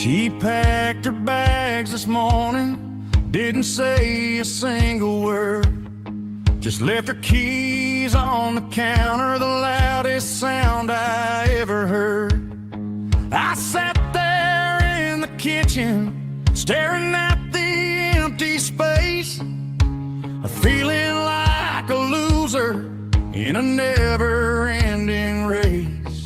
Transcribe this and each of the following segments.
She packed her bags this morning, didn't say a single word, just left her keys on the counter, the loudest sound I ever heard. I sat there in the kitchen, staring at the empty space, feeling like a loser in a never-ending race.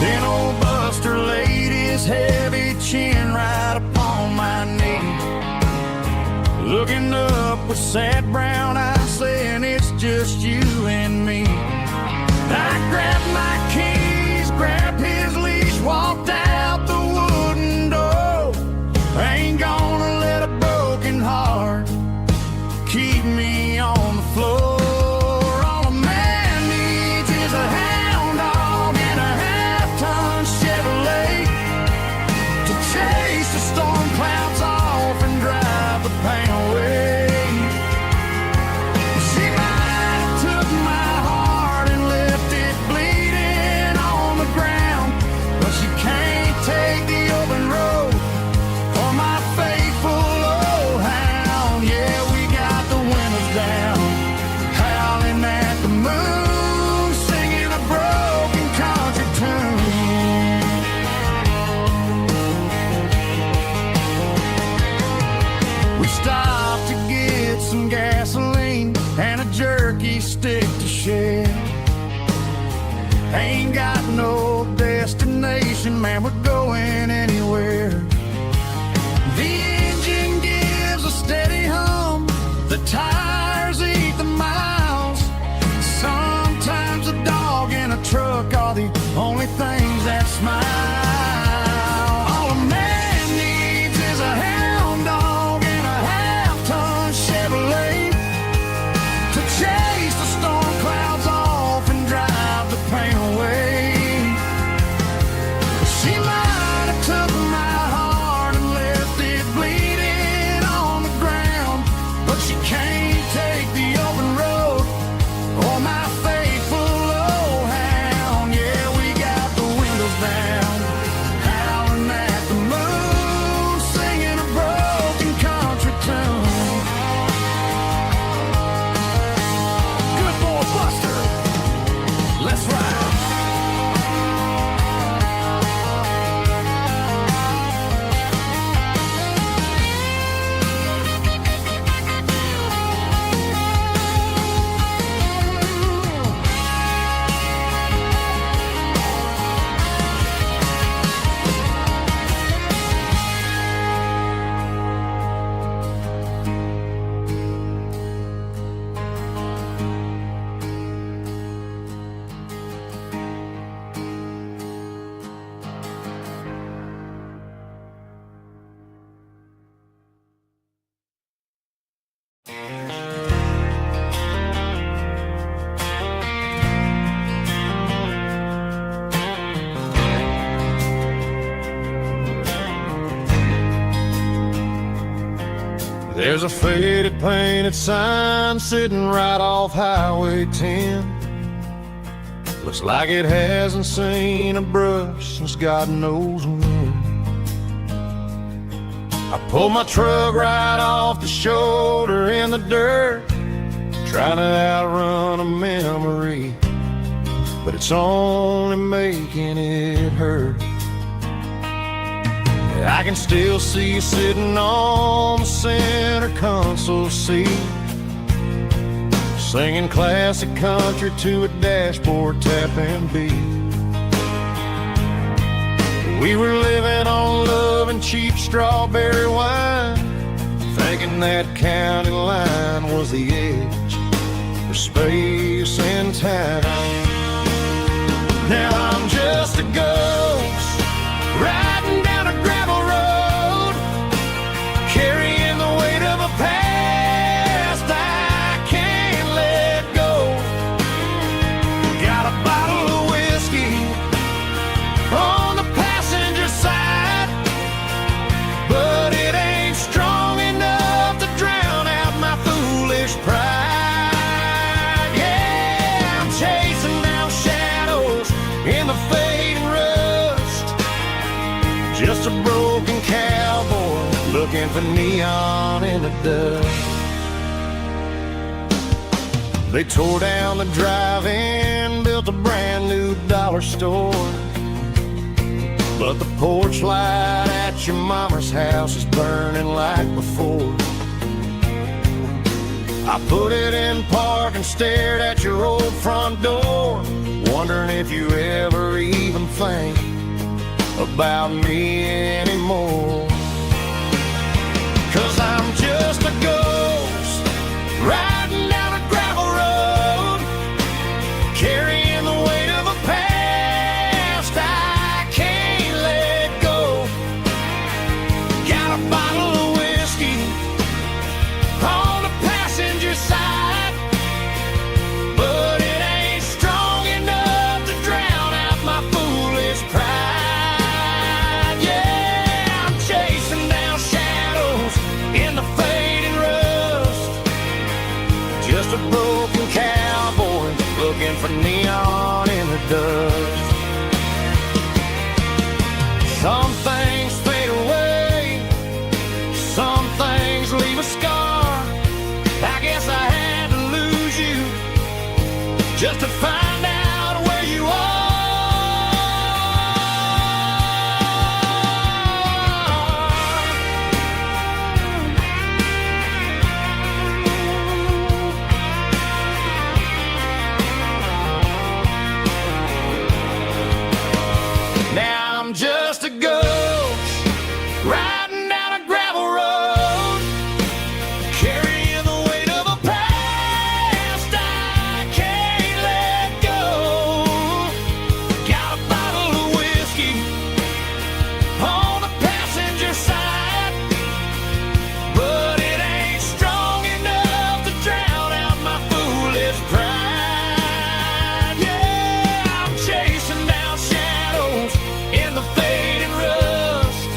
Then old Buster laid his heavy chin right upon my knee, looking up with sad brown eyes, saying it's just you and me. I grabbed my keys, grabbed his leash, walked out the wooden door. I ain't gonna let a broken heart keep me on the floor. All a man needs is a hound dog and a half-ton Chevrolet to chase the storm clouds off and drive the pain away. She might have took my heart and left it bleeding on the ground, but she can't take the open road for my faithful old hound. Yeah, we got the windows down, howling at the moon, singing a broken country tune. We stopped to get some gasoline and a jerky stick to share. Ain't got no destination, man, we're going anywhere. The engine gives a steady hum, the tires eat the miles. Sometimes a dog and a truck are the only things that smile. All a man needs is a hound dog and a half-ton Chevrolet to chase the storm clouds off and drive the pain away. She might have took my heart and left it bleeding on the ground, but she can't take the open road or my faithful old hound. Yeah, we got the windows down, howling at the moon, singing a broken country tune. Good boy Buster, let's ride. There's a faded painted sign sitting right off Highway 10. Looks like it hasn't seen a brush since God knows when. I pulled my truck right off the shoulder in the dirt, trying to outrun a memory, but it's only making it hurt. I can still see you sitting on the center console seat, singing classic country to a dashboard tapping beat. We were living on love and cheap strawberry wine, thinking that county line was the edge for space and time. Now I'm just a ghost riding down a gravel road, carrying the weight of a past I can't let go. Got a bottle of whiskey on the passenger side, but it ain't strong enough to drown out my foolish pride. Yeah, I'm chasing looking for neon in the dust. They tore down the drive-in, built a brand new dollar store, but the porch light at your mama's house is burning like before. I put it in park and stared at your old front door, wondering if you ever even think about me anymore. 'Cause I'm just a ghost riding down a gravel road, carrying the weight of a past I can't let go. Got a bottle of whiskey on the passenger side, but it ain't strong enough to drown out my foolish pride. Yeah, I'm chasing down shadows in the fading rust, just a broken cowboy looking for neon in the dust. Some things fade away, some things leave a scar. I guess I had to lose you just to find out where you are. Now I'm just a ghost riding down a gravel road, carrying the weight of a past I can't let go. Got a bottle of whiskey on the passenger side, but it ain't strong enough to drown out my foolish pride. Yeah, I'm chasing down shadows in the fading rust,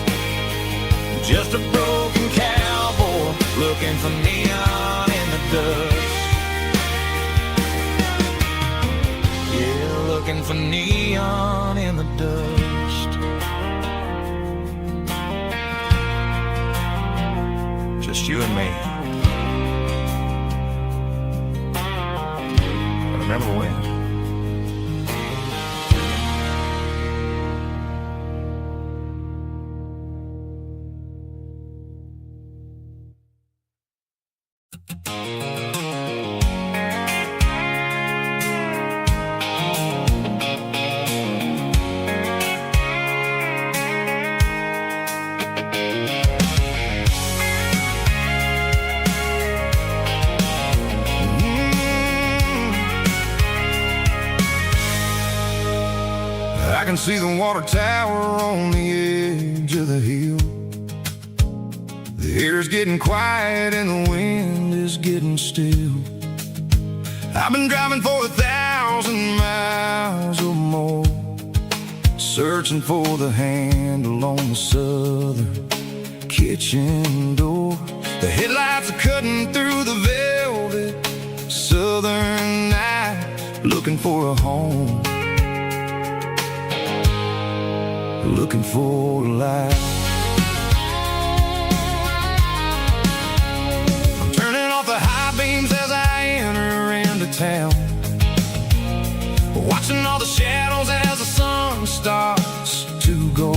just a broken cowboy looking for neon in the dust. Yeah, looking for neon in the dust. Just you and me. I remember when. I can see the water tower on the edge of the hill. The air's getting quiet and the wind is getting still. I've been driving for 1,000 miles or more, searching for the handle on the southern kitchen door. The headlights are cutting through the velvet southern night, looking for a home, looking for a life. I'm turning off the high beams as I enter into town, watching all the shadows as the sun starts to go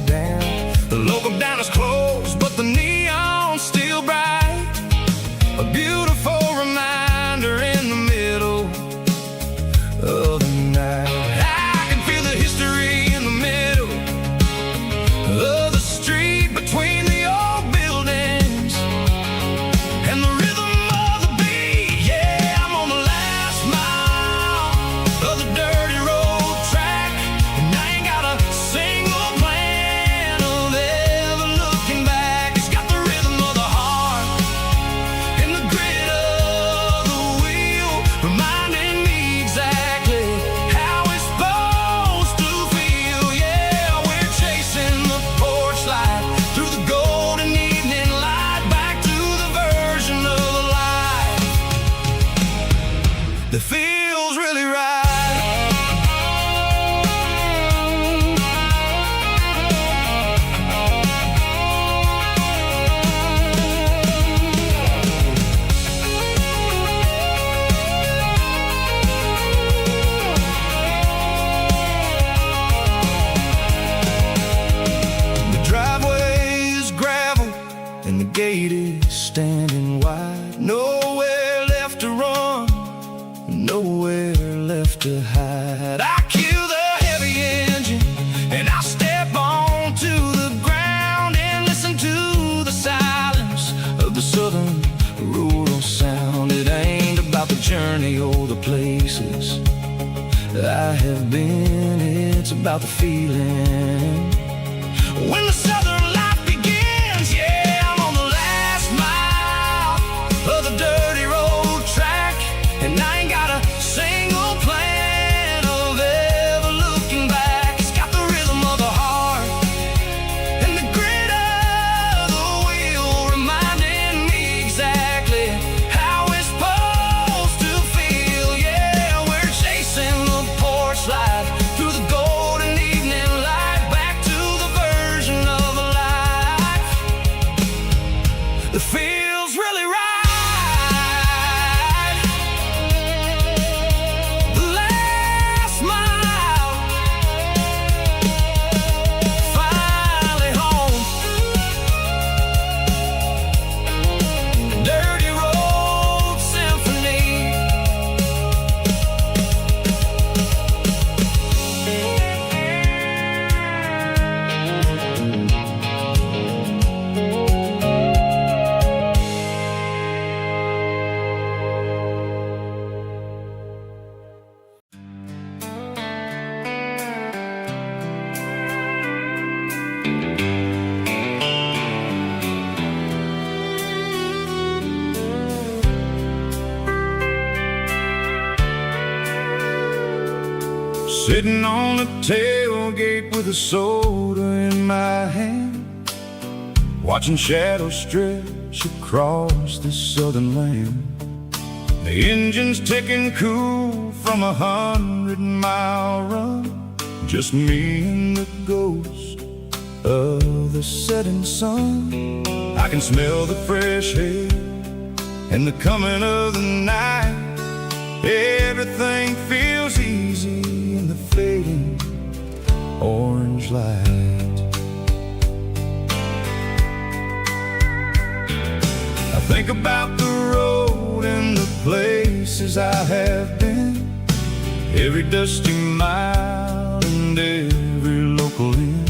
down. The local diner's closed, but the neon's still bright, a beautiful reminder in the middle of the night. I can feel the history in the middle of the street between the old buildings and the rhythm of the beat. Yeah, I'm on the last mile nowhere left to hide. I kill the heavy engine and I step onto the ground and listen to the silence of the southern rural sound. It ain't about the journey or the places I have been, it's about the feeling when the southern life begins. Yeah, I'm on the last mile of the dirty road track, and I ain't got a single plan of ever looking back. It's got the rhythm of the heart and the grit of the wheel, reminding me exactly how it's supposed to feel. Yeah, we're chasing the porch light through the golden evening light, back to the version of a life that feels really right. The last mile, finally home. Dirty Road Symphony. Sitting on the tailgate with a soda in my hand, watching shadows stretch across this southern land. The engine's ticking cool from 100-mile run, just me and the ghost of the setting sun. I can smell the fresh air and the coming of the night. Everything feels easy in the fading orange light. I think about the road and the places I have been, every dusty mile and every local inn.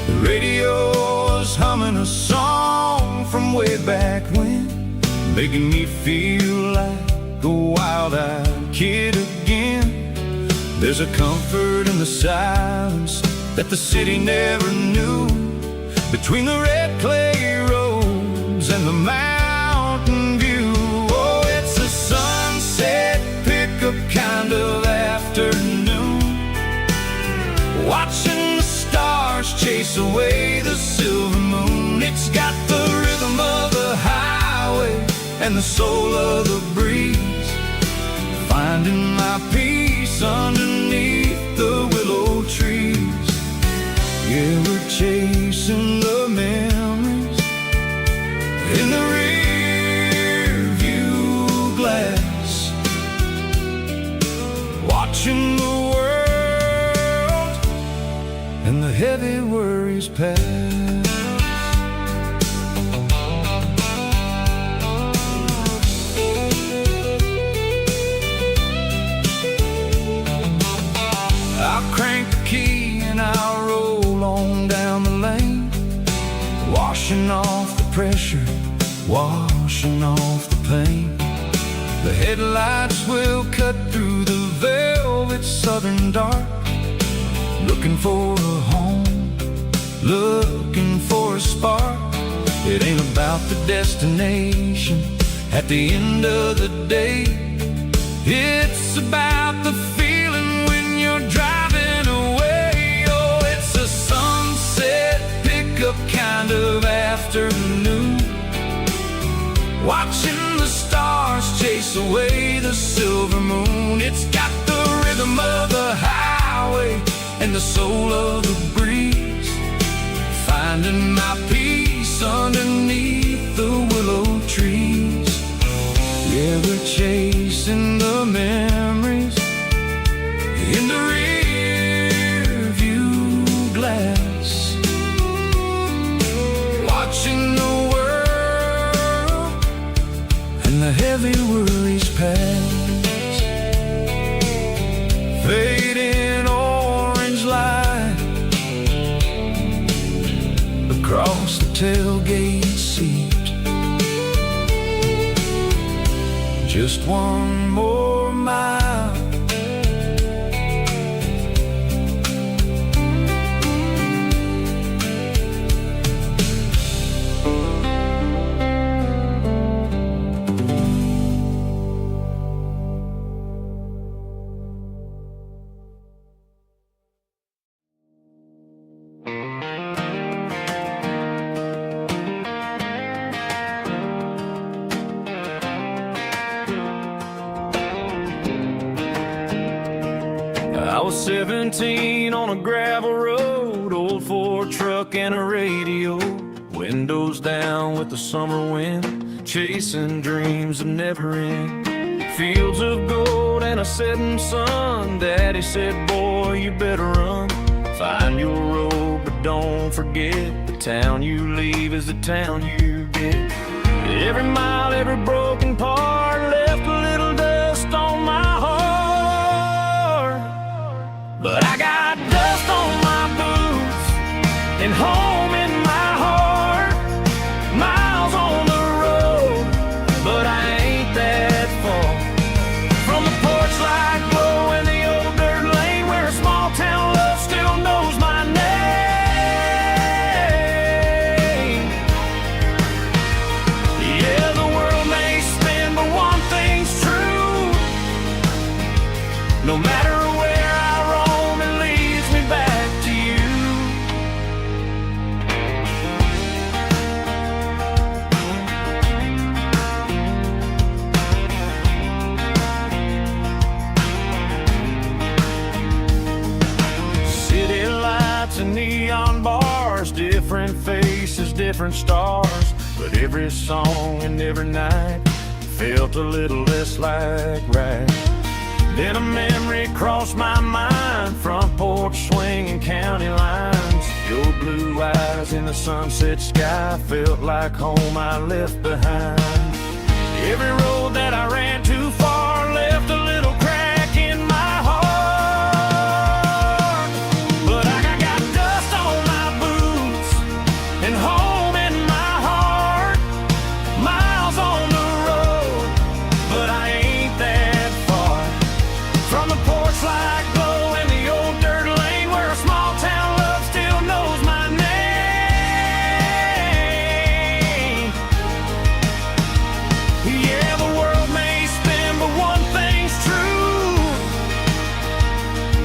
The radio is humming a song from way back when, making me feel like a wild-eyed kid again. There's a comfort in the silence that the city never knew, between the red clay roads and the mountain view. Oh, it's a sunset pickup kind of afternoon, watching the stars chase away the silver moon. It's got the rhythm of the highway and the soul of the breeze, finding my peace underneath the willow trees. Yeah, we're chasing the memories in the rear view glass, watching the world and the heavy worries pass. I'll crank the key and I'll roll on down the lane, washing off the pressure, washing off the pain. The headlights will cut through the velvet southern dark, looking for a home, looking for a spark. It ain't about the destination at the end of the day, it's about the feeling when you're driving away. Oh, it's a sunset pickup kind of afternoon, watching the stars chase away the silver moon. It's got the rhythm of the highway and the soul of the breeze, finding my peace underneath the willow trees. Yeah, we're chasing the memories in the rear view glass, watching the world and the heavy worries pass. tailgate seat. Just one more mile. I was 17 on a gravel road, old Ford truck and a radio, windows down with the summer wind, chasing dreams that never end. Fields of gold and a setting sun. Daddy said, boy, you better run. Find your road, but don't forget, the town you leave is the town you get. Every mile, every broken part left a little dust on my heart. But I got dust on my boots and home in my heart. Miles on the road, but I ain't that far from the porch light glow in the old dirt lane where a small town love still knows my name. Yeah, the world may spin, but one thing's true. No matter where I roam, it leads me back to you. City lights and neon bars, different faces, different stars, but every song and every night felt a little less like right. Then a memory crossed my mind, front porch swinging county lines. Your blue eyes in the sunset sky felt like home I left behind. Every road that I ran too far left a little crack in my heart. But I got dust on my boots and home in my heart. Miles on the road, but I ain't that far from the porch light glow in the old dirt lane where a small town love still knows my name. Yeah, the world may spin, but one thing's true.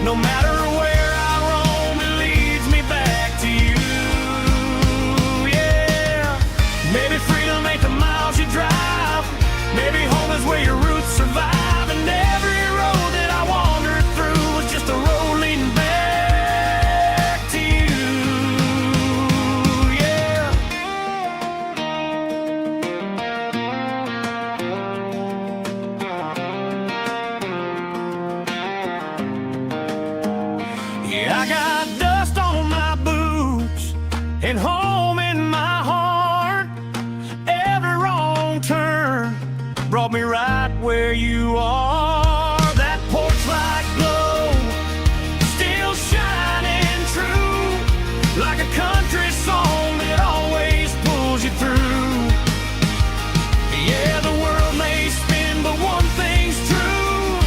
No matter where I roam, it leads me back to you. Yeah, maybe freedom ain't the miles you drive. Maybe home is where your roots survive. And every road that I wandered through was just a road leading back to you. Yeah. Yeah, I got dust on my boots and home in my heart. Every wrong turn brought me right where you are. That porch light glow still shining true, like a country song that always pulls you through. Yeah, the world may spin, but one thing's true.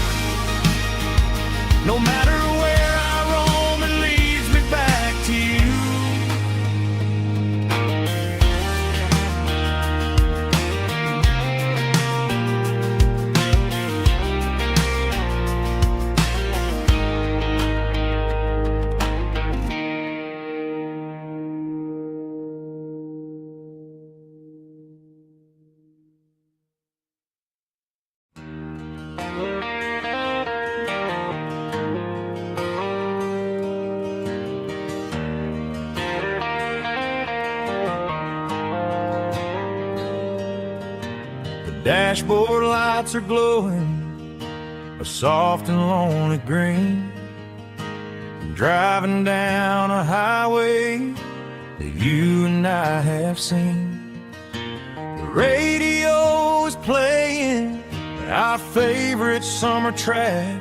No matter where I roam, it leads me back to you. Dashboard lights are glowing a soft and lonely green. I'm driving down a highway that you and I have seen. The radio is playing our favorite summer track,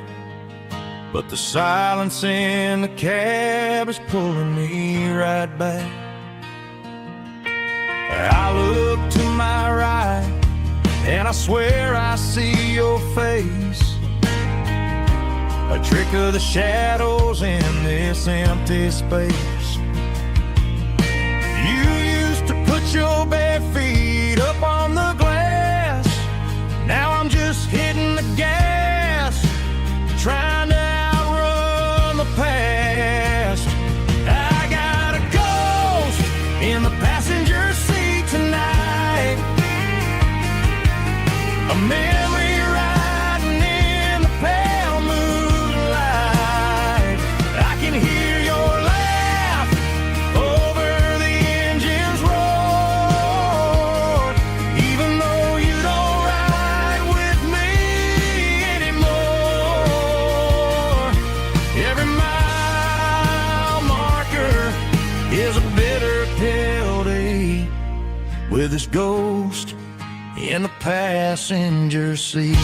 but the silence in the cab is pulling me right back. I look to my right, and I swear I see your face. A trick of the shadows in this empty space. You used to put your bare feet up on the glass. Now I'm just hitting the gas, trying to outrun the past. I got a ghost in the passenger seat tonight, a memory riding in the pale moonlight. I can hear your laugh over the engine's roar, even though you don't ride with me anymore. Every mile marker is a bitter pill to eat, with this ghost in the passenger seat.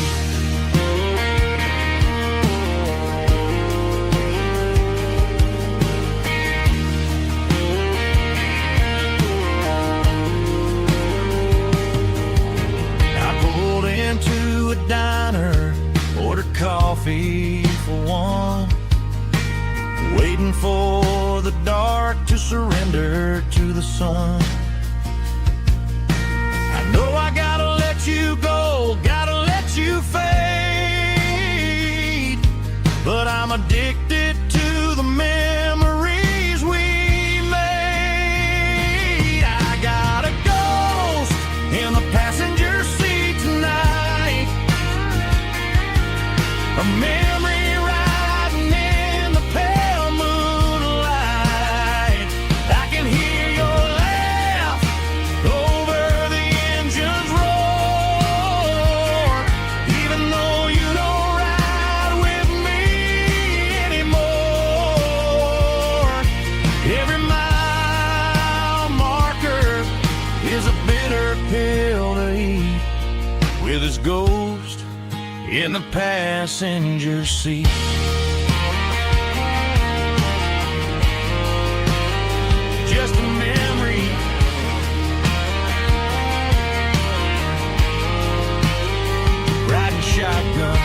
I pulled into a diner, ordered coffee for one, waiting for the dark to surrender to the sun. I know I gotta let you go, gotta let you fade, but I'm addicted to the memories we made. I got a ghost in the passenger seat tonight, a memory riding in the pale moonlight. I can hear your laugh over the engine's roar, even though you don't ride with me anymore. Every mile marker is a bitter pill to eat, with his ghost in the passenger seat. Just a memory, riding shotgun.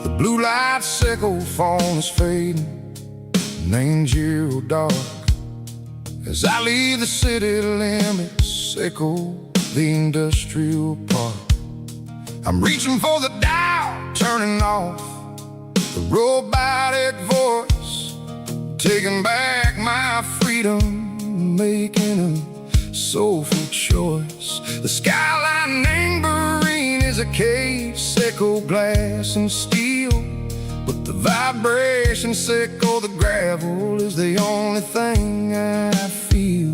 The blue light sickle phone is fading, named zero dark. As I leave the city limits, echo the industrial park. I'm reaching for the dial, turning off the robotic voice, taking back my freedom, making a soulful choice. The skyline named Berrine is a case, echo glass and steel, but the vibration sickle, the gravel, is the only thing I feel.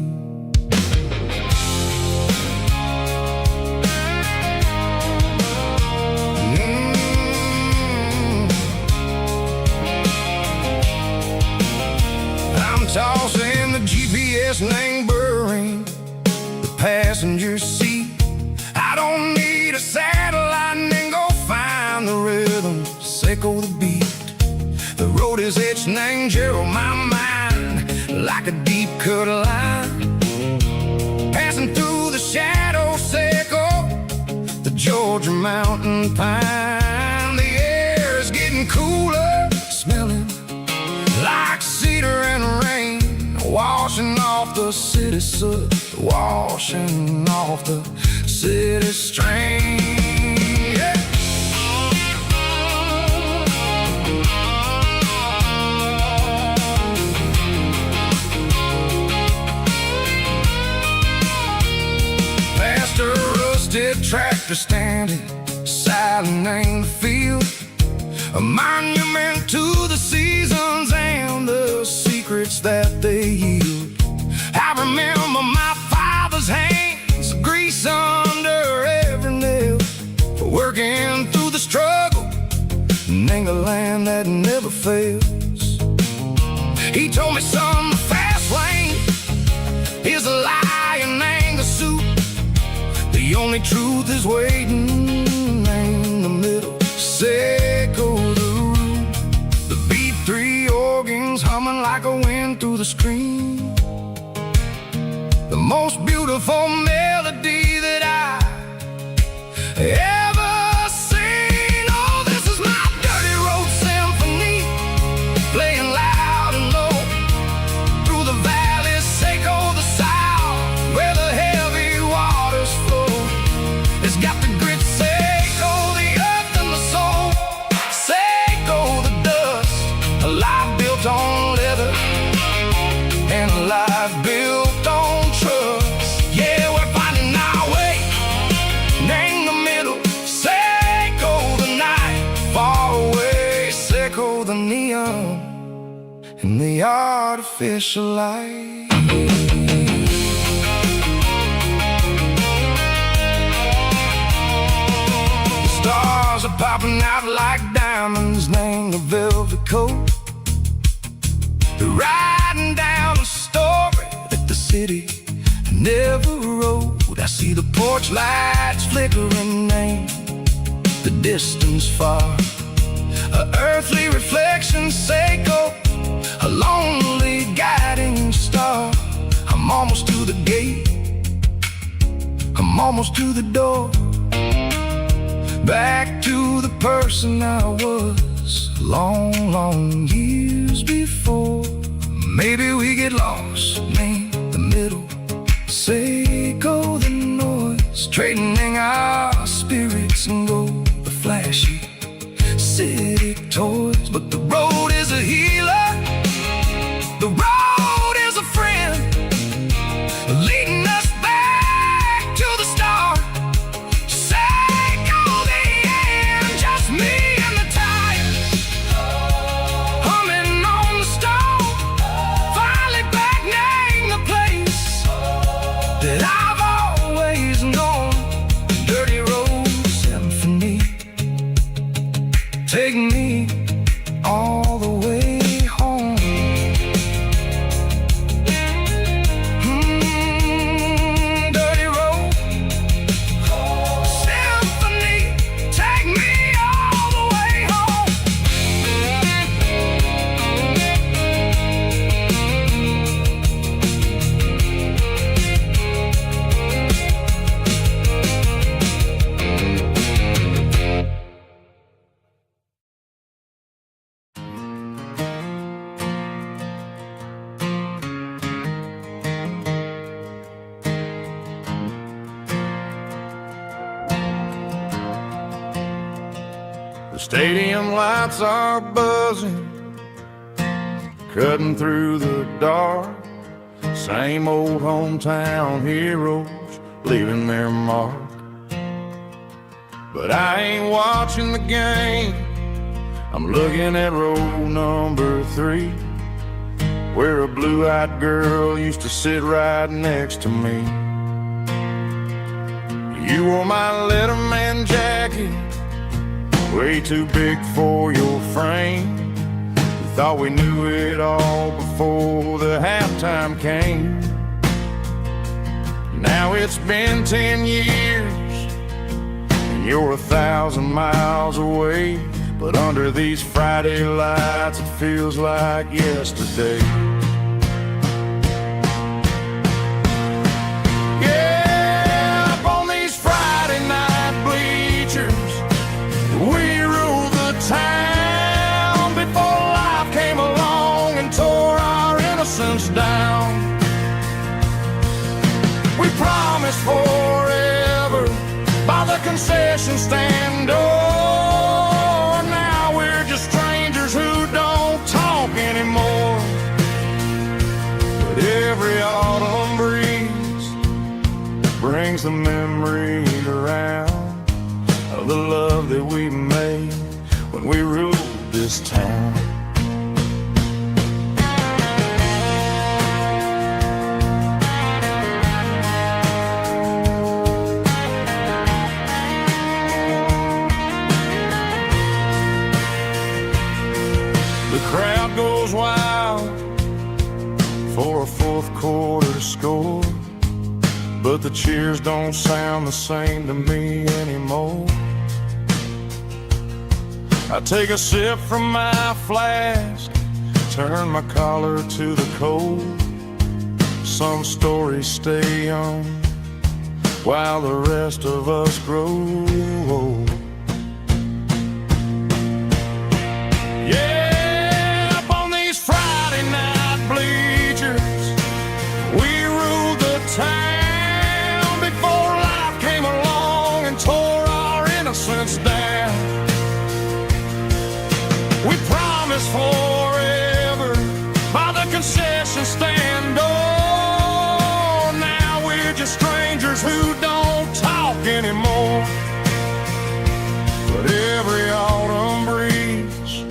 I'm tossing the GPS named Berrine, the passenger seat. I don't need a satellite and go find the rhythm, sickle the beat. The road is etched named Gerald, my mind, like a deep cut line, passing through the shadow sickle, the Georgia mountain pine. The air is getting cooler, smelling like cedar and rain, washing off the city soot, washing off the city strain. Yeah. Past a rust red tractor standing silent in the field, a monument to the seasons and the secrets that they yield. I remember my father's hands, grease under every nail, for working through the struggle in the land that never fails. He told me, son, the fast lane is a lie and anger soup. The only truth is waiting in the middle. Seco the root, the B3 organs humming like a wind through the screen. The most beautiful melody that I ever seen. Oh, this is my dirty road symphony, playing loud and low through the valleys, Seco the south, where the heavy waters flow. It's got the grit, Seco the earth and the soul, Seco the dust, a life built on leather and a life built on trust. Yeah, we're finding our way in the middle. Seco the night, far away. Seco the neon and the artificial light. The stars are popping out like diamonds, named the velvet coat. They're riding down the story that the city never wrote. I see the porch lights flickering in the distance far, a earthly reflection, Seco, a lonely guiding star. I'm almost to the gate, I'm almost to the door, back to the person I was long, long years before. Maybe we get lost in the middle, Seco the noise, trading our spirits and go the flashy city toys. But the road is a healer, the road is a friend, leading us back to the start. Seco the end, just me and the tires, humming on the stove, finally back name the place that I've always known. Dirty road symphony, take me all the way home. Dirty road symphony, take me all the way home. The stadium lights are buzzing, cutting through the dark. Same old hometown heroes leaving their mark. But I ain't watching the game, I'm looking at row number 3, where a blue-eyed girl used to sit right next to me. You wore my Letterman jacket, way too big for your frame. We thought we knew it all before the halftime came. Now it's been 10 years and you're 1,000 miles away, but under these Friday lights it feels like yesterday. Yeah, up on these Friday night bleachers, we rule the town before life came along and tore our innocence down. We promised forever by the concession stand door. Now we're just strangers who don't talk anymore. But every autumn breeze brings brings the memories around of the love that we made when we ruled this town. The crowd goes wild for a fourth quarter score, but the cheers don't sound the same to me anymore. I take a sip from my flask, turn my collar to the cold. Some stories stay young while the rest of us grow old. Yeah, up on these Friday night bleachers, we ruled the town before life came along and tore our innocence down. We promised forever by the concession stand door. Now we're just strangers who don't talk anymore. But every autumn breeze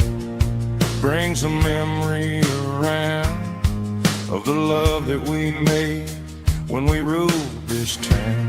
brings a memory around of the love that we made when we ruled this town.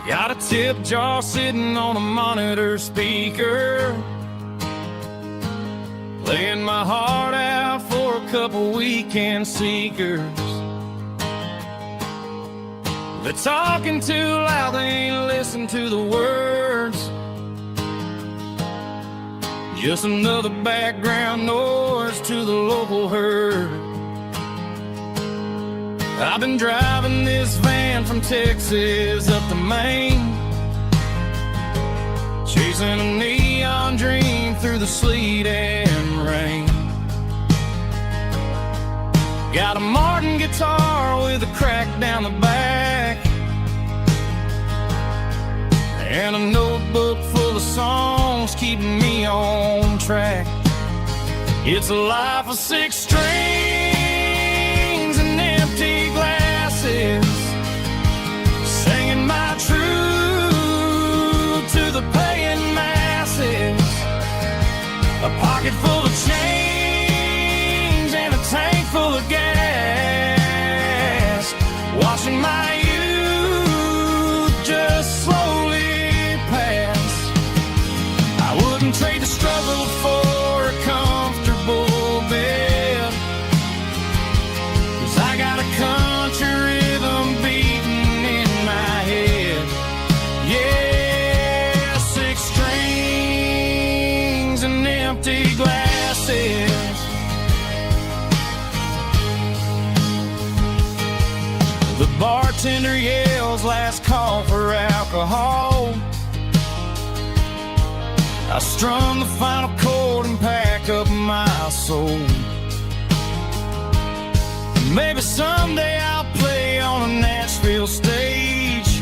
Got a tip jar sitting on a monitor speaker, playing my heart out for a couple weekend seekers. They're talking too loud, they ain't listen to the words. Just another background noise to the local herd. I've been driving this van from Texas up to Maine, chasing a neon dream through the sleet and rain. Got a Martin guitar with a crack down the back, and a notebook full of songs keeping me on track. It's a life of 6 strings and empty glasses, singing my truth to the paying masses. A pocket full of change and a tank full of gas, watching my youth just slowly pass. I wouldn't trade the struggle for a comfortable bed, 'cause I got a country rhythm beating in my head. Yeah, 6 strings and empty glasses. The bartender yells last call for alcohol. I strum the final chord and pack up my soul. Maybe someday I'll play on a Nashville stage,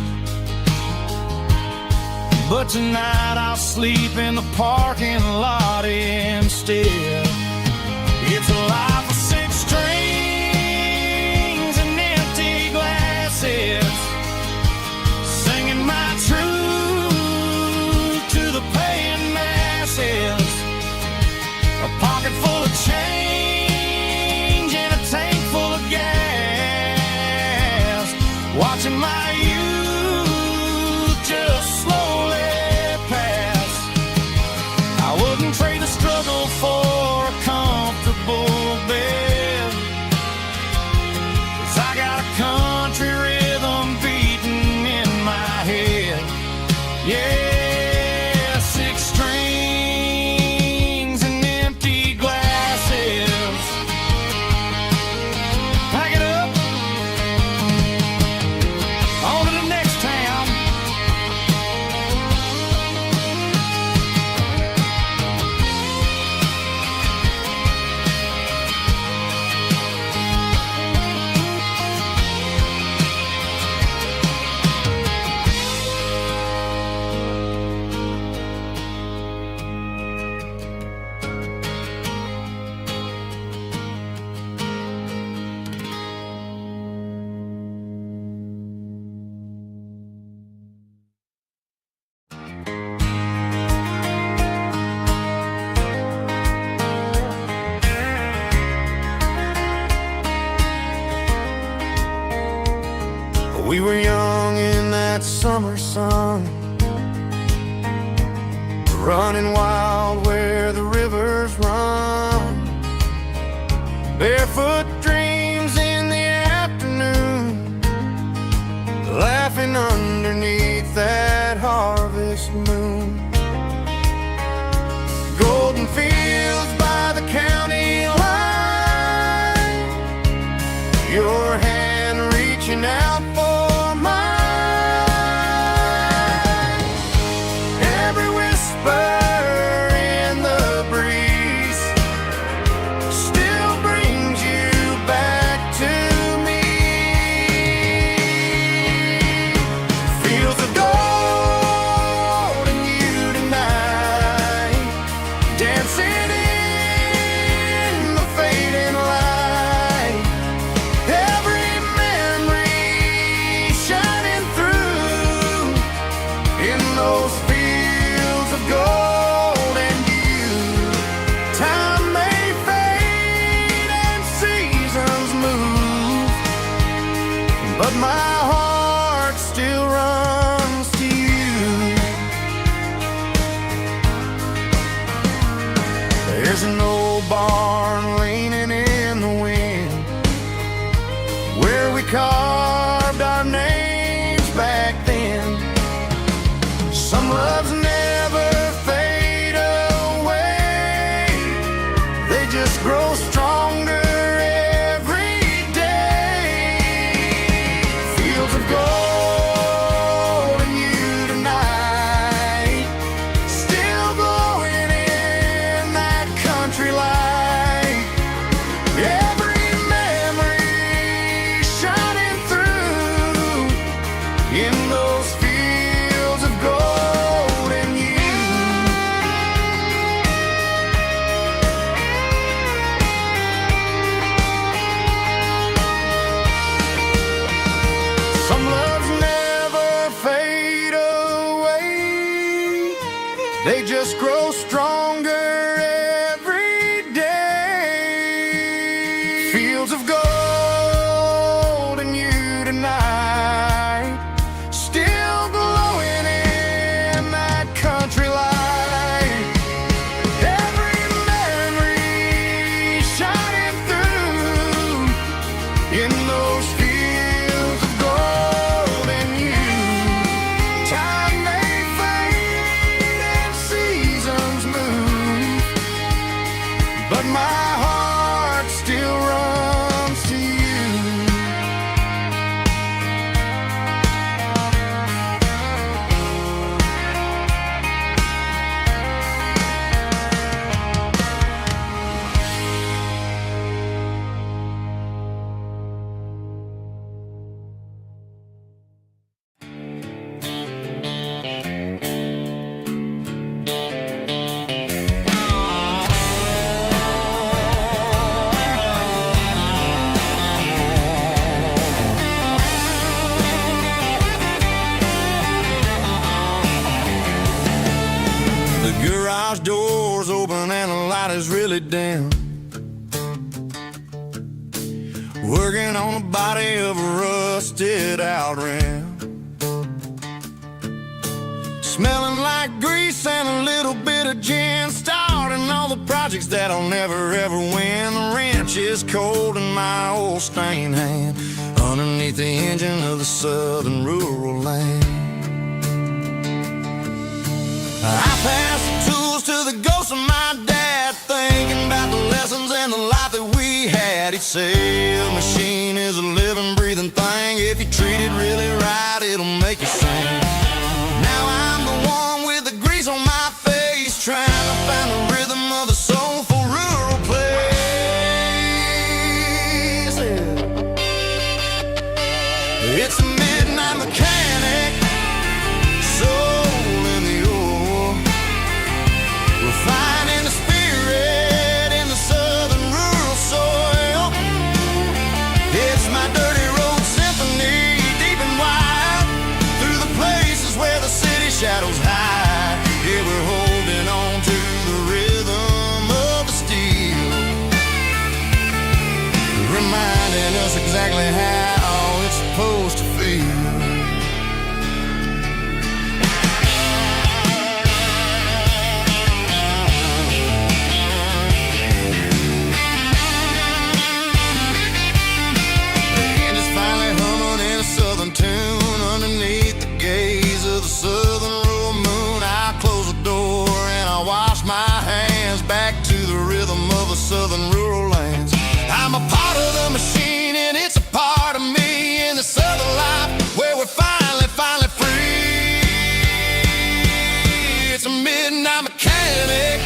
but tonight I'll sleep in the parking lot instead. It's a life of six strings and empty glasses, singing my truth to the paying masses. A pocket full of change and a tank full of gas, watching my youth just slowly pass. I wouldn't trade the struggle for a comfortable bed, 'cause I got a country rhythm beating in my head. Yeah, six strings and empty glasses. Pack it up, on to the next town. We were young in that summer sun, running wild where the rivers run, barefoot dreams in the afternoon, laughing underneath that harvest moon. Golden fields by the county line, your hand reaching out for but my heart still runs to you. There's an old barn leaning in the wind, where we carved our names back then. Some loves never fade away, they just grow stronger. They just grow stronger every day. Fields of gold and you tonight, still glowing in that country light. Every memory shining through in those fields of gold and you. Time may fade and seasons move, garage doors open and the light is really dim. Working on the body of a rusted out rim. Smelling like grease and a little bit of gin. Starting all the projects that I'll never ever win. The wrench is cold in my old stained hand underneath the engine of the southern rural land. I pass the tools to the ghost of my dad, thinking about the lessons and the life that we had. He'd say a machine is a living, breathing thing. If you treat it really right, it'll make you sing. Now I'm the one with the grease on my face, trying to find the rhythm of the soulful rural place. It's a midnight mechanic, soul in the ore, refining the spirit in the southern rural soil. It's my dirty road symphony, deep and wide, through the places where the city shadows hide. Yeah, we're holding on to the rhythm of the steel, reminding us exactly how it's supposed to feel. Tune underneath the gaze of the southern rural moon. I close the door and I wash my hands back to the rhythm of the southern rural lands. I'm a part of the machine and it's a part of me in the southern life where we're finally free. It's a midnight mechanic,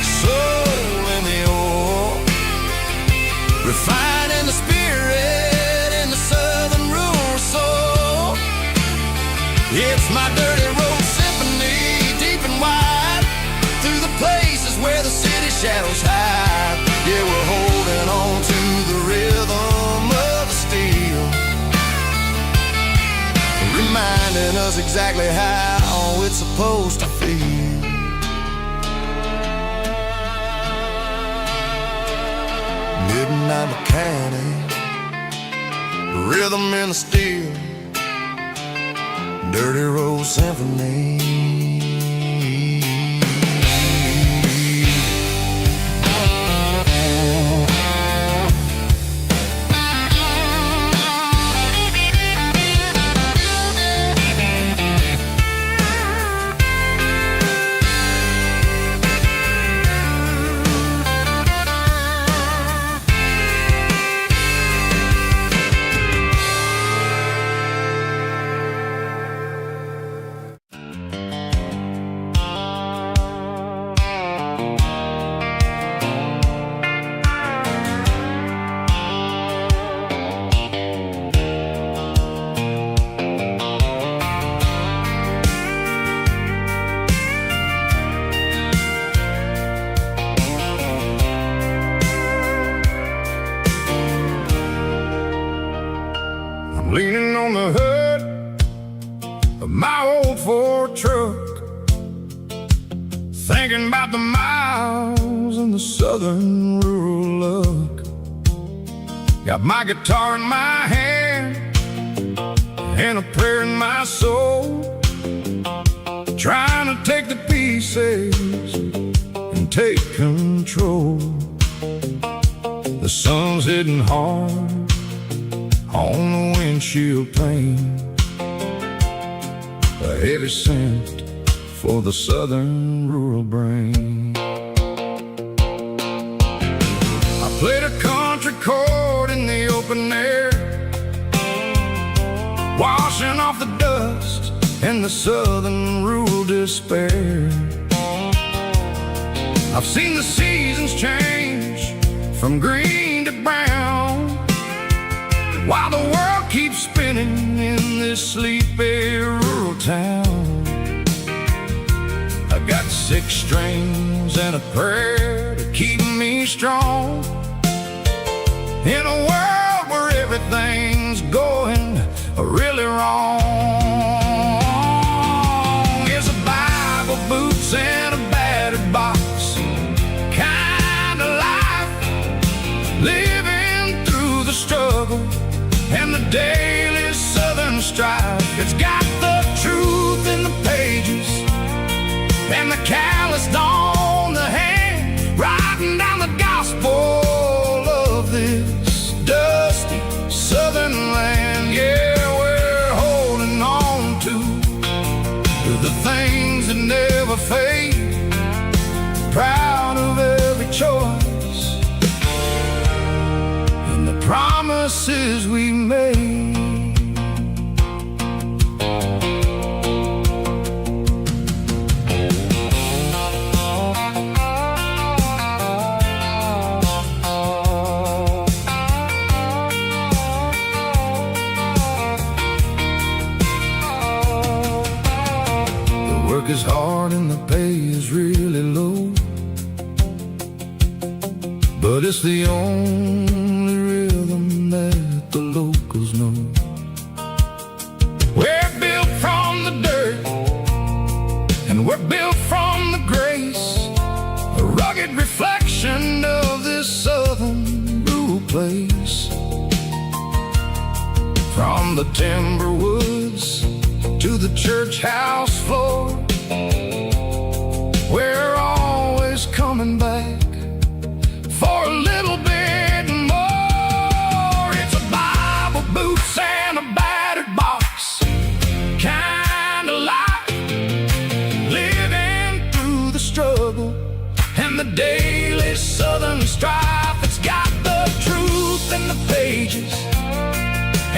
soul in the ore, refining the spirit in the southern rural soul. It's my dirty road symphony, deep and wide, through the places where the city shadows hide. Yeah, we're holding on to the rhythm of the steel, reminding us exactly how it's supposed to feel. Midnight mechanic, rhythm in the steel, dirty road symphony. Leaning on the hood of my old Ford truck, thinking about the miles and the southern rural look. Got my guitar in my hand and a prayer in my soul, trying to take the pieces and take control. The sun's hitting hard on the windshield pane, a heavy scent for the southern rural brain. I played a country chord in the open air, washing off the dust and the southern rural despair. I've seen the seasons change from green to brown, while the world keeps spinning in this sleepy rural town. I got 6 strings and a prayer to keep me strong, in a world where everything's going really wrong. Here's a Bible, boots, and a bag daily Southern strife. It's got the truth in the pages and the calloused on the hand, writing down the gospel of this dusty Southern land. Yeah, we're holding on to the things that never fade, proud of every choice and the promises we made. Work is hard and the pay is really low, but it's the only rhythm that the locals know. We're built from the dirt and we're built from the grace, a rugged reflection of this southern rural place. From the timber woods to the church house floor, we're always coming back for a little bit more. It's a Bible, boots, and a battered box kind of life, living through the struggle and the daily Southern strife. It's got the truth in the pages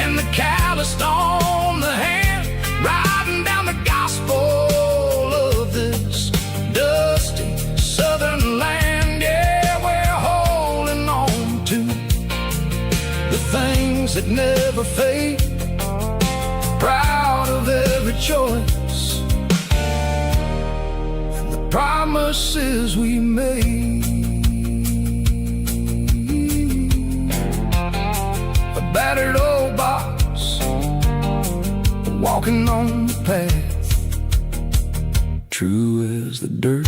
and the calloused on the hand, writing down the gospel of this dusty Southern land. Yeah, we're holding on to the things that never fade, proud of every choice and the promises we made. A battered old box, walking on the path, true as the dirt.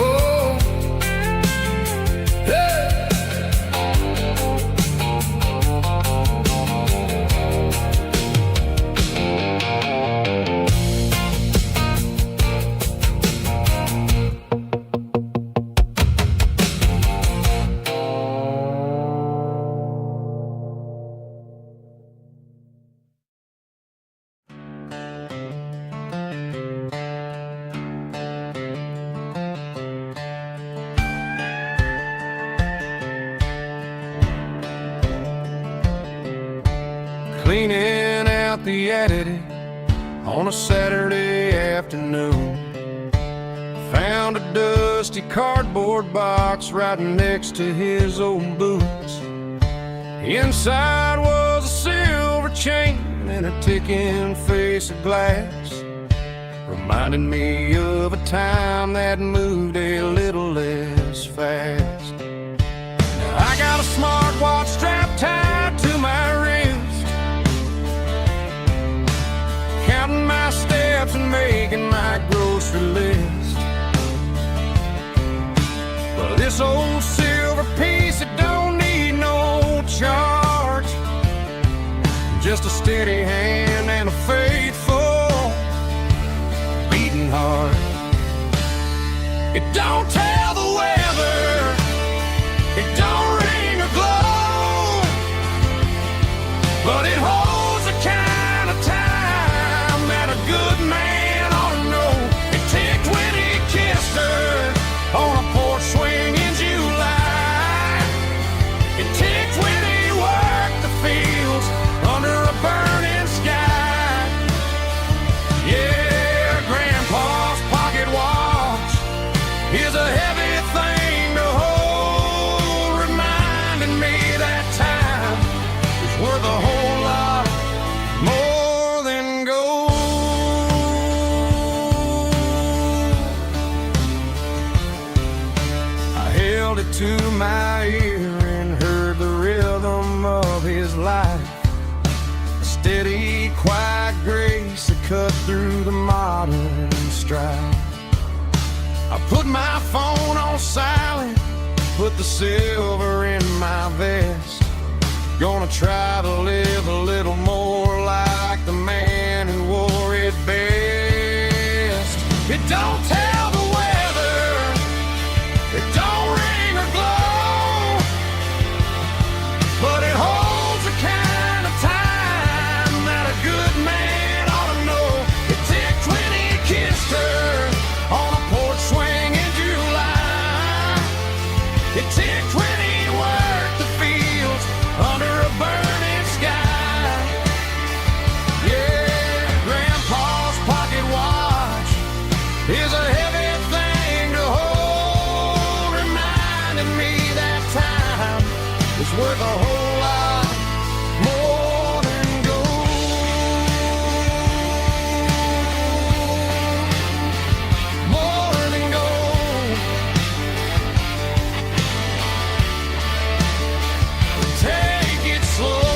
Oh, yeah. Cleaning out the attic on a Saturday afternoon, found a dusty cardboard box right next to his old boots. Inside was a silver chain and a ticking face of glass, reminding me of a time that moved a little less fast. Now I got a smartwatch strapped tied to my wrist, counting my steps and making my grocery list. But this old silver piece, it don't need no charge, just a steady hand and a faithful beating heart. It don't tell the weather, it don't ring or glow, but it holds the kind of time that a good man ought to know. It ticked when he kissed her on a porch swing in July. It ticked when he worked the fields under a burning sky. Yeah, Grandpa's pocket watch is a heavy thing to hold, reminding me that time is worth a whole lot more than gold. I held it to my ear and heard the rhythm of his life, a steady, quiet grace that cut through the modern strife. I put my phone on silent, put the silver in my vest, Gonna try to live a little more like the man who wore it best. It don't tell the weather, it don't ring or glow, but it holds the kind of time that a good man ought to know. It ticked when he kissed her on a porch swing in July. It ticked when he worked the fields under a burning sky. Yeah, Grandpa's pocket watch is a heavy thing to hold, reminding me that time is worth a whole lot more than gold. More than gold. Take it slow.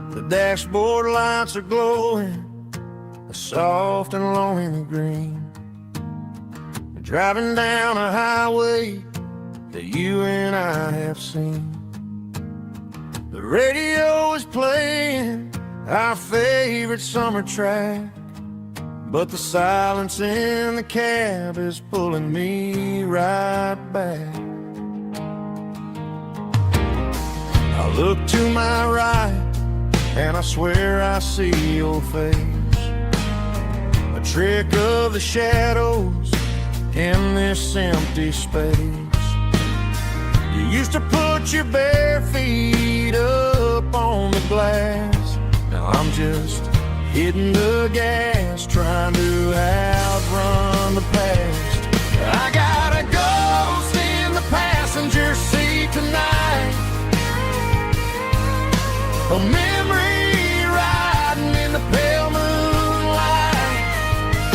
The dashboard lights are glowing, a soft and lonely green. Driving down a highway that you and I have seen. The radio is playing our favorite summer track, but the silence in the cab is pulling me right back. I look to my right and I swear I see your face, a trick of the shadows in this empty space. You used to put your bare feet up on the glass. Now I'm just hitting the gas, trying to outrun the past. I got a ghost in the passenger seat tonight, a memory riding in the pale moonlight.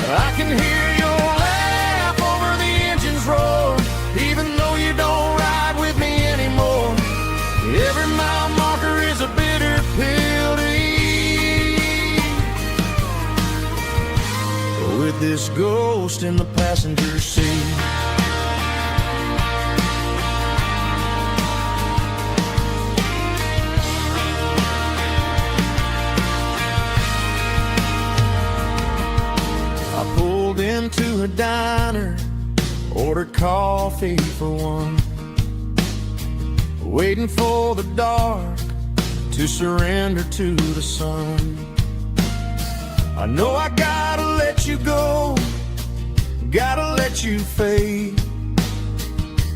I can hear your laugh over the engine's roar, even though you don't ride with me anymore. Every mile marker is a bitter pill to eat, with this ghost in the passenger seat. Into a diner, ordered coffee for one, waiting for the dark to surrender to the sun. I know I gotta let you go, gotta let you fade,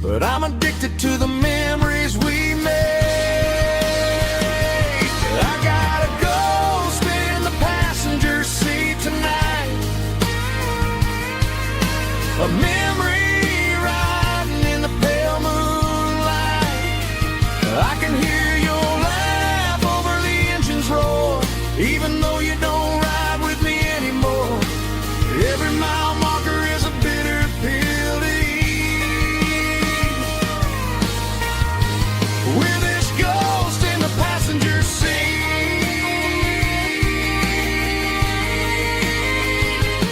but I'm addicted to the memories we made. I got a ghost in the passenger seat tonight, a memory riding in the pale moonlight. I can hear your laugh over the engine's roar, even though you don't ride with me anymore. Every mile marker is a bitter pill to eat, with this ghost in the passenger seat.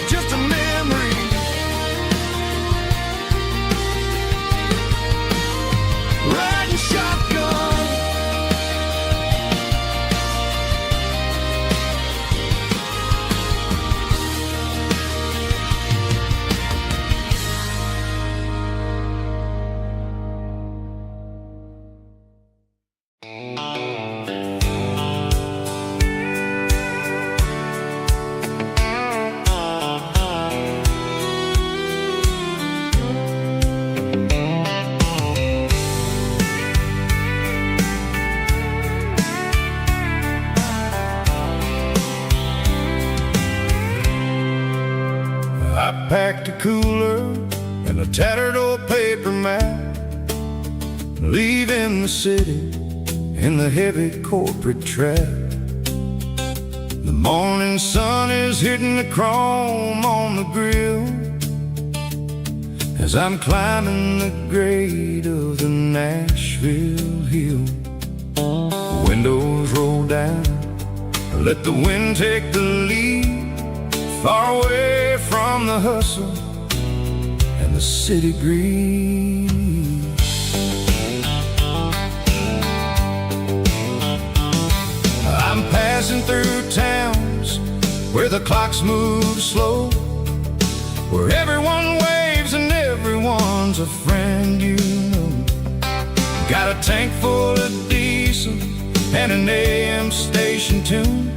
Just a memory, riding shotgun. packed a cooler and a tattered old paper map, leaving the city in the heavy corporate trap. The morning sun is hitting the chrome on the grill as I'm climbing the grade of the Nashville hill. Windows roll down, let the wind take the lead, far away from the hustle and the city breeze. I'm passing through towns where the clocks move slow, where everyone waves and everyone's a friend you know. Got a tank full of diesel and an AM station tune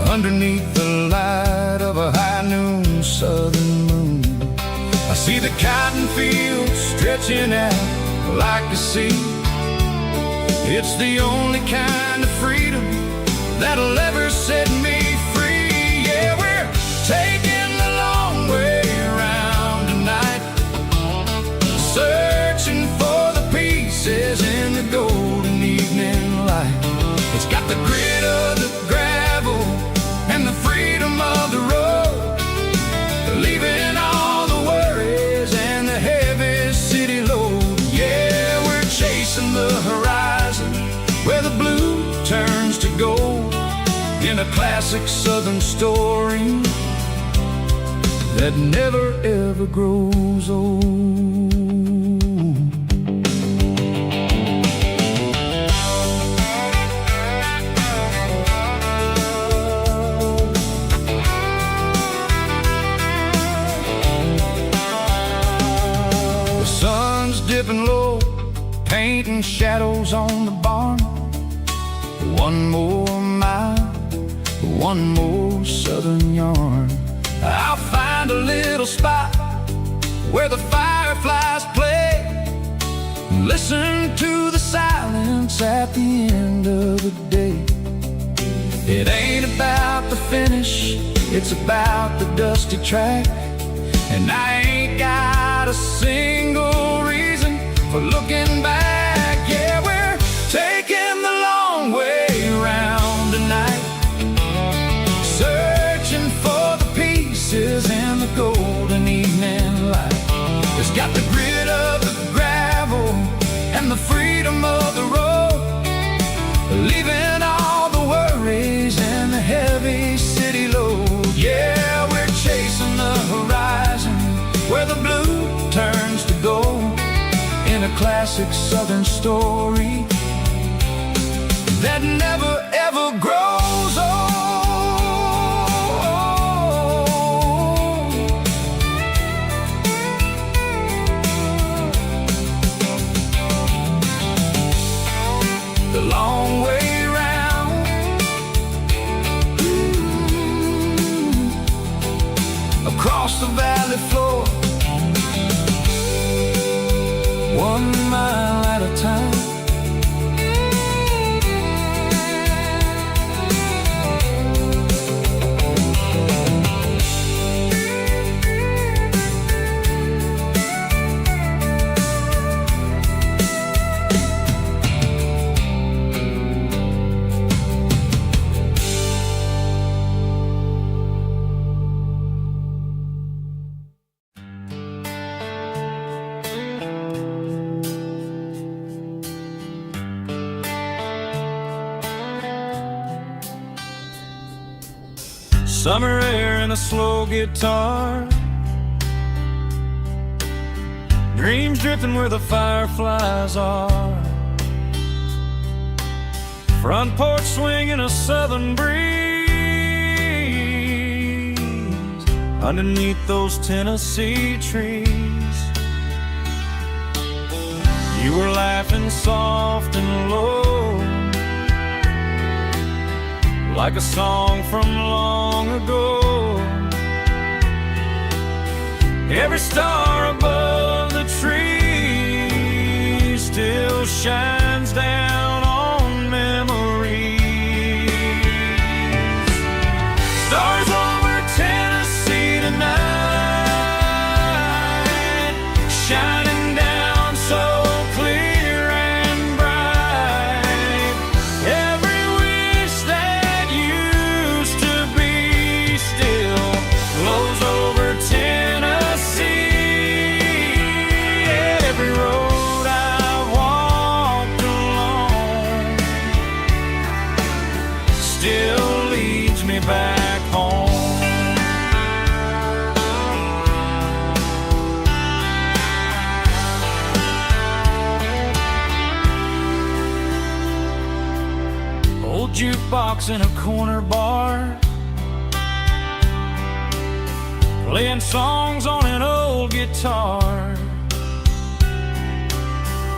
underneath the light of a high noon southern moon. I see the cotton fields stretching out like a sea. It's the only kind of freedom that'll ever set me free. Yeah, we're taking the long way around tonight, searching for the pieces in the golden evening light. It's got the grit of the gravel and the freedom of the road, leaving all the worries and the heavy city load. Yeah, we're chasing the horizon where the blue turns to gold, in a classic southern story that never ever grows old. The sun's dipping low, painting shadows on the barn. One more mile, one more southern yarn. I'll find a little spot where the fireflies play, listen to the silence at the end of the day. It ain't about the finish, it's about the dusty track, and I ain't got a single reason for looking back. Yeah, we're taking the long way around tonight, searching for the pieces in the golden evening light. It's got the grit of the gravel and the freedom of the road, leaving all the worries and the heavy city load. Yeah, we're chasing the horizon where the blue turns to gold, in a classic southern story that never ever grows old. The long way round, across the valley floor, 1 mile at a time. Summer air and a slow guitar, dreams drifting where the fireflies are, front porch swinging a southern breeze underneath those Tennessee trees. You were laughing soft and low, like a song from long ago. Every star above the tree still shines down on memories. Stars over Tennessee tonight, me back home. Old jukebox in a corner bar, playing songs on an old guitar.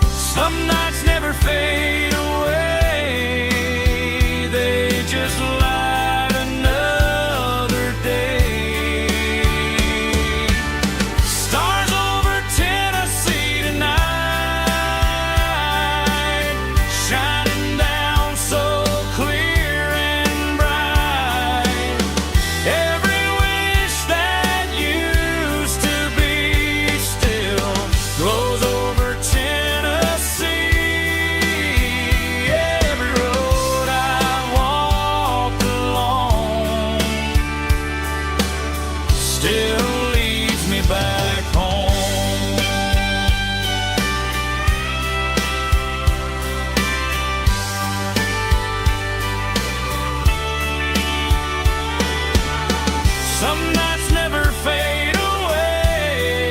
Some nights never fade away, they just light another day. Stars over Tennessee tonight, shining down so clear and bright. Every wish that used to be still glows over Tennessee. Every road I walked along still leads me back home. Some nights never fade away,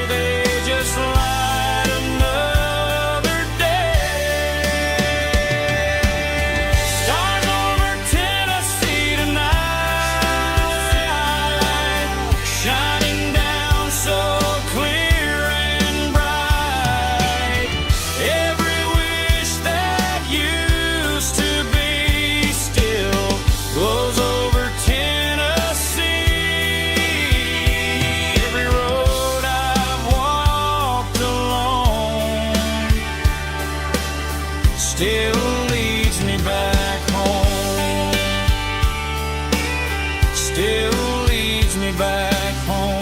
they just light another day. Stars over Tennessee tonight, shining down so clear and bright. Every wish that used to be still glows over Tennessee. Every road I've walked along still leads me back home. Still leads me back home.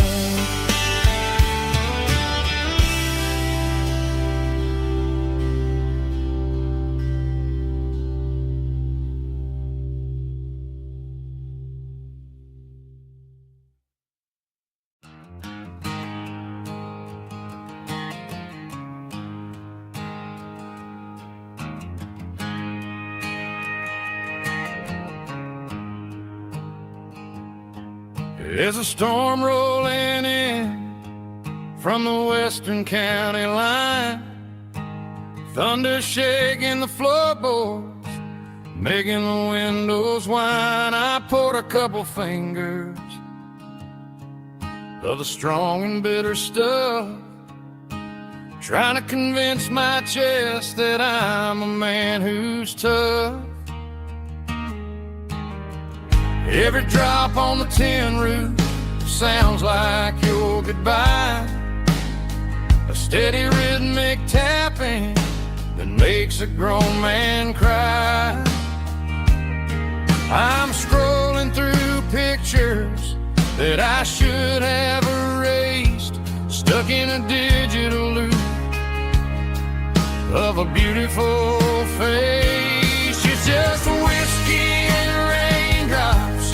There's a storm rolling in from the western county line, thunder shaking the floorboards, making the windows whine. I poured a couple fingers of the strong and bitter stuff, trying to convince my chest that I'm a man who's tough. Every drop on the tin roof sounds like your goodbye, a steady rhythmic tapping that makes a grown man cry. I'm scrolling through pictures that I should have erased, stuck in a digital loop of a beautiful face. It's just whiskey and raindrops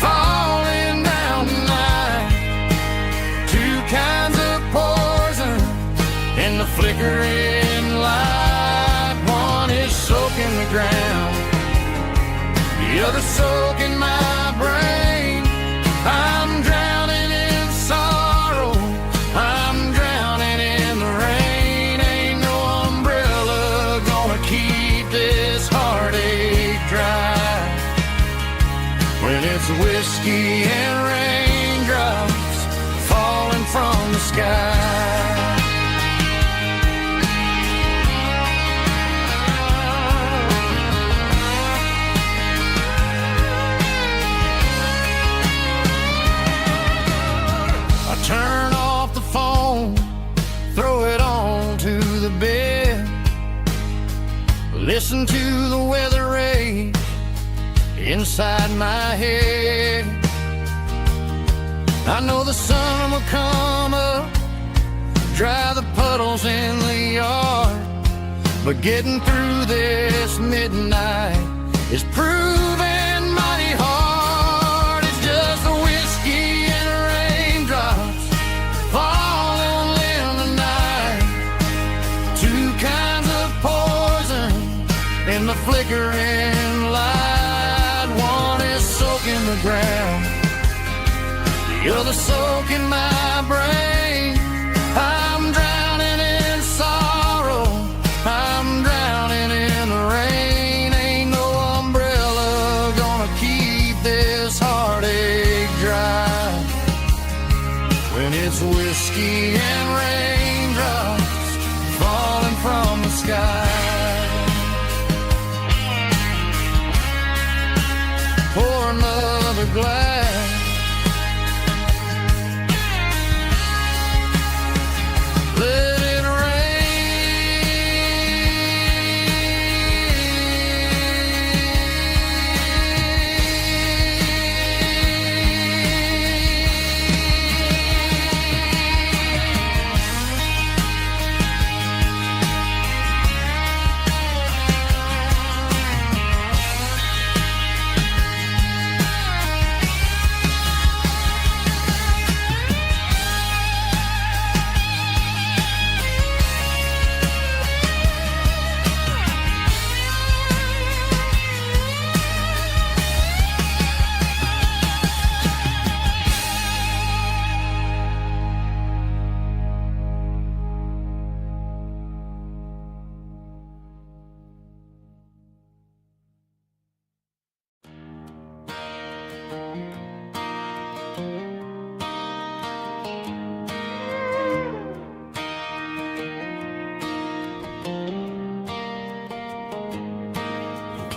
falling down tonight, two kinds of poison in the flickering light. One is soaking the ground, the other soaking my brain. I'm drowning in sorrow, I'm drowning in the rain. Ain't no umbrella gonna keep this heartache dry when it's whiskey and raindrops falling from the sky. Turn off the phone, throw it on to the bed, listen to the weather rage inside my head. I know the sun will come up, dry the puddles in the yard, but getting through this midnight is proving mighty hard. It's just a whiskey and raindrops falling in the night, two kinds of poison in the flickering light. One is the ground. The other soaking my brain. I'm drowning in sorrow, I'm drowning in the rain. Ain't no umbrella gonna keep this heartache dry when it's whiskey and raindrops falling from the sky. Pour another glass. Let it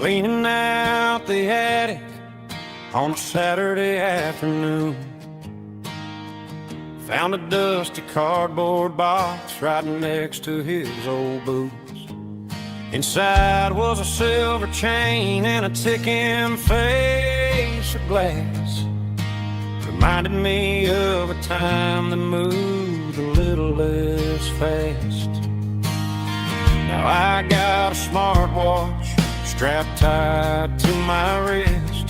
cleaning out the attic on a Saturday afternoon. Found a dusty cardboard box right next to his old boots. Inside was a silver chain and a ticking face of glass. Reminded me of a time that moved a little less fast. Now I got a smartwatch strapped tight to my wrist,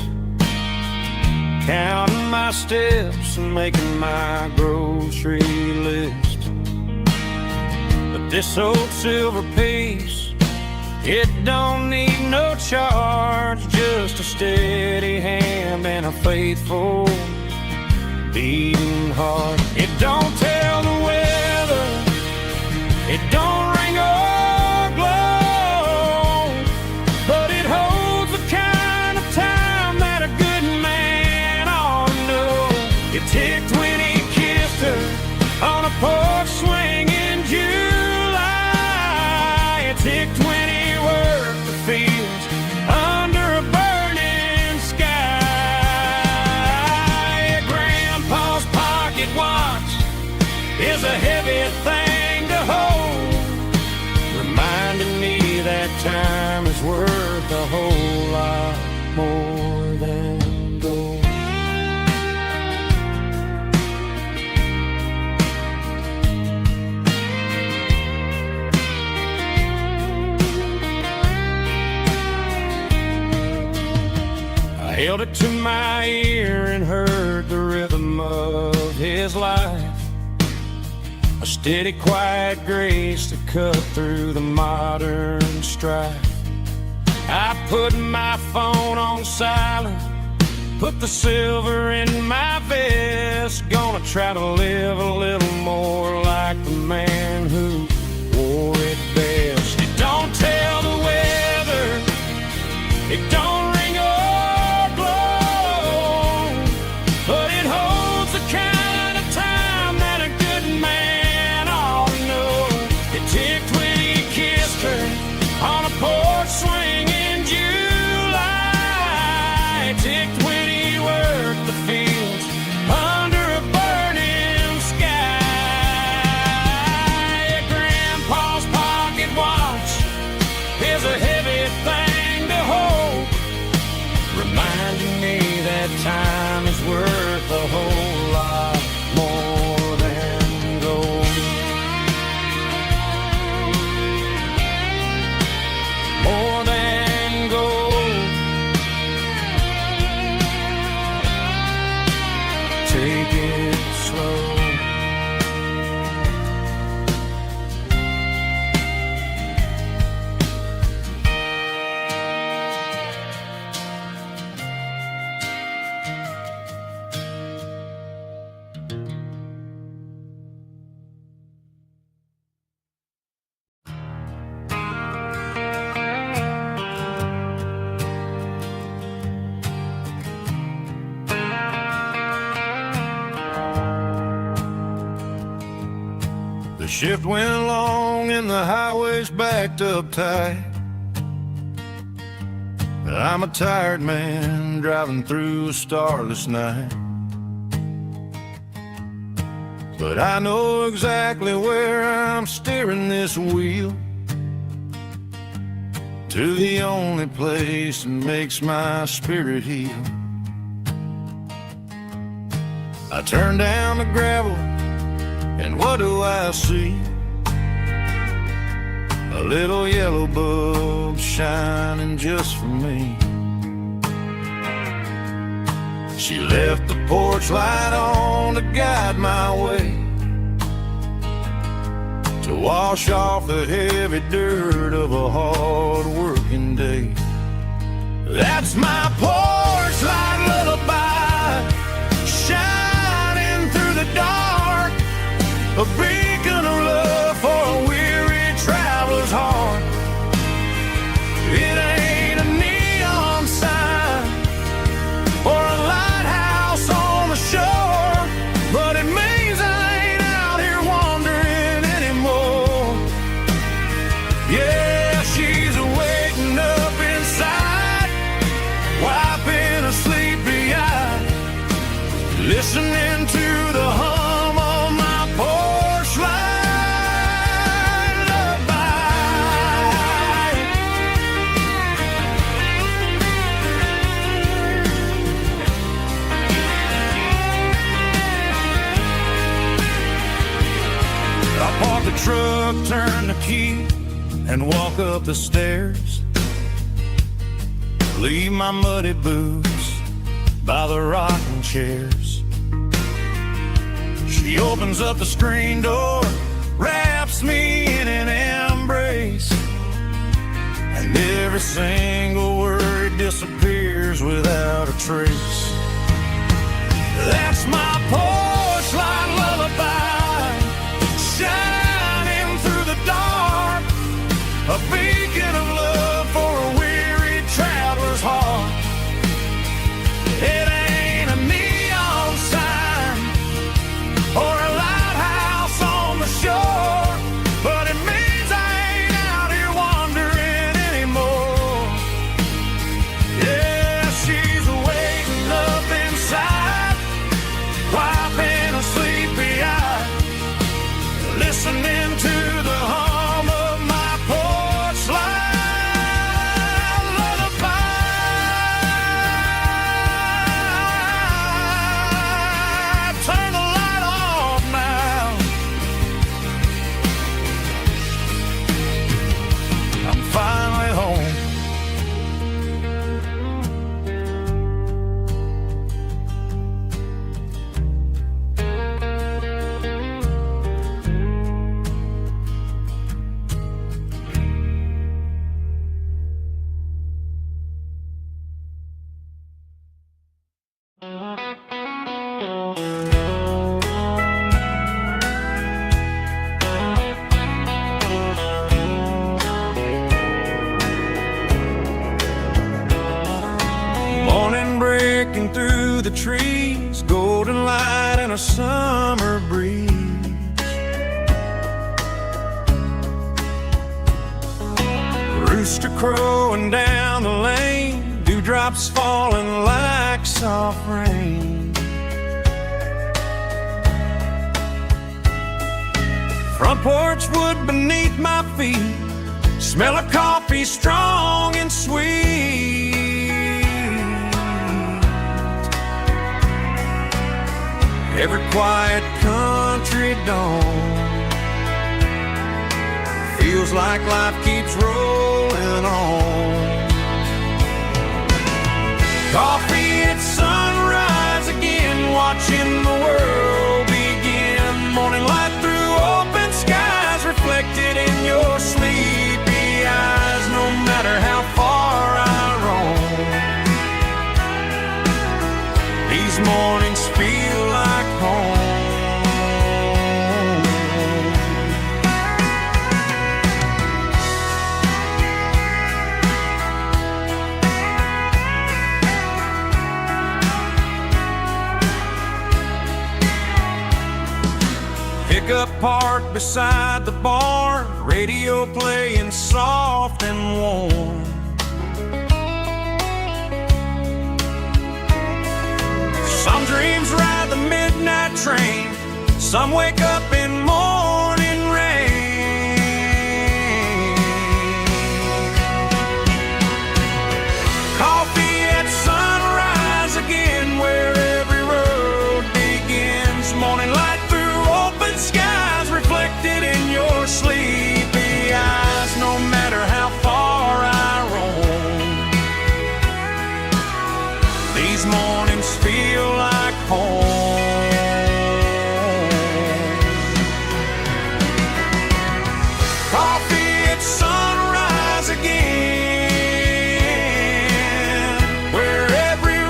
counting my steps and making my grocery list. But this old silver piece, it don't need no charge, just a steady hand and a faithful beating heart. It don't tell the weather, it don't ring or glow, but it holds the kind of time that a good man ought to know. It ticked when he kissed her on a porch swing in July. It ticked when he worked the fields under a burning sky. Grandpa's pocket watch is a heavy thing to hold, reminding me that time is worth a whole lot more than gold. I held it to my ear and heard the rhythm of his life, a steady, quiet grace that cut through the modern strife. I put my phone on silent, put the silver in my vest. Gonna try to live a little more like the man who wore it best. It don't tell the weather, it don't ring or glow, but it holds the kind of time that a good man ought to know. It ticked when he kissed her on a porch swing in July. It ticked when he worked the fields under a burning sky. Grandpa's pocket watch is a heavy thing to hold, reminding me that time is worth a whole lot more than gold. More than gold. Take it slow. shift went long and the highway's backed up tight. I'm a tired man driving through a starless night, but I know exactly where I'm steering this wheel, to the only place that makes my spirit heal. I turn down the gravel, and what do I see? A little yellow bulb shining just for me. She left the porch light on to guide my way, to wash off the heavy dirt of a hard-working day. That's my porch light lullaby, shining through the dark, a beacon of love for a weary traveler's heart. It ain't a neon sign or a lighthouse on the shore, but it means I ain't out here wandering anymore. Yeah, she's waiting up inside, wiping a sleepy eye, listening to the hum of my porch light lullaby. I park the truck, turn the key, and walk up the stairs. Leave my muddy boots by the rocking chairs. She opens up the screen door, wraps me in an embrace, and every single word disappears without a trace. That's my porch light lullaby, shining through the dark, a beacon of love for a weary traveler's heart. It ain't a neon sign or a lighthouse on the shore, but it means I ain't out here wandering anymore. Yeah, she's waiting up inside, wiping a sleepy eye, listening to the hum of my porch light lullaby. Turn the light off now, I'm finally home. Morning breaking through the trees, golden light and a summer breeze. Rooster crowing down the lane, dewdrops falling like soft rain. Front porch wood beneath my feet, smell of coffee strong and sweet. Every quiet country dawn feels like life keeps rolling on. Coffee at sunrise again, watching the world begin. Morning light through open skies, reflected in your sleepy eyes. No matter how far I roam, these mornings feel like home. Pick pickup parked beside the barn, radio playing soft and warm. Some dreams ride the midnight train, some wake up in morning rain. Coffee at sunrise again, where every road begins. Morning light through open skies, reflected in your sleepy eyes. No matter how far I roam, these mornings feel like home. Coffee at sunrise again, where every road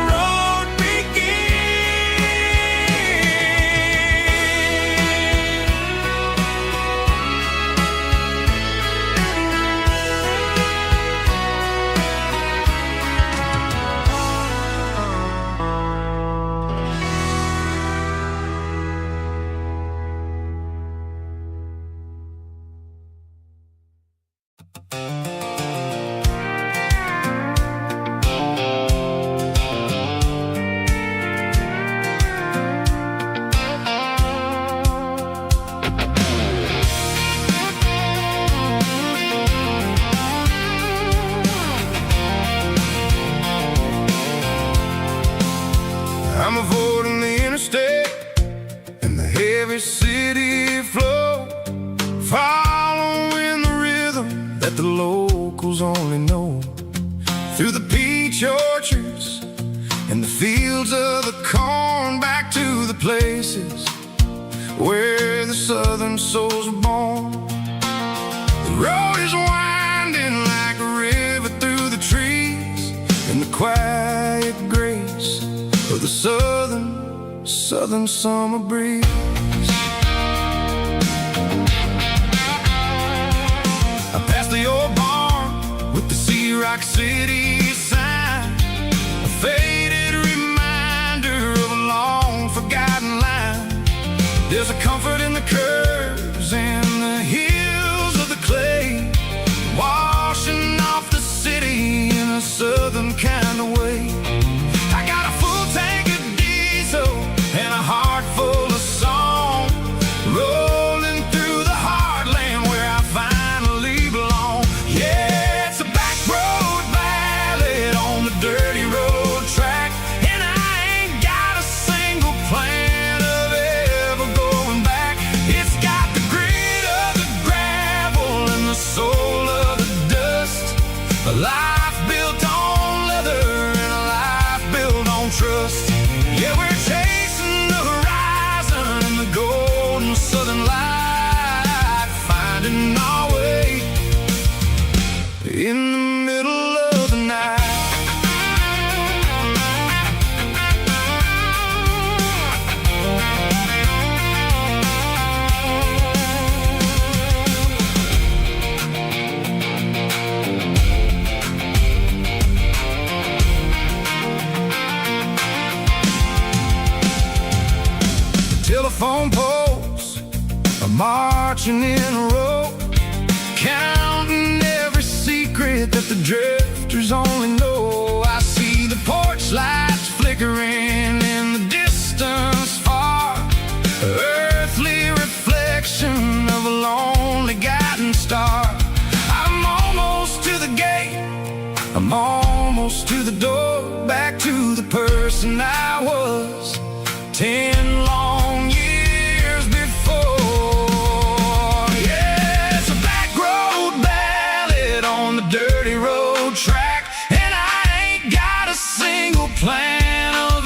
I'm avoiding the interstate and the heavy city flow, following the rhythm that the locals only know. Through the peach orchards and the fields of the corn, back to the places where the southern souls were born. The road is winding like a river through the trees, in the quiet grace of the southern summer breeze. I passed the old barn with the Sea Rock City sign, a faded reminder of a long forgotten line. There's a comfort in the curves and the hills of the clay, washing off the city in a southern kind of way. I got a full tank of diesel and a heart full of song, rolling through the heartland where I finally belong. Yeah, it's a back road ballad on the dirty road track, and I ain't got a single plan of ever going back. It's got the grit of the gravel and the soul of the dust, a life built on leather and a life built on trust. Yeah, we're chasing the horizon and the golden southern light, finding our way in the middle of the night. Telephone poles are marching in a row, counting every secret that the drifters only know. I see the porch lights flickering in the distance far, earthly reflection of a lonely guiding star. I'm almost to the gate, I'm almost to the door, back to the person I was 10 long years before. Yeah, it's a back road ballad on the dirty road track, and I ain't got a single plan of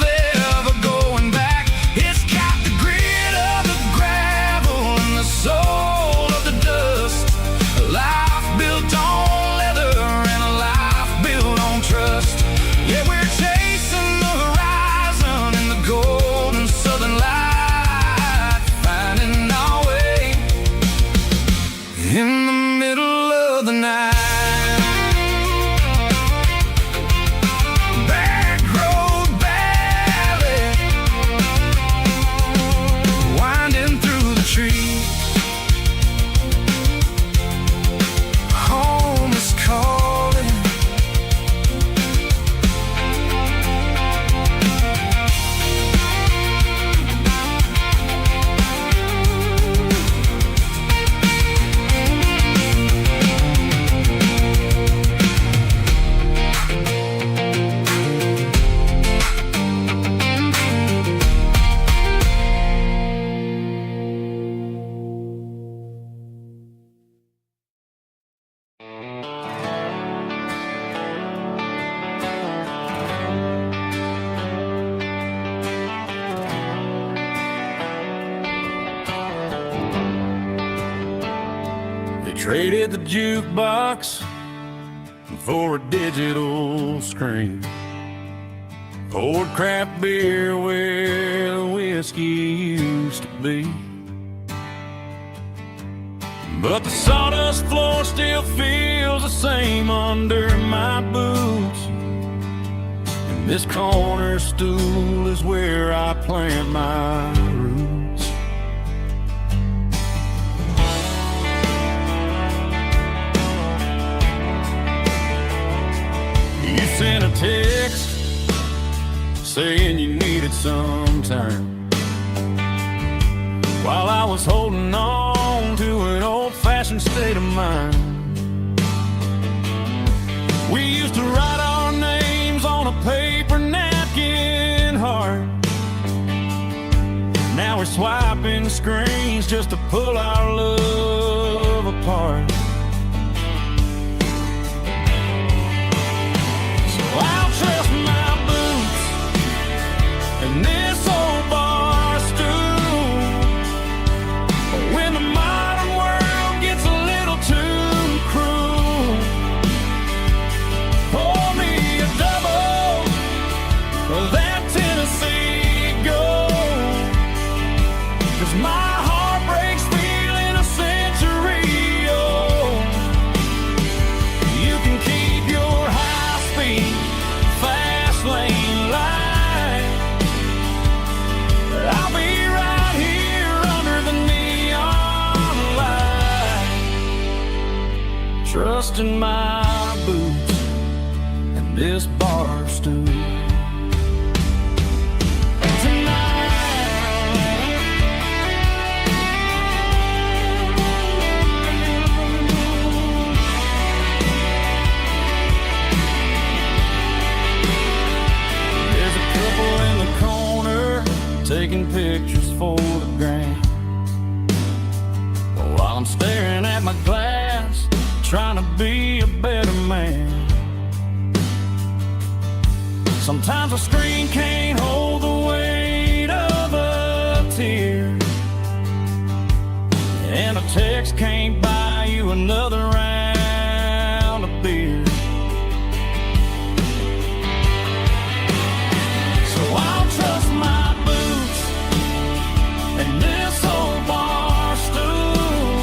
Traded the jukebox for a digital screen. Poured craft beer where the whiskey used to be. But the sawdust floor still feels the same under my boots. And this corner stool is where I plant my roots. You sent a text saying you needed some time, while I was holding on to an old-fashioned state of mind. We used to write our names on a paper napkin heart. Now we're swiping screens just to pull our love apart. So I'll trust my boots and this old bar stool. When the modern world gets a little too cruel, pour me a double of that Tennessee Gold. 'Cause my heart breaks feeling a century old. You can keep your high-speed, fast lane light. I'll be right here under the neon light, trusting my boots and this bar stool. There's a couple in the corner taking pictures for the gram, while I'm staring at my glass, trying to be a better man. Sometimes a screen can't hold the weight of a tear, and a text can't buy you another round of beer. So I'll trust my boots and this old bar stool.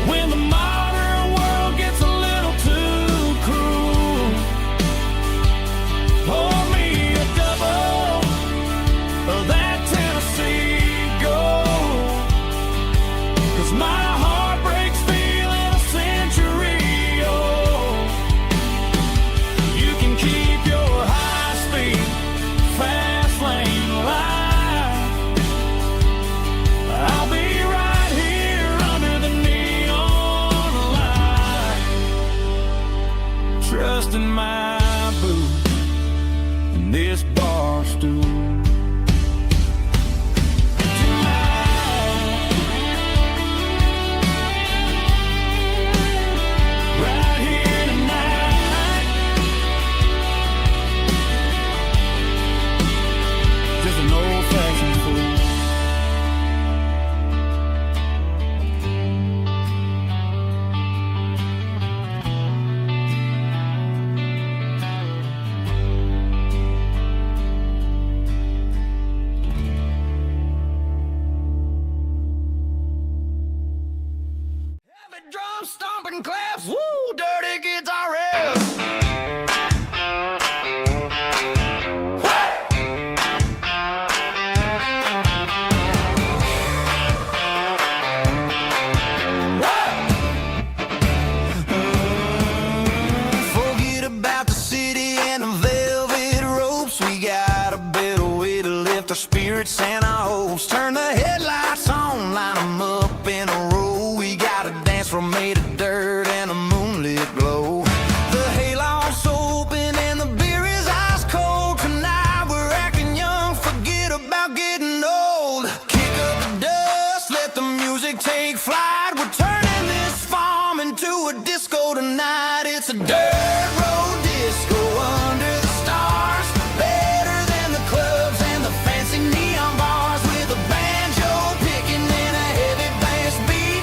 When the modern world gets a little too cruel, pour me a double of that Tennessee Gold. 'Cause my heart breaks feeling a century old. You can keep your high-speed, fast lane light. I'll be right here under the neon light, trusting my boots and this bar stool. Right here tonight, just an old-fashioned fool. Heavy drum stomping claps, woo, dirty guitar riffs. Forget about the city and the velvet ropes. We got a better way to lift our spirits and our hopes. Turn the headlights on, line 'em up in a row. We got a dance floor made of dirt and a moonlit glow. The hayloft's open and the beer is ice cold. Tonight we're acting young, forget about getting old. Kick up the dust, let the music take flight. We're turning this farm into a disco tonight. It's a dirt road disco under the stars, better than the clubs and the fancy neon bars, with a banjo picking and a heavy bass beat.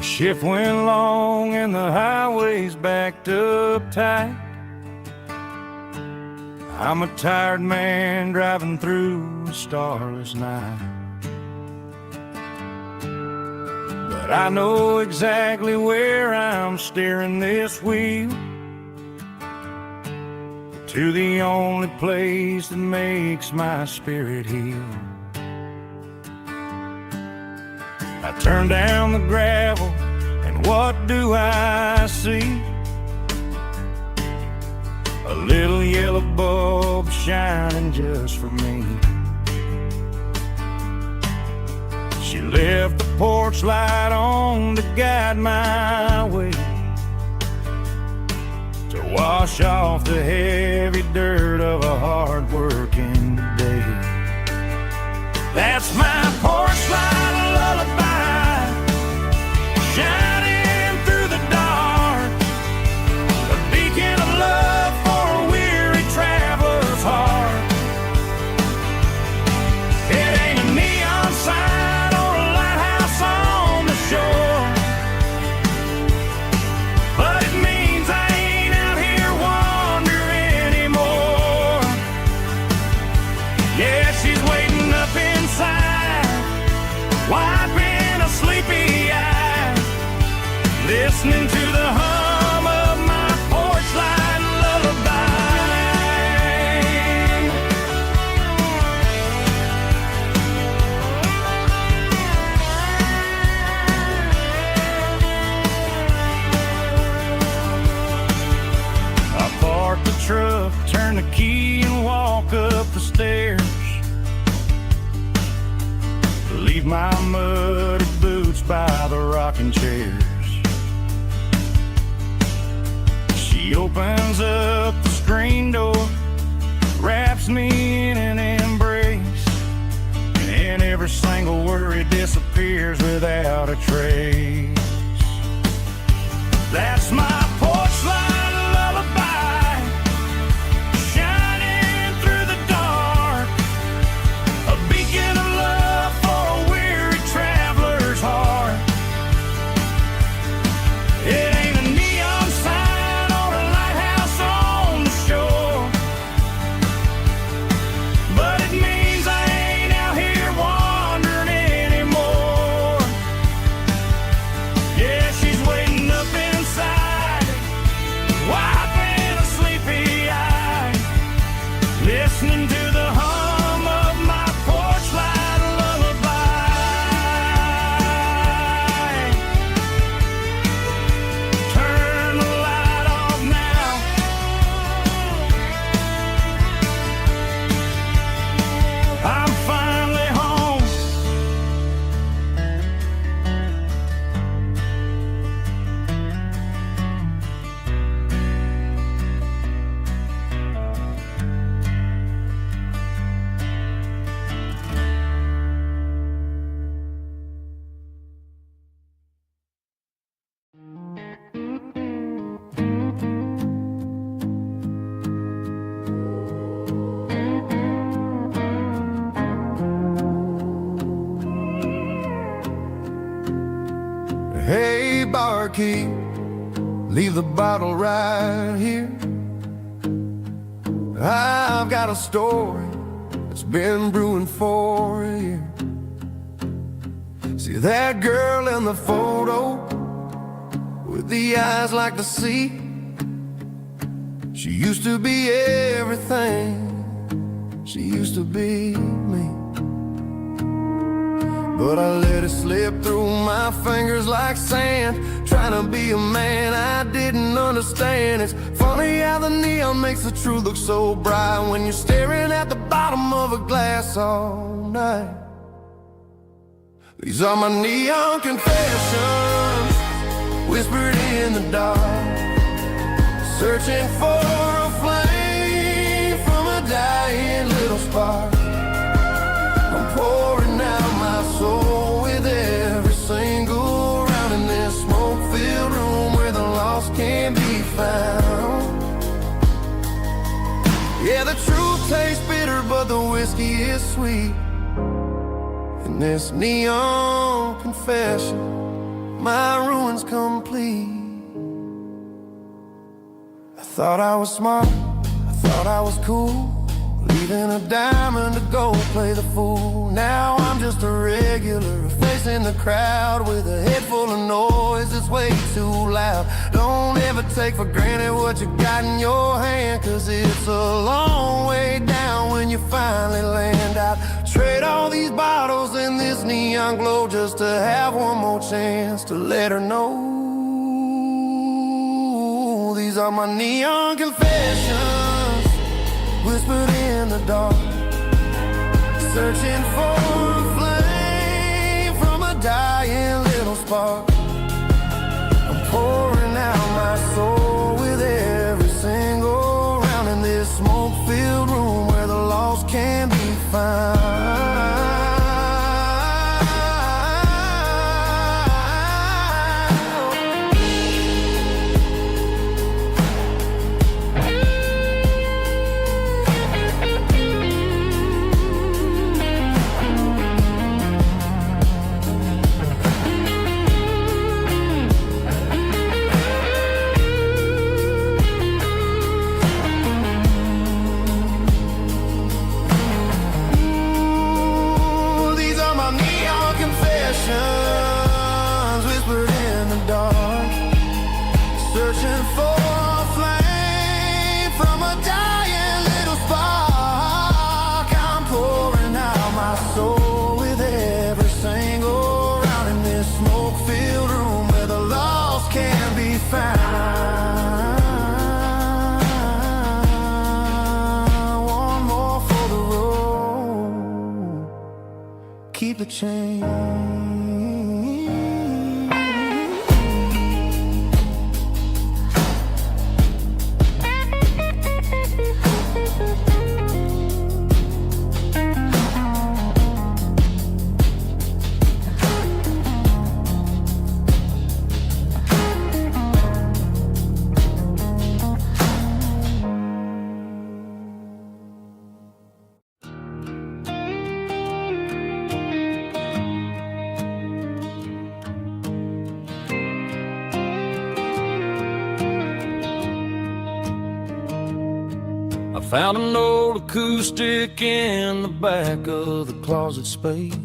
Shift went long and the highway's backed up tight. I'm a tired man driving through a starless night. But I know exactly where I'm steering this wheel, to the only place that makes my spirit heal. I turn down the gravel, and what do I see? A little yellow bulb shining just for me. She left the porch light on to guide my way, to wash off the heavy dirt of a hard-working day. That's my porch light lullaby, shining through the dark, a beacon of love for a weary traveler's heart. It ain't a neon sign or a lighthouse on the shore, but it means I ain't out here wandering anymore. Yeah, she's waiting up inside, wiping a sleepy eye, listening to the hum of my porch light lullaby. I park the truck, turn the key and walk up the stairs, leave my muddy boots by the rocking chairs. She opens up the screen door, wraps me in an embrace, and every single worry disappears without a trace. That's my porch light lullaby, shining through the dark, a beacon of love for a weary traveler's heart. It ain't a neon sign or a lighthouse on the shore, but it means I ain't out here wandering anymore. Yeah, she's waiting up inside, wiping a sleepy eye, listening to the hum of my porch light lullaby. Turn the light off now, I'm finally home. Hey, barkeep, leave the bottle right here. I've got a story that's been brewing for a year. See that girl in the photo with the eyes like the sea? She used to be everything, she used to be me. But I let it slip through my fingers like sand, trying to be a man I didn't understand. It's funny how the neon makes the truth look so bright when you're staring at the bottom of a glass all night. These are my neon confessions, whispered in the dark, searching for a flame from a dying little spark. I'm pouring out my soul with every single round in this smoke-filled room where the lost can't be found. Yeah, the truth tastes bitter, but the whiskey is sweet. And this neon confession my ruin's complete. I thought I was smart, I thought I was cool, leaving a diamond to go play the fool. Now I'm just a regular, facing the crowd with a head full of noise that's way too loud. Don't ever take for granted what you got in your hand, 'cause it's a long way down when you finally land out. Trade all these bottles and this neon glow just to have one more chance to let her know. These are my neon confessions, whispered in the dark, searching for a flame from a dying little spark. I'm pouring out my soul with every single round in this smoke-filled room where the lost can be found. Whispered in the dark, searching for a flame from a dying little spark. I'm pouring out my soul with every single round in this smoke-filled room where the lost can be found. One more for the road, keep the change. I found an old acoustic in the back of the closet space.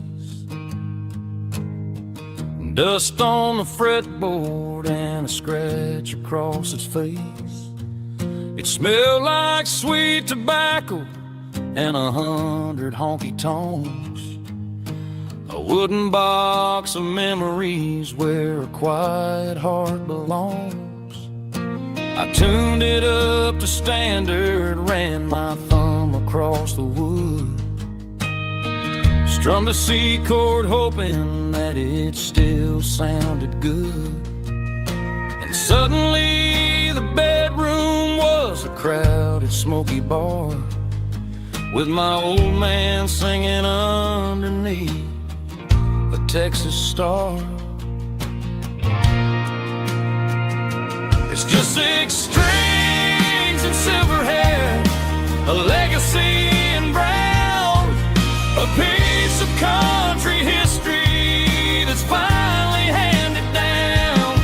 Dust on the fretboard and a scratch across its face. It smelled like sweet tobacco and 100 honky tonks. A wooden box of memories where a quiet heart belongs. I tuned it up to standard, ran my thumb across the wood, strummed a C chord hoping that it still sounded good. And suddenly the bedroom was a crowded smoky bar, with my old man singing underneath a Texas star. It's just 6 strings and silver hair, a legacy in brown, a piece of country history that's finally handed down.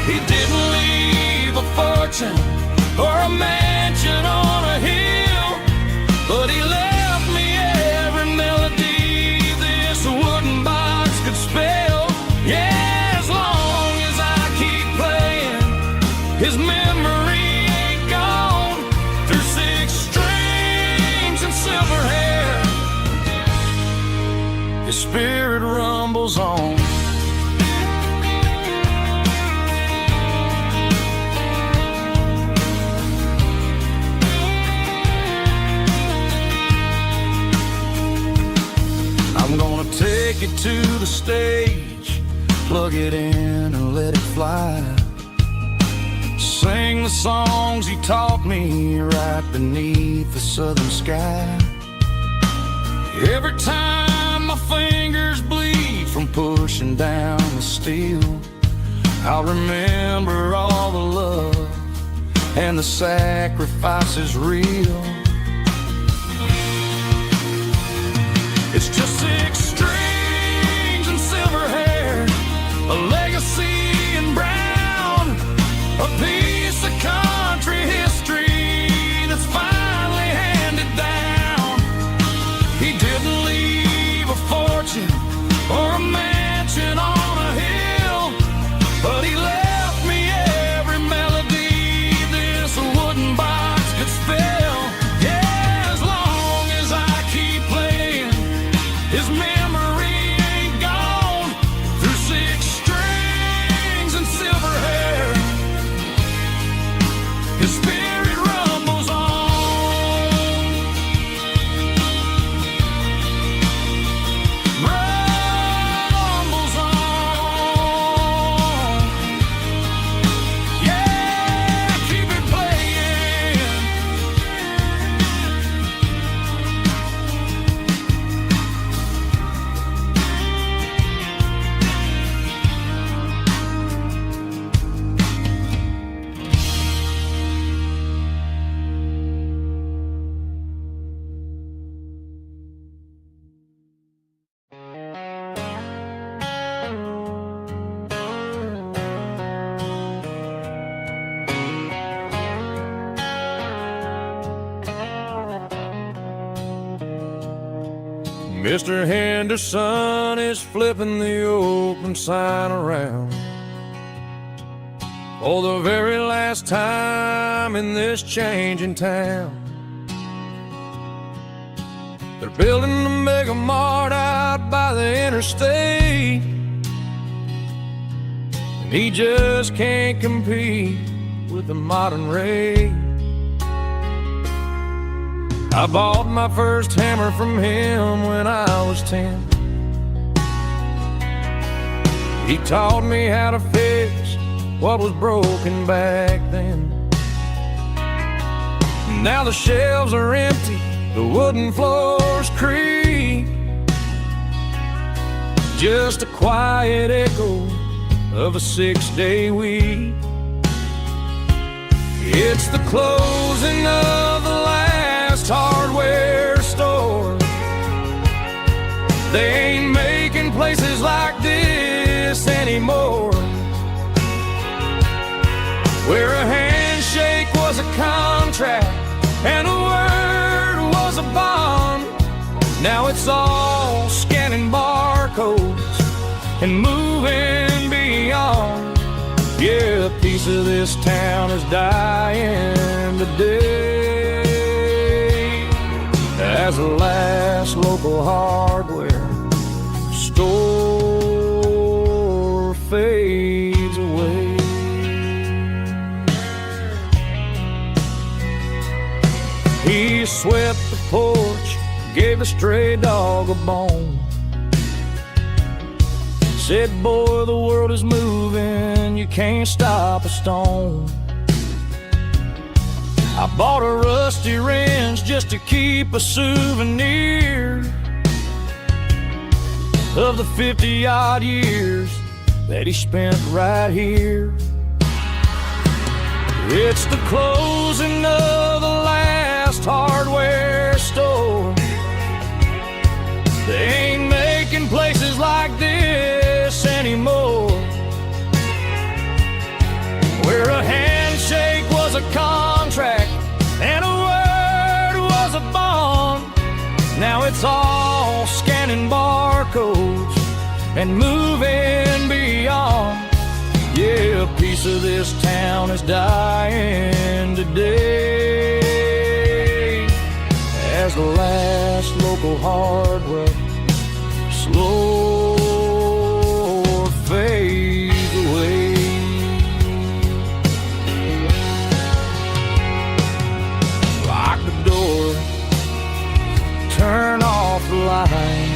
He didn't leave a fortune or a mansion on a hill, but he left me every melody this wooden box could spell. Yeah, as long as I keep playing, his memory ain't gone. Through 6 strings and silver hair, his spirit rumbles on. I'm gonna take it to the stage, plug it in and let it fly. Sing the songs he taught me right beneath the southern sky. Every time my fingers bleed from pushing down the steel, I'll remember all the love and the sacrifices real. It's just 6 strings and silver hair, a legacy Mr. Henderson is flipping the open sign around for the very last time in this changing town. They're building a mega mart out by the interstate, and he just can't compete with the modern rate. I bought my first hammer from him when I was 10. He taught me how to fix what was broken back then. Now the shelves are empty, the wooden floors creak, just a quiet echo of a 6-day week. It's the closing of the last hardware store. They ain't making places like this anymore, where a handshake was a contract and a word was a bond. Now it's all scanning barcodes and moving beyond. Yeah, a piece of this town is dying today as the last local hardware store fades away. He swept the porch, gave a stray dog a bone, said, boy, the world is moving, you can't stop a stone. I bought a rusty wrench just to keep a souvenir of the 50-odd years that he spent right here. It's the closing of the last hardware store. They ain't making places like this anymore, where a handshake was a contract and a word was a bond. Now it's all scanning barcodes and moving beyond. Yeah, a piece of this town is dying today as the last local hardware slow fades away. Lock the door, turn off the light.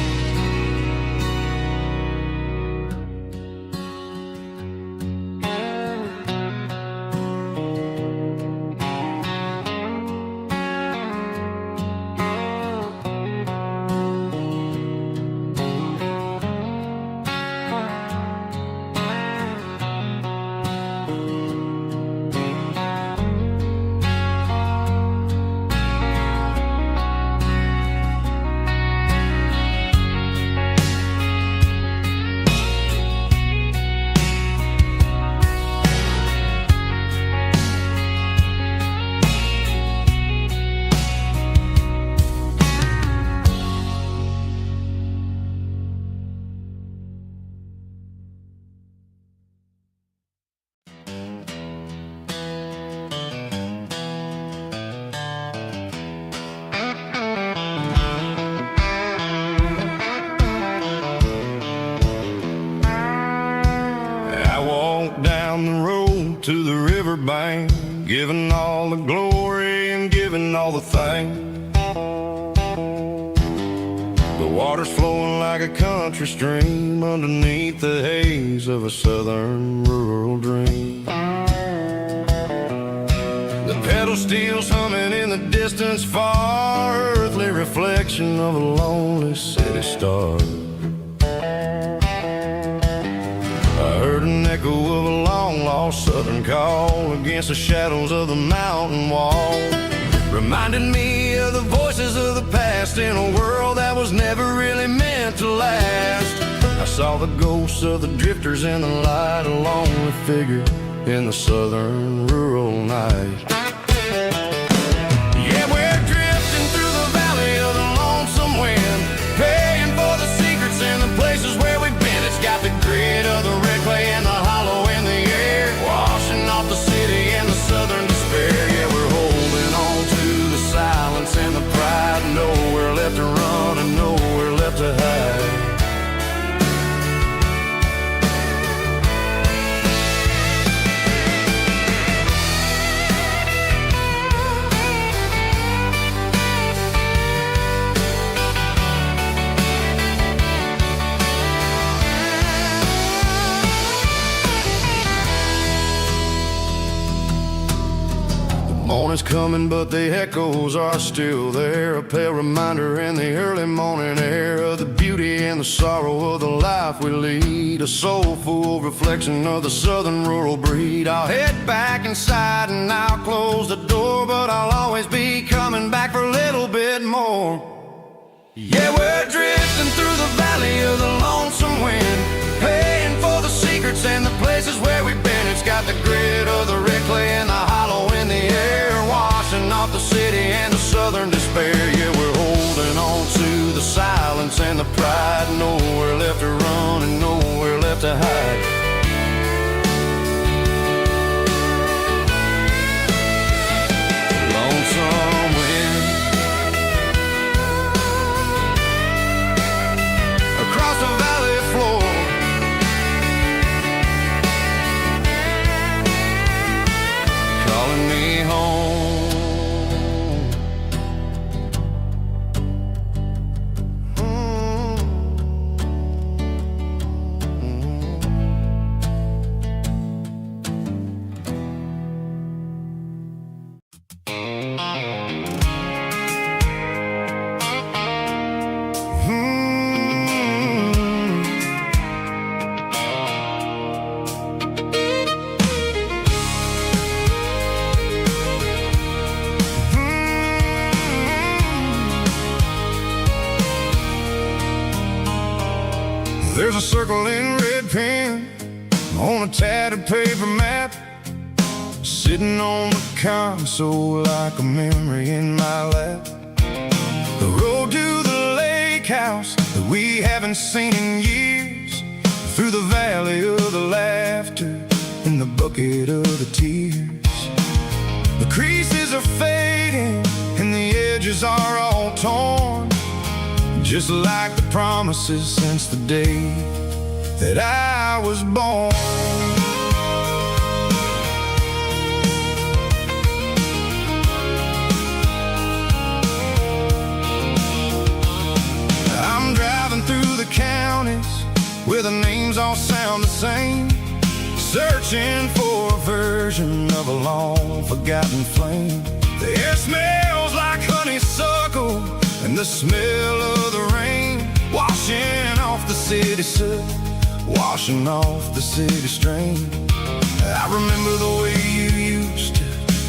Down the road to the riverbank, giving all the glory and giving all the thanks. The water's flowing like a country stream underneath the haze of a southern rural dream. The pedal steel's humming in the distance far, earthly reflection of a lonely city star. I heard an echo of a long-lost southern call against the shadows of the mountain wall, reminded me of the voices of the past in a world that was never really meant to last. I saw the ghosts of the drifters in the light, a lonely figure in the southern rural night. Yeah, we're drifting through the valley of the lonesome wind, paying Morning's coming, but the echoes are still there. A pale reminder in the early morning air of the beauty and the sorrow of the life we lead. A soulful reflection of the southern rural breed. I'll head back inside and I'll close the door, but I'll always be coming back for a little bit more. Yeah, we're drifting through the valley of the lonesome wind, paying for the secrets and the places where we've been. It's got the grit of the red clay and the hollow in the air, washing off the city and the southern despair. Yeah, we're holding on to the silence and the pride. Nowhere left to run and nowhere left to hide. Lonesome wind across the valley floor, calling me home. There's a circle in red pen on a tattered paper map, sitting on the console like a memory in my lap. The road to the lake house that we haven't seen in years, through the valley of the laughter and the bucket of the tears. The creases are fading and the edges are all torn, just like the promises since the day that I was born. I'm driving through the counties where the names all sound the same, searching for a version of a long forgotten flame. The air smells like honeysuckle and the smell of the rain, washing off the city soot, washing off the city strain. I remember the way you used to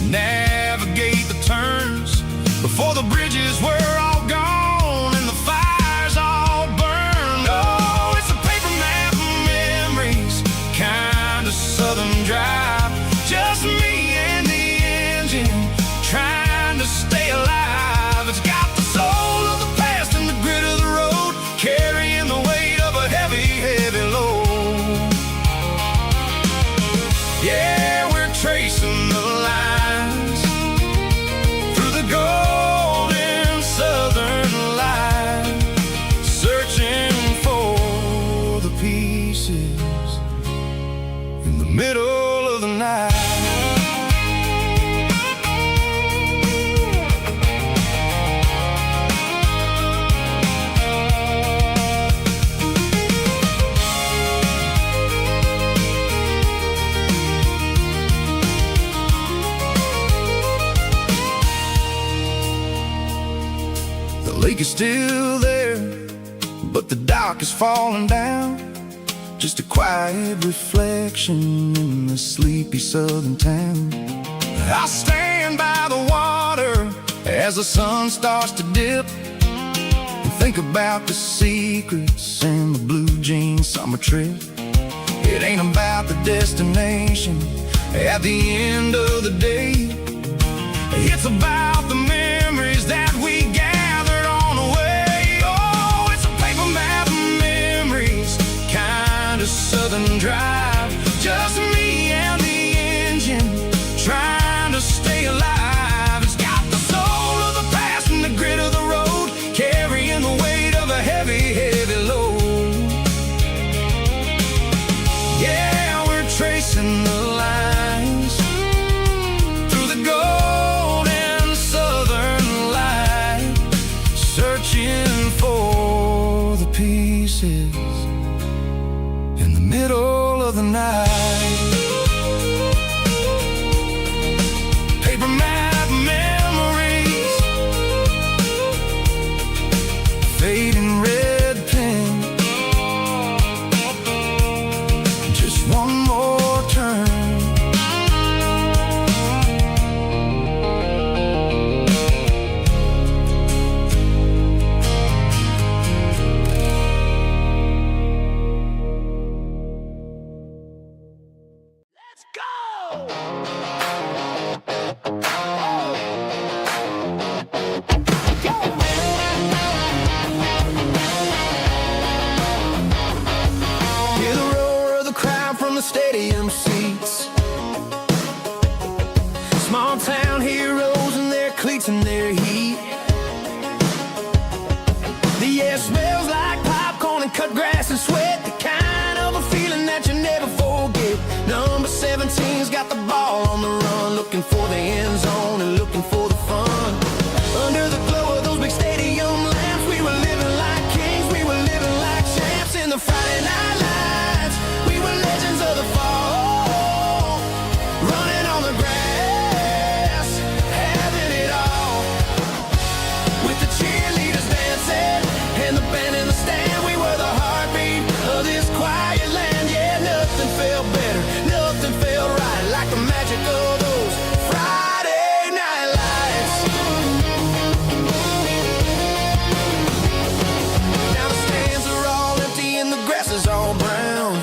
navigate the turns before the bridges were all gone and the fires all burned. Oh, it's a paper map of memories, kind of southern drive, just me and the engine trying to stay alive. It's got the soul of the past and the grit of the road, carrying the weight of a heavy, heavy load. Yeah, we're tracing the lines through the golden southern light, searching for the pieces in the middle of the night. The lake is still there, but the dock is falling down, just a quiet reflection in the sleepy southern town. I stand by the water as the sun starts to dip, and think about the secrets and the blue jean summer trip. It ain't about the destination at the end of the day, it's about the memories that we gathered on the way. Oh, it's a paper map of memories, kind of southern drive, just me and the engine trying to stay alive. It's got the soul of the past and the grit of the road, carrying the weight of a heavy, heavy load. Yeah, we're tracing the lines through the golden southern light, searching for the pieces in the middle of the night. Paper map Hear the roar of the crowd from the stadium seats. Small town heroes in their cleats and their heat. The air smells like popcorn and cut grass and sweat. The kind of a feeling that you never forget. Number 17's got the ball on the run, looking for the end zone and looking for the fun. Under the glow of those big stadium lamps, we were living like kings, we were living like champs. In the Friday night lights, we were legends of the fall, running on the grass, having it all. With the cheerleaders dancing and the band in the stand, we were the heartbeat of this quiet land. Yeah, nothing felt better, nothing felt right like the magic of those Friday night lights. Now the stands are all empty and the grass is all brown,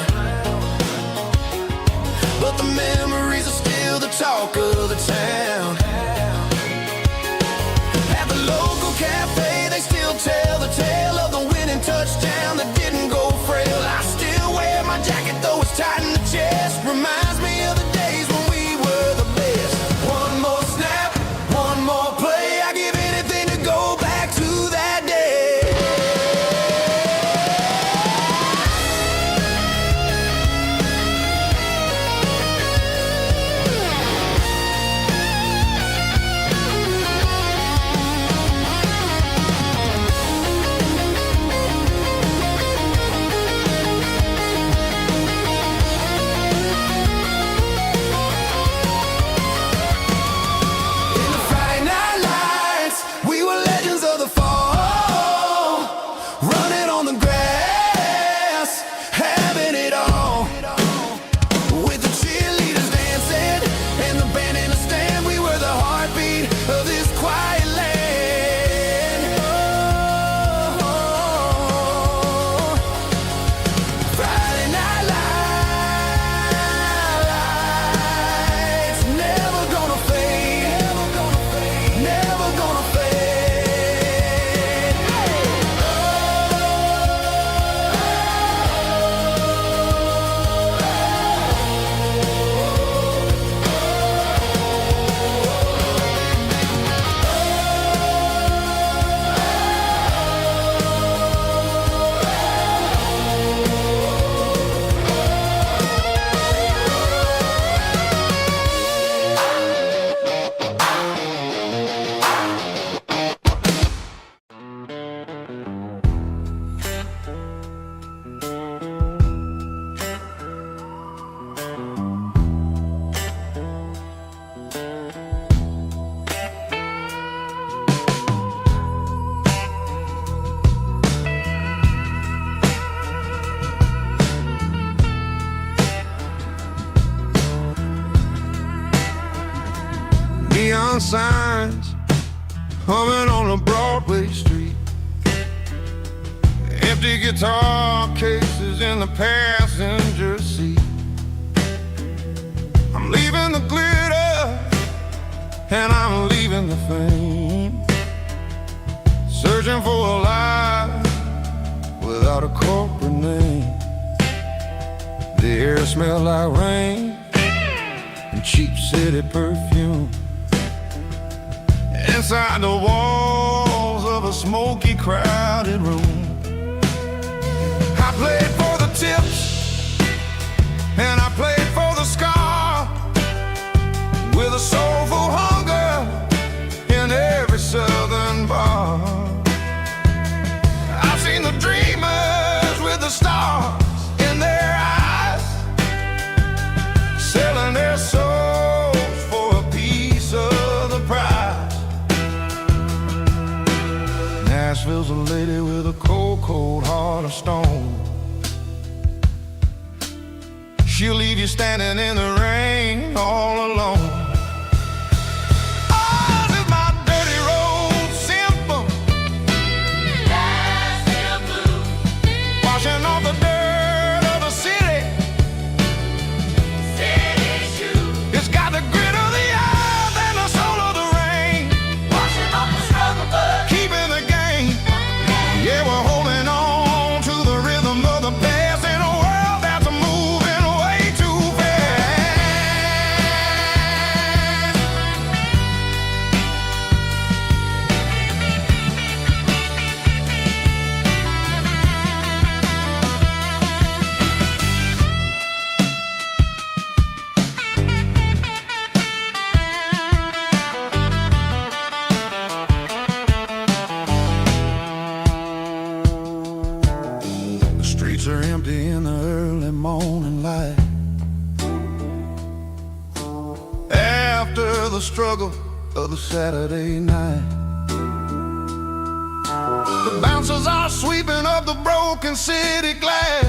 but the memories are still the talk of the town. At the local cafe, they still tell the tale of the winning touchdown that didn't go frail. I still wear my jacket though it's tight in the chest. Reminds me of the days when we were the best. One more snap, one more play. I give anything to go back to that day. In the Friday night lights, we were legends of the fall, running on the grass, having it all. With the cheerleaders dancing and the band in the stand, we were the heartbeat of this quiet land. Oh, Friday night lights, never gonna fade, never gonna fade. Neon signs humming on a Broadway street. Empty guitar cases in the passenger seat. I'm leaving the glitter and I'm leaving the fame. Searching for a life without a corporate name. The air smells like rain and cheap city perfume. Inside the walls of a smoky, crowded room, I played for the tips and I played for the scar, with a soulful hunger in every southern bar. I've seen the dreamers with the stars in their eyes, selling their souls for a piece of the prize. Nashville's a lady with a cold, cold heart of stone. She'll leave you standing in the rain all alone. Ours is my dirty road simple, washing off the dirt of the city. It's the struggle of the Saturday night. The bouncers are sweeping up the broken city glass,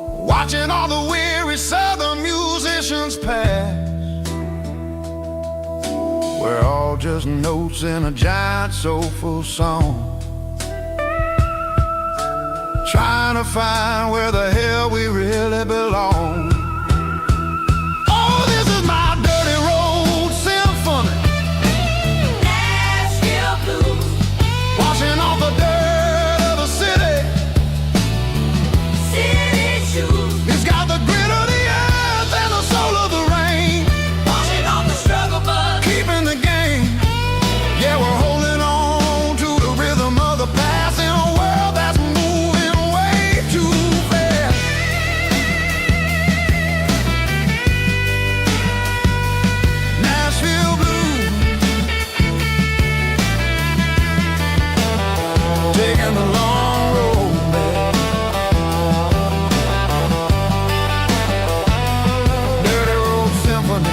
watching all the weary southern musicians pass. We're all just notes in a giant soulful song, trying to find where the hell we really belong. Oh, this is my dirty road symphony, Nashville blues, washing off the dirt of the city. city shoes, It's got the grit of the earth and the soul of the rain, washing off the struggle bug. keeping the game. Yeah, we're holding on to the rhythm of the past in a world that's moving way too fast. Nashville blues, taking the long road back. Dirty Road Symphony.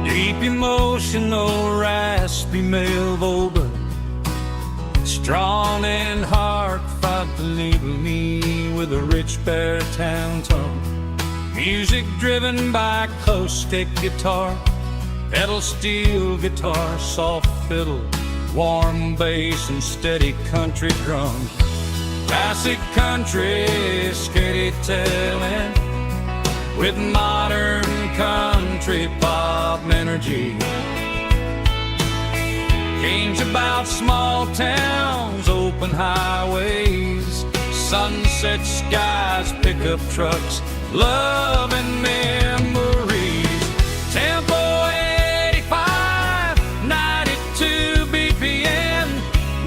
Deep emotional, raspy male vulgar, strong and heartfelt, believe me, with a rich baritone tone. Music driven by close stick guitar, pedal steel guitar, soft fiddle, warm bass and steady country drums. Classic country storytelling with modern country pop energy. Games about small towns, open highways, sunset skies, pickup trucks, love and memories. Tempo 85, 92 BPM,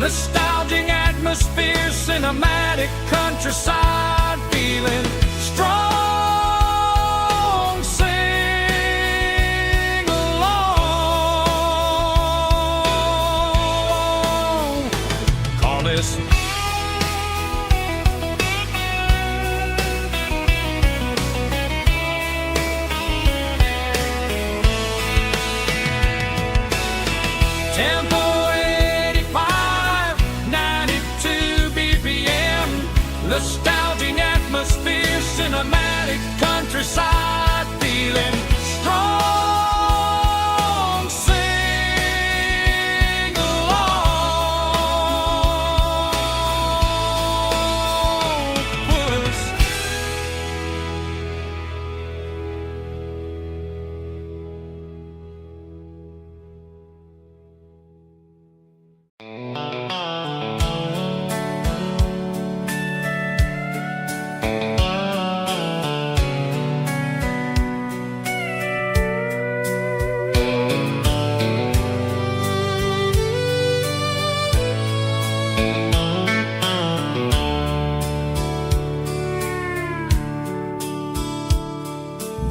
nostalgic atmosphere, cinematic countryside feeling strong. Sing along. Call this Tempo 85, 92 BPM, nostalgic atmosphere, cinematic countryside feeling strong. Sing along with us.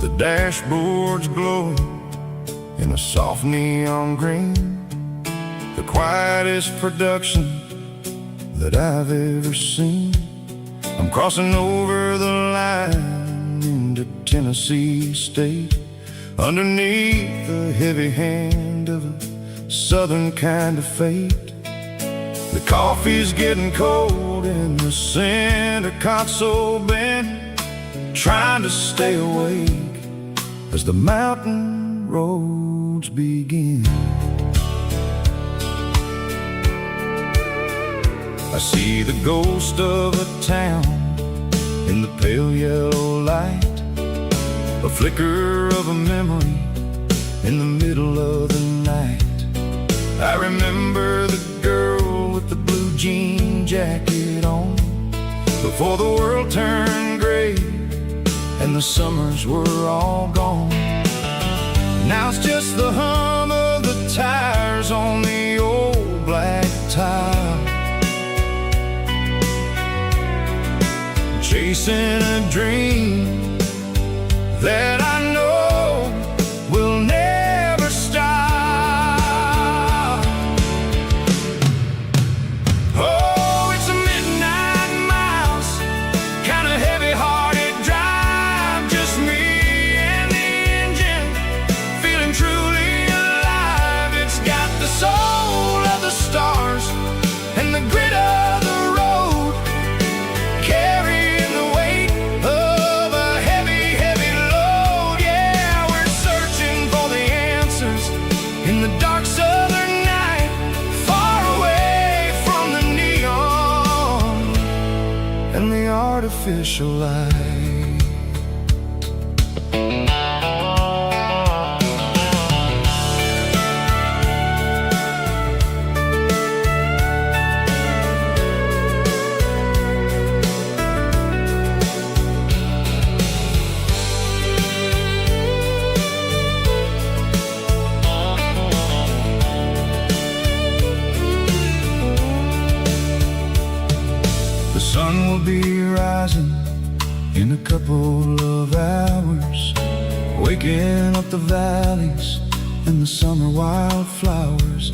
The dashboard's glowing in a soft neon green, the quietest production that I've ever seen. I'm crossing over the line into Tennessee State, underneath the heavy hand of a southern kind of fate. The coffee's getting cold in the center console bin, trying to stay awake as the mountain roads begin. I see the ghost of a town in the pale yellow light, a a flicker of a memory in the middle of the night. I remember the girl with the blue jean jacket on, before the world turned gray and the summers were all gone. Now it's just the hum of the tires on the old black tile, chasing a dream that I know will never stop. Oh, it's a midnight mouse, kind of heavy-hearted drive, just me and the engine, feeling truly alive. It's got the soul of the stars and the grit of the road, carrying the weight of a heavy, heavy load. Yeah, we're searching for the answers in the dark southern night, far away from the neon and the artificial light. The sun will be rising in a couple of hours, waking up the valleys and the summer wildflowers.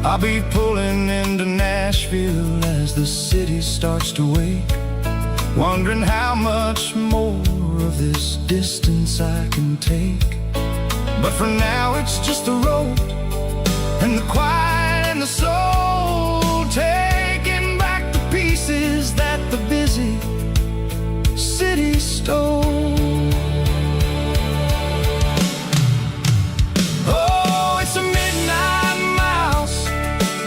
I'll be pulling into Nashville as the city starts to wake, wondering how much more of this distance I can take. But for now it's just the road and the quiet and the soul, taking back the pieces that the busy city stole. Oh, it's a midnight mouse,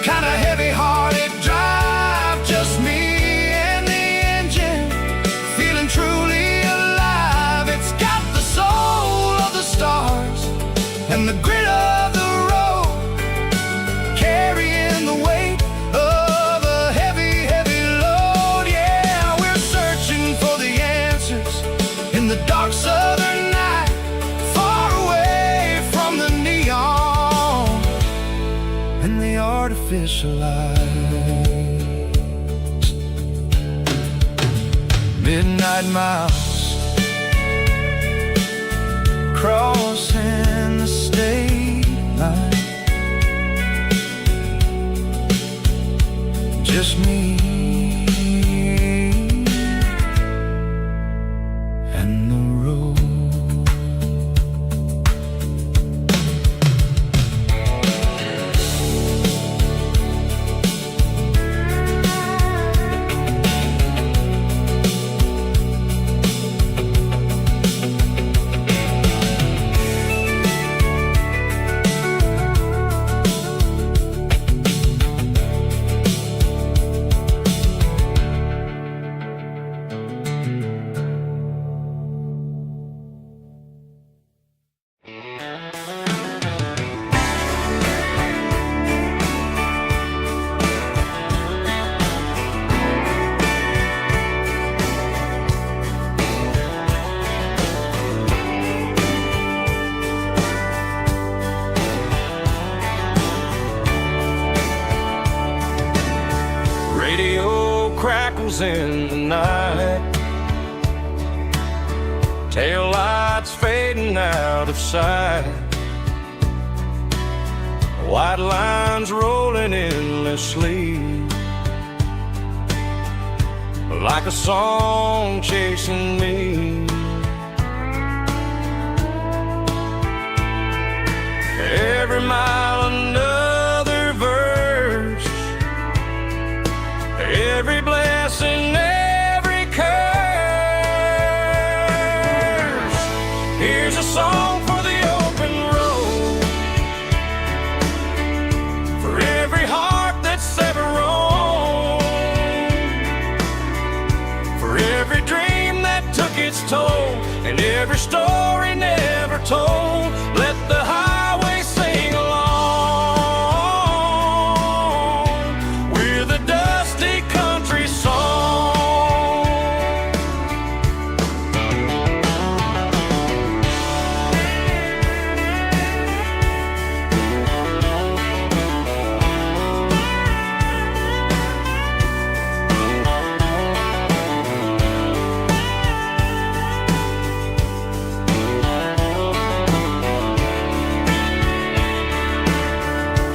kind of heavy-hearted drive, just me and the engine, feeling truly alive. It's got the soul of the stars and the grit of the road, carrying the weight of a heavy, heavy load. Yeah, we're searching for the answers in the dark southern night, far away from the neon and the artificial lights. Midnight mouse, crossing the state line, just me and the road. Radio crackles in the night, tail lights fading out of sight, white lines rolling endlessly, like a song chasing me. Every mile another verse, every blessing, every curse. Here's a song for the open road, for every heart that's ever roamed, for every dream that took its toll, and every story never told. Let the highway sing along with a dusty country song.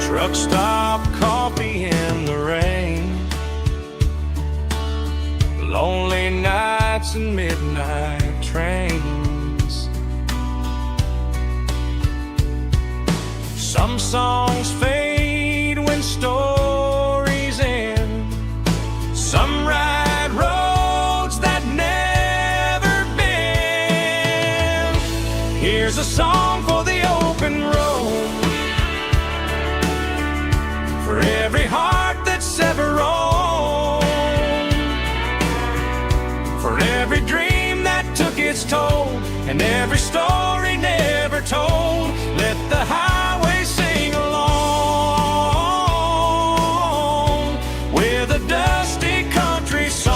Truck stop, coffee in the rain, lonely nights and midnight trains. Some songs fade when stories end. Some ride roads that never bend. Here's a song for the open road, for every heart that's ever roamed, for every dream that took its toll, and every story never told. Let the highway sing along with a dusty country song.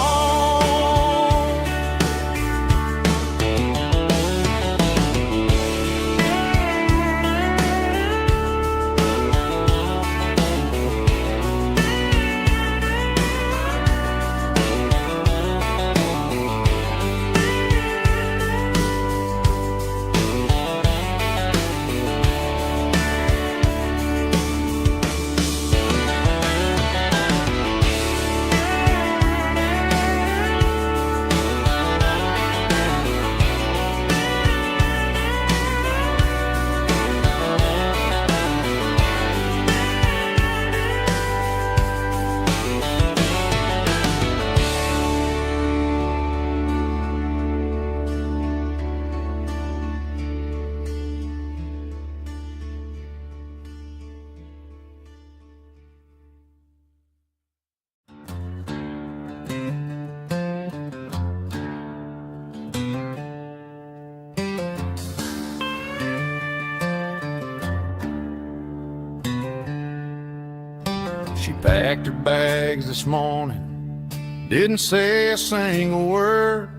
She packed her bags this morning, didn't say a single word,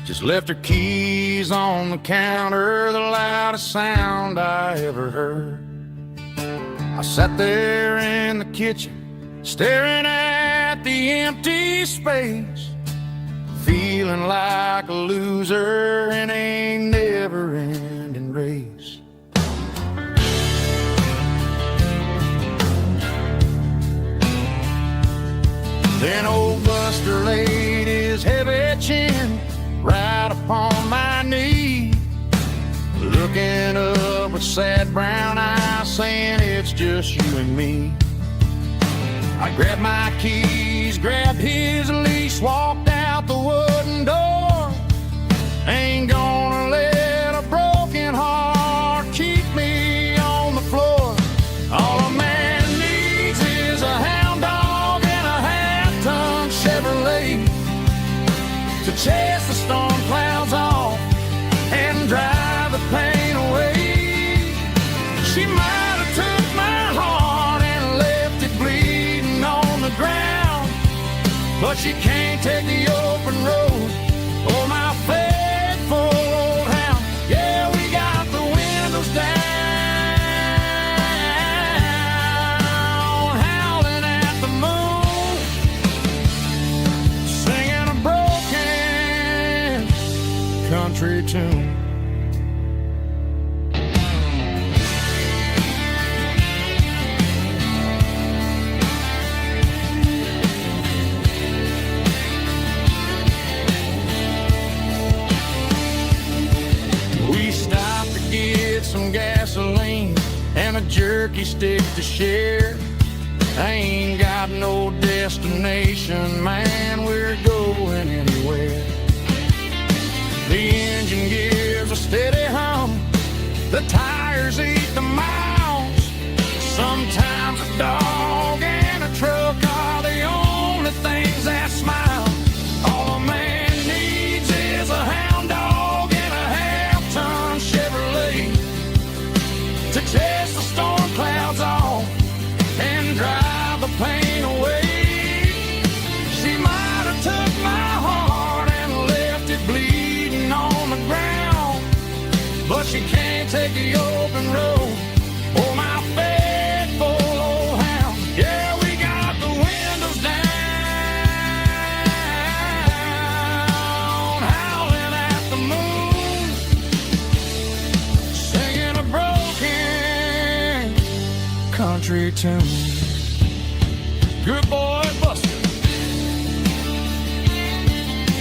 just left her keys on the counter, the loudest sound I ever heard. I sat there in the kitchen, staring at the empty space, feeling like a loser in a never-ending race. Then old Buster laid his heavy chin right upon my knee, looking up with sad brown eyes, saying it's just you and me. I grabbed my keys, grabbed his leash, walked out the wooden door. Ain't gonna let a broken heart keep me on the floor. All a man needs is a hound dog and a half-ton Chevrolet to chase the storm clouds off and drive the pain away. She might have took my heart and left it bleeding on the ground, but she can't take the open road or my faithful old hound. Yeah, we got the windows down, howling at the moon, singing a broken country tune. We stopped to get some gasoline and a jerky stick to share. I ain't got no destination, man, we're going anywhere. The engine gives a steady hum, the tires eat the miles. Sometimes a dog and a truck are the only things that smile. All a man needs is a hound dog and a half-ton Chevrolet but she can't take the open road. Oh, my faithful old hound. Yeah, we got the windows down, howling at the moon, singing a broken country tune. Good boy, Buster.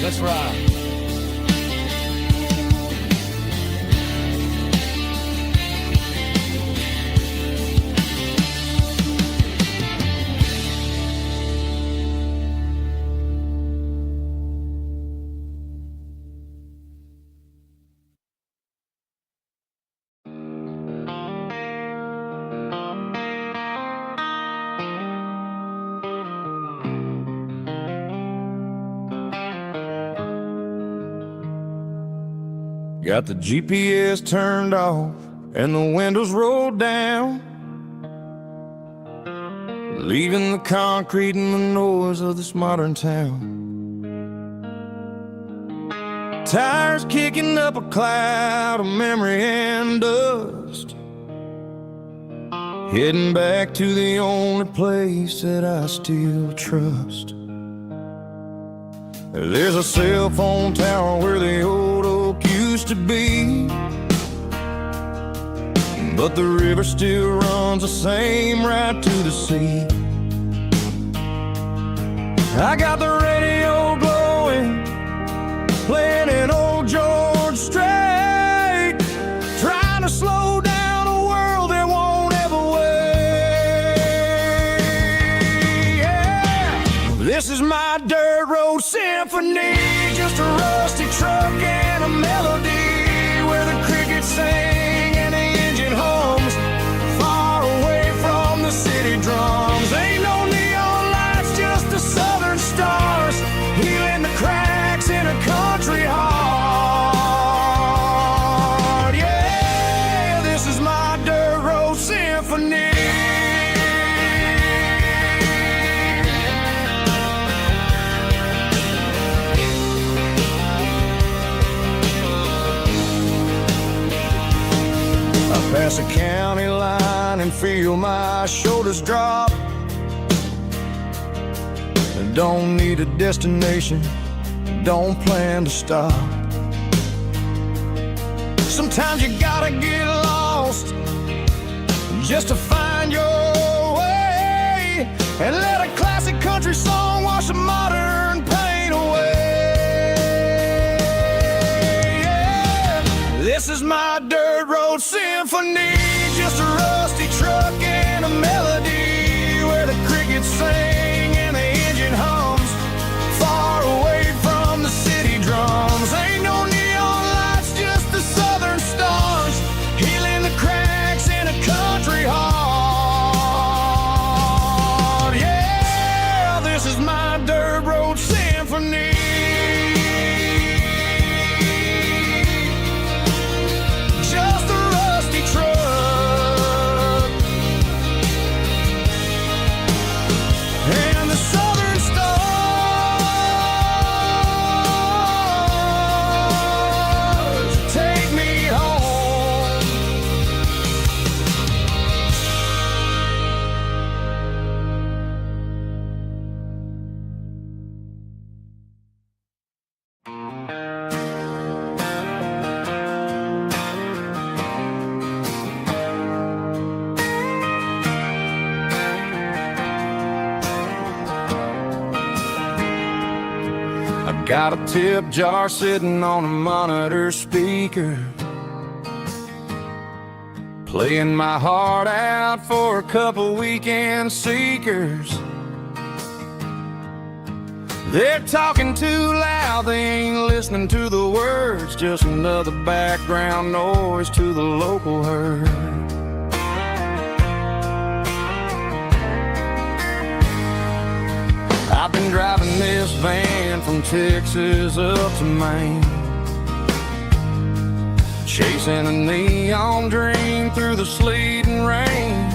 Let's ride. Got the GPS turned off and the windows rolled down, leaving the concrete and the noise of this modern town. Tires kicking up a cloud of memory and dust, heading back to the only place that I still trust. There's a cell phone tower where the old oak used to be, but the river still runs the same right to the sea. I got the radio glowing, playing an old George Strait, trying to slow down a world that won't ever wait. Yeah. This is my dirt road symphony, just a rusty truck and a melody where the crickets sing and the engine hums, far away from the city drums. Ain't no neon lights, just the southern stars, healing the cracks in a country heart. Yeah, this is my dirt road symphony. Pass a county line and feel my shoulders drop. Don't need a destination, don't plan to stop. Sometimes you gotta get lost just to find your way, and let a classic country song wash a modern pain away. Yeah. This is my dirt road symphony, just a rusty truck and a melody where the crickets sing and the engine hums, far away from the city drums. Ain't no neon lights, just the southern stars, healing the cracks in a country heart. Yeah, this is my dirt road symphony. Just a rusty truck and the southern stars take me home. I got a tip jar sitting on a monitor speaker, playing my heart out for a couple weekend seekers. They're talking too loud, they ain't listening to the words, just another background noise to the local herd. I've been driving this van from Texas up to Maine, chasing a neon dream through the sleet and rain.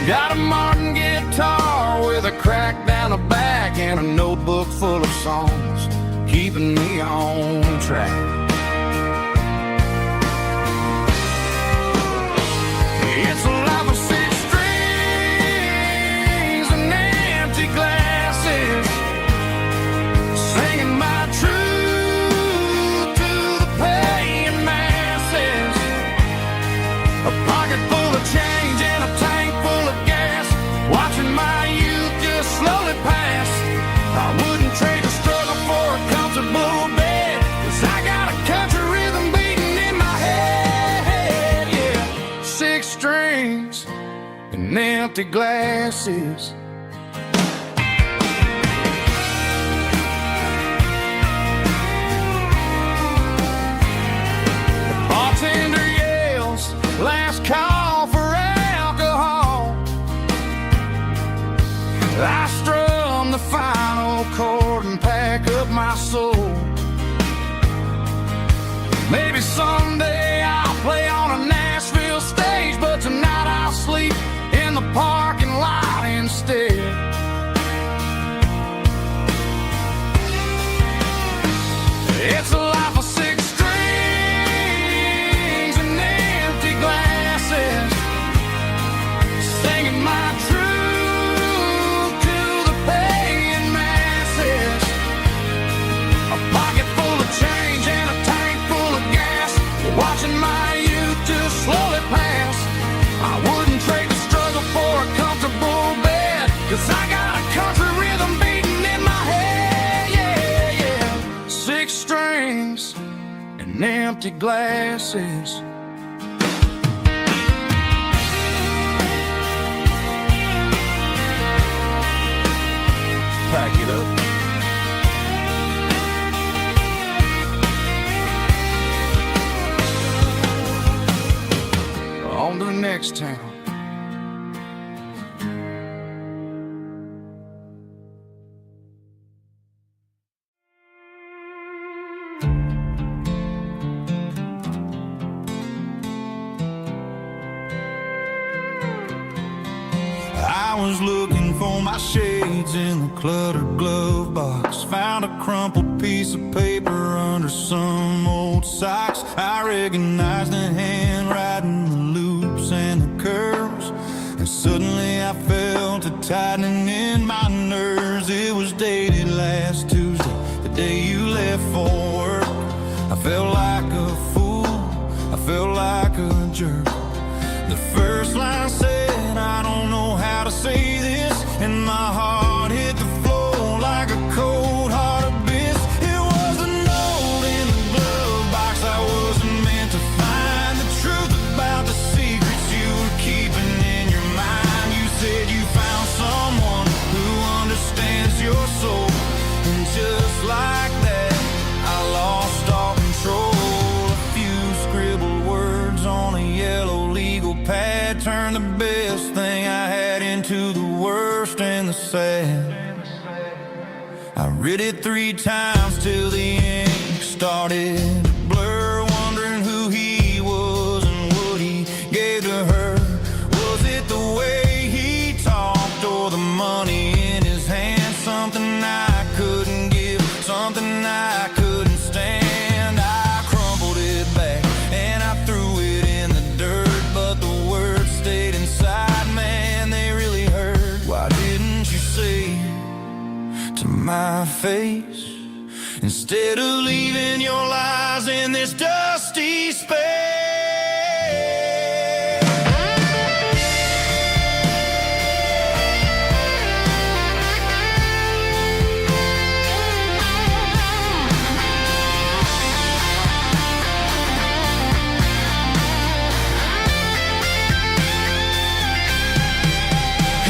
Got a Martin guitar with a crack down the back and a notebook full of songs, keeping me on track. empty glasses. The bartender yells, last call for alcohol. I strum the final chord and pack up my soul. Maybe someday I'll play on a Nashville stage, but tonight I'll sleep in the parking lot instead. It's a life of six strings and empty glasses, singing my truth to the paying masses. A pocket full of change and a tank full of gas, watching my youth just slowly pass. I wouldn't trade the struggle for a comfortable bed, 'cause I got a country rhythm beating in my head, yeah, yeah. Six strings and empty glasses. Pack it up. On to the next town. I was looking for my shades in the cluttered glove box. Found a crumpled piece of paper under some old socks. I recognized the handwriting, the loops and the curves, and suddenly I felt a tightening in my nerves. It was dated last Tuesday, the day you left for work. I felt like a fool, I felt like a jerk. The first line said, I don't know how to say this, and my heart hit the floor like a cold heart abyss. It was a note in the glove box. I wasn't meant to find the truth about the secrets you were keeping in your mind. You said you found someone who understands your soul, and just like that, I lost all control. A few scribbled words on a yellow legal pad turned the best thing I had into the worst and the sad. I read it 3 times till the ink started to blur, wondering who he was and what he gave to her. Was it the way he talked or the money in his hand? Something I couldn't give, something I couldn't stand. I crumpled it back and I threw it in the dirt, but the words stayed inside, man, they really hurt. Why didn't you say to my face, instead of leaving your lies in this dusty space?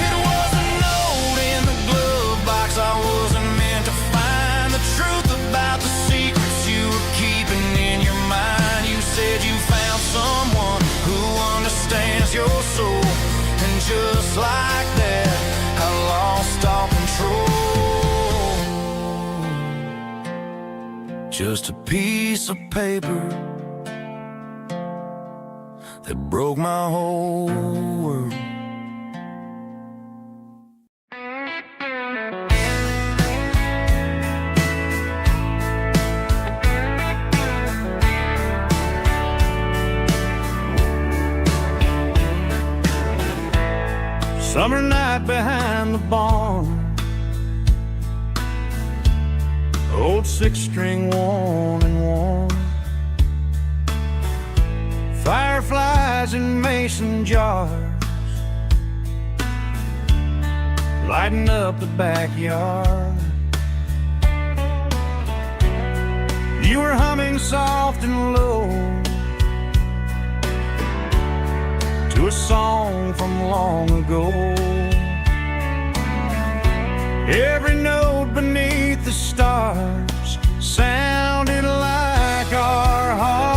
It was a note in the glove box. I wasn't meant to find the truth about the secrets you were keeping in your mind. You said you found someone who understands your soul, and just like that, I lost all control. Just a piece of paper that broke my whole world. Summer night behind the barn, old 6-string worn and worn. Fireflies in mason jars, lighting up the backyard. You were humming soft and low to a song from long ago. Every note beneath the stars sounded like our hearts.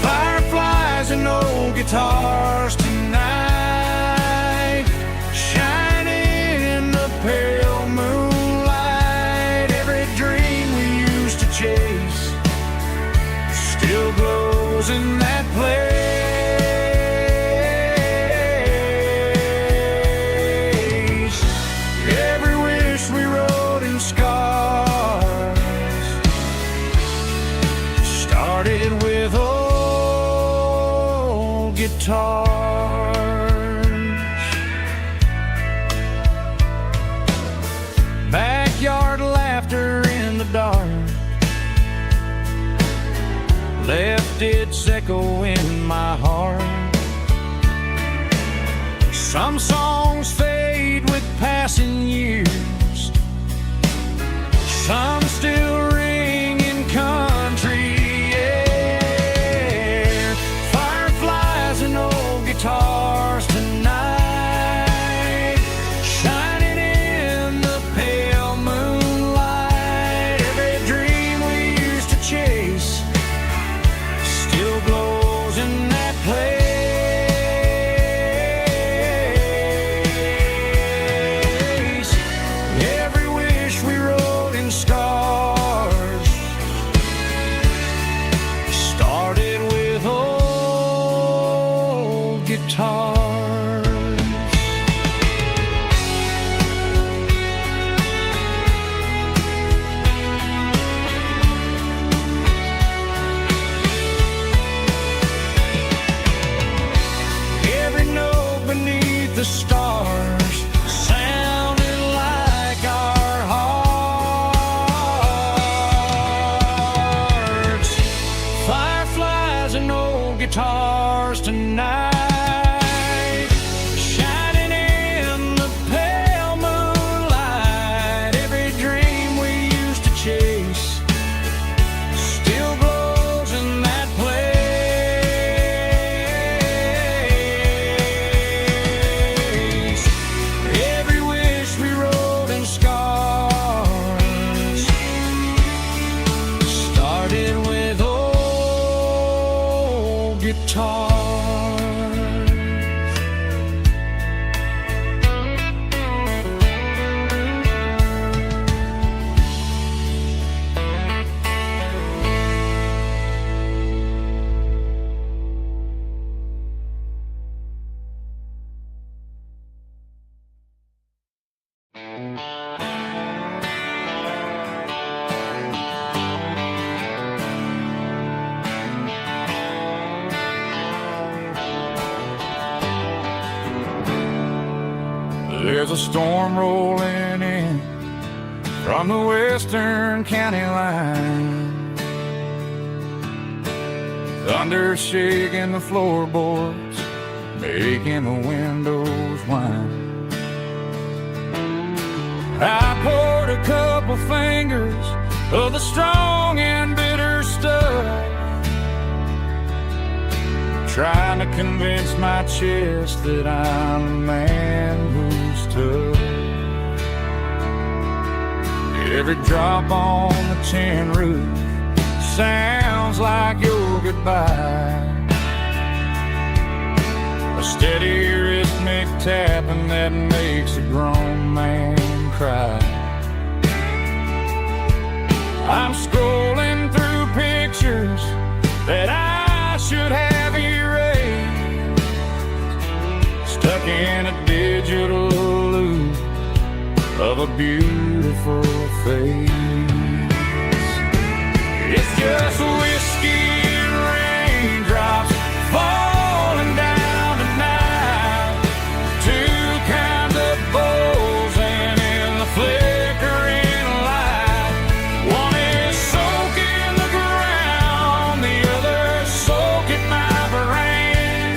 Fireflies and old guitars tonight, shining in the pale moonlight. Every dream we used to chase still glows in that place. Every wish we wrote in scars started with old guitars. Backyard laughter in the dark left its echo in my heart. Some songs fade with passing years, some still ring in country air. Fireflies and old guitars tonight, shining in the pale moonlight. Every dream we used to chase still glows in that place. Every wish we wrote in scars started with old guitars. Every note beneath the stars sounded like our hearts. Fireflies and old guitars tonight, shining in the pale moonlight. Every dream we used to chase still glows in that place. Every wish we wrote in scars started with old guitars. There's a storm rolling in from the western county line. Thunder shaking the floorboards, making the windows whine. I poured a couple fingers of the strong and bitter stuff, trying to convince my chest that I'm a man who's tough. Every drop on the tin roof sounds like your goodbye, a steady rhythmic tapping that makes a grown man cry. I'm scrolling through pictures that I should have erased, stuck in a digital loop of a beautiful face. It's just whiskey and raindrops falling down tonight, two kinds of bowls and in the flickering light. One is soaking the ground, the other soaking my brain.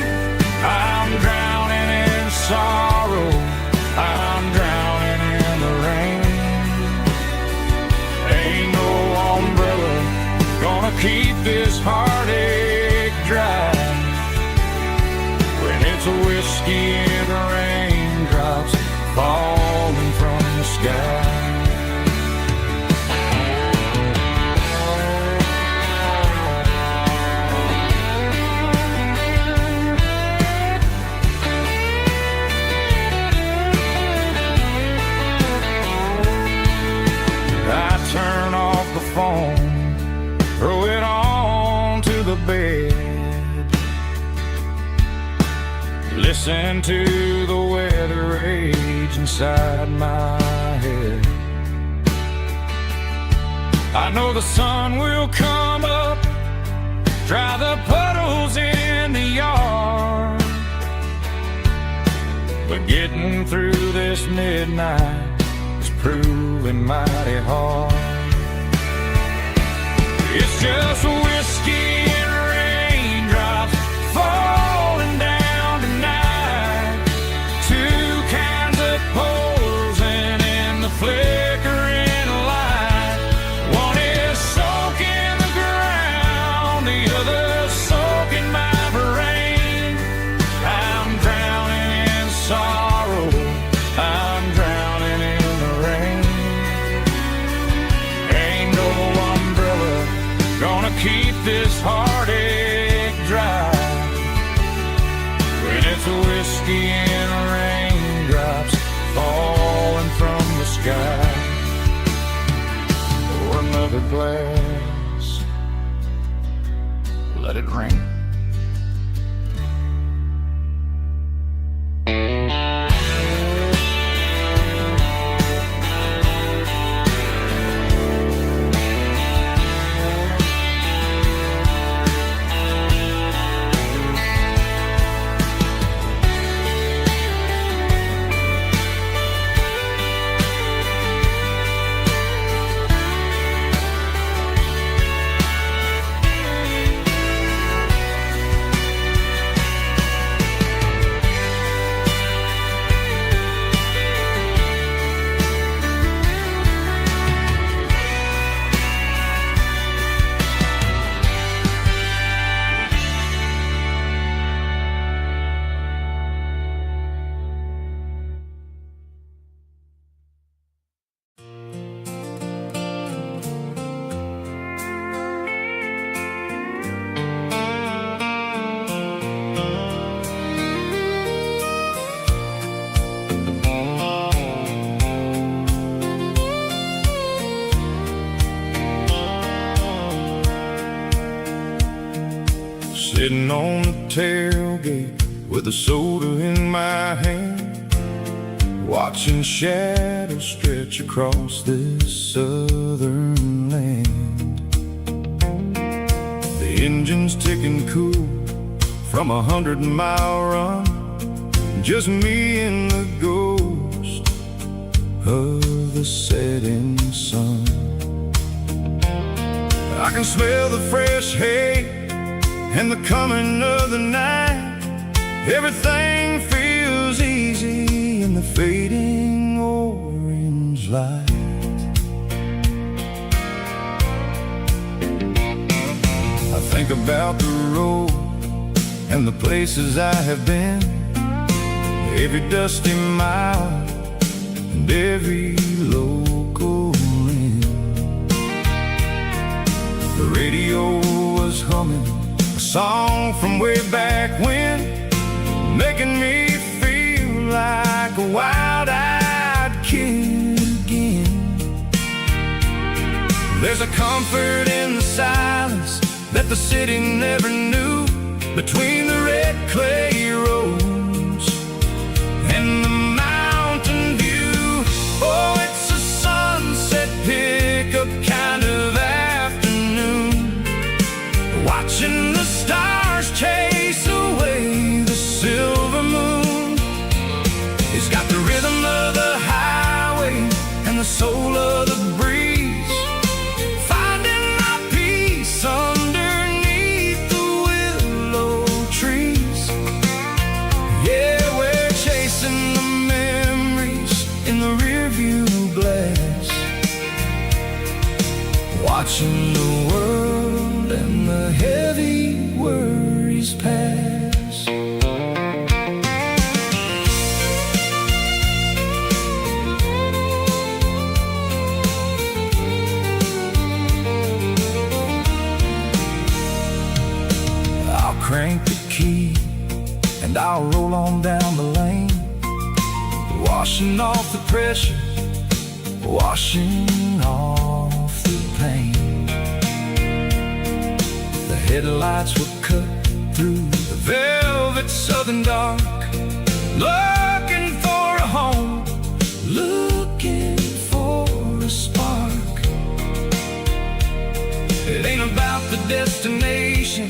I'm drowning in sorrow, I'm drowning in the rain. Ain't no umbrella gonna keep this heart listen to the weather rage inside my head. I know the sun will come up, dry the puddles in the yard, but getting through this midnight is proving mighty hard. It's just whiskey and raindrops falling down tonight. Two kinds of posing in the flickering light. One is soaking the ground, the other soaking my brain. I'm drowning in sorrow, I'm drowning in the rain. Ain't no umbrella gonna keep this heartache dry when it's whiskey and raindrops falling from the sky. Pour another glass, let it rain. Sitting on the tailgate with a soda in my hand, watching shadows stretch across this southern land. The engine's ticking cool from 100-mile run, just me and the ghost of the setting sun. I can smell the fresh hay and the coming of the night. Everything feels easy in the fading orange light. I think about the road and the places I have been, every dusty mile and every local inn. The radio was humming a song from way back when, making me feel like a wild-eyed kid again. There's a comfort in the silence that the city never knew, between the red clay roads and the mountain view. Oh, it's a sunset pickup kind of afternoon, watching the stars chase away the silver moon. It's got the rhythm of the highway and the soul of the breeze, finding my peace underneath the willow trees. Yeah, we're chasing the memories in the rearview glass, watching the world and the heavy worries pass. I'll crank the key and I'll roll on down the lane, washing off the pressure, washing off the pain. The headlights were cut through the velvet southern dark, looking for a home, looking for a spark. It ain't about the destination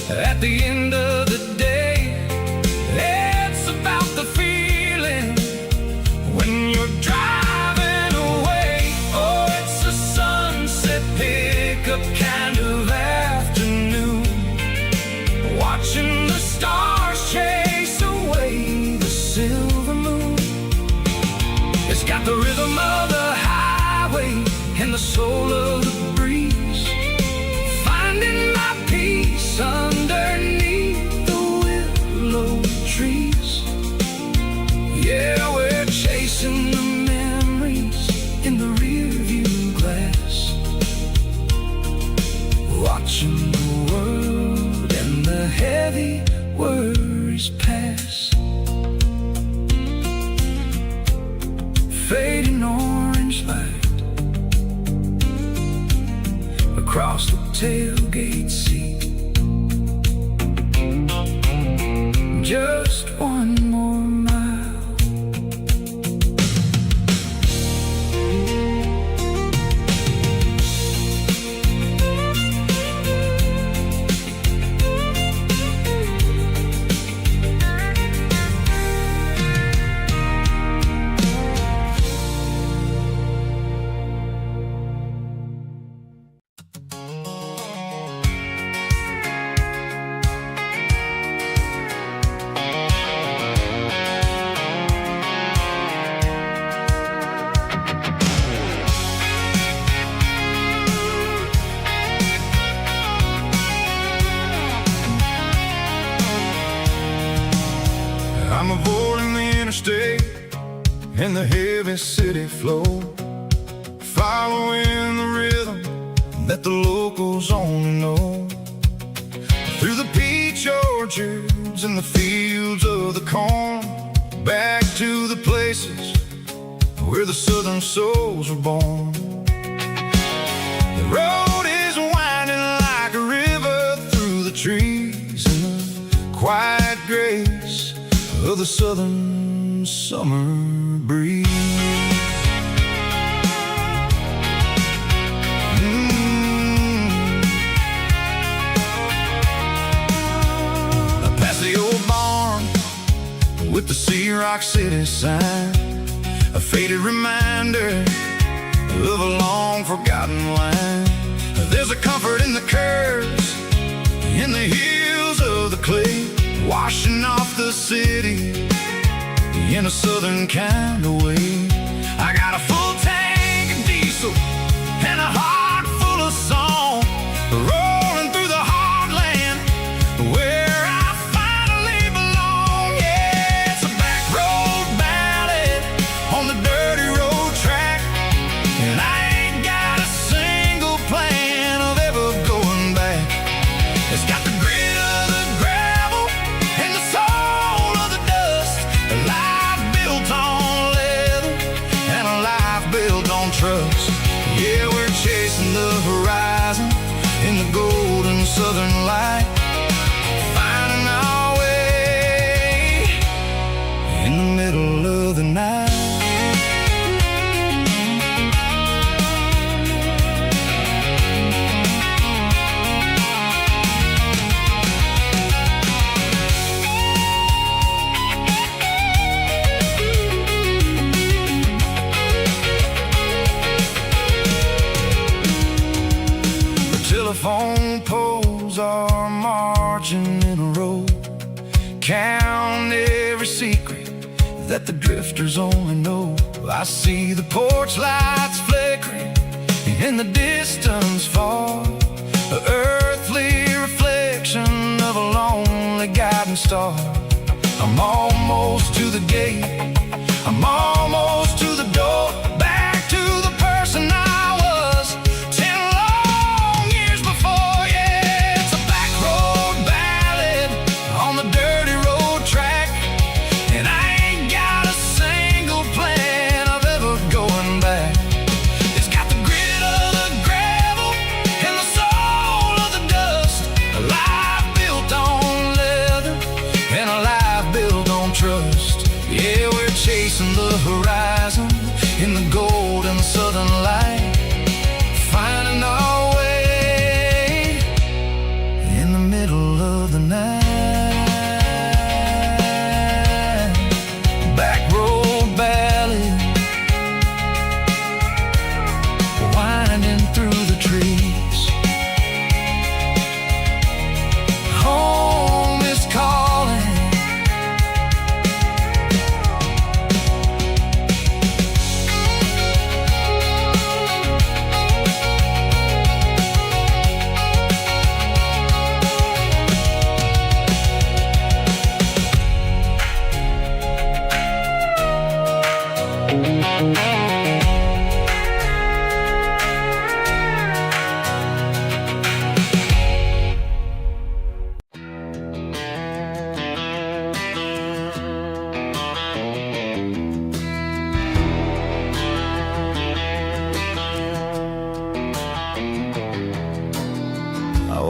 at the end of the day. It's about the feeling when you're driving away. Oh, it's a sunset pickup kind of afternoon, watching the stars chase away the silver moon. It's got the rhythm of the highway and the soul of the breeze, finding my peace underneath the willow trees. Yeah, we're chasing the memories in the rearview glass, watching the world and the heavy worries pass. Fading orange light across the tailgate seat. Just one more mile. I'm avoiding the interstate and the heavy city flow, following the rhythm that the locals only know. Through the peach orchards and the fields of the corn, back to the places where the southern souls were born. The road is winding like a river through the trees in the quiet grace of the southern summer breeze. Past the old barn with the Sea Rock City sign, a faded reminder of a long forgotten line. There's a comfort in the curves, in the hills of the clay, washing off the city in a southern kind of way. I got a full tank of diesel and a heart full of song, rolling through the heartland where I finally belong. Yeah, it's a back road ballad on the dirty road track, and I ain't got a single plan of ever going back. It's got the grit of the gravel and the soul of the dust, a life built on leather and a life built on trust. Yeah, we're chasing the horizon in the golden southern light, finding our way in the middle of the night. Telephone poles are marching in a row, count every secret that the drifters only know. I see the porch lights flickering in the distance far, an earthly reflection of a lonely guiding star. I'm almost to the gate, I'm almost to the door, back to the person I was 10 long years before. Yeah, it's a back road ballad on the dirty road track, and I ain't got a single plan of ever going back. It's got the grit of the gravel and the soul of the dust, a life built on leather and a life built on trust.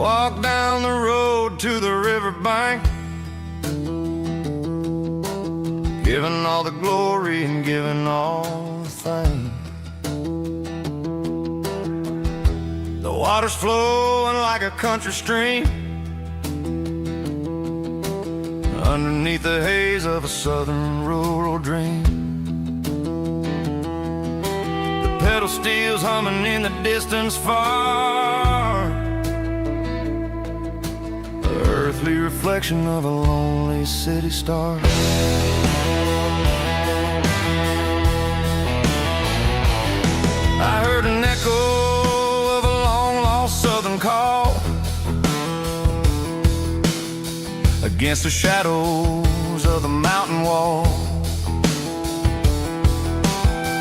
walk down the road to the riverbank, giving all the glory and giving all the thanks. The water's flowing like a country stream underneath the haze of a southern rural dream. The pedal steel's humming in the distance far, the earthly reflection of a lonely city star. I heard an echo of a long-lost southern call against the shadows of the mountain wall,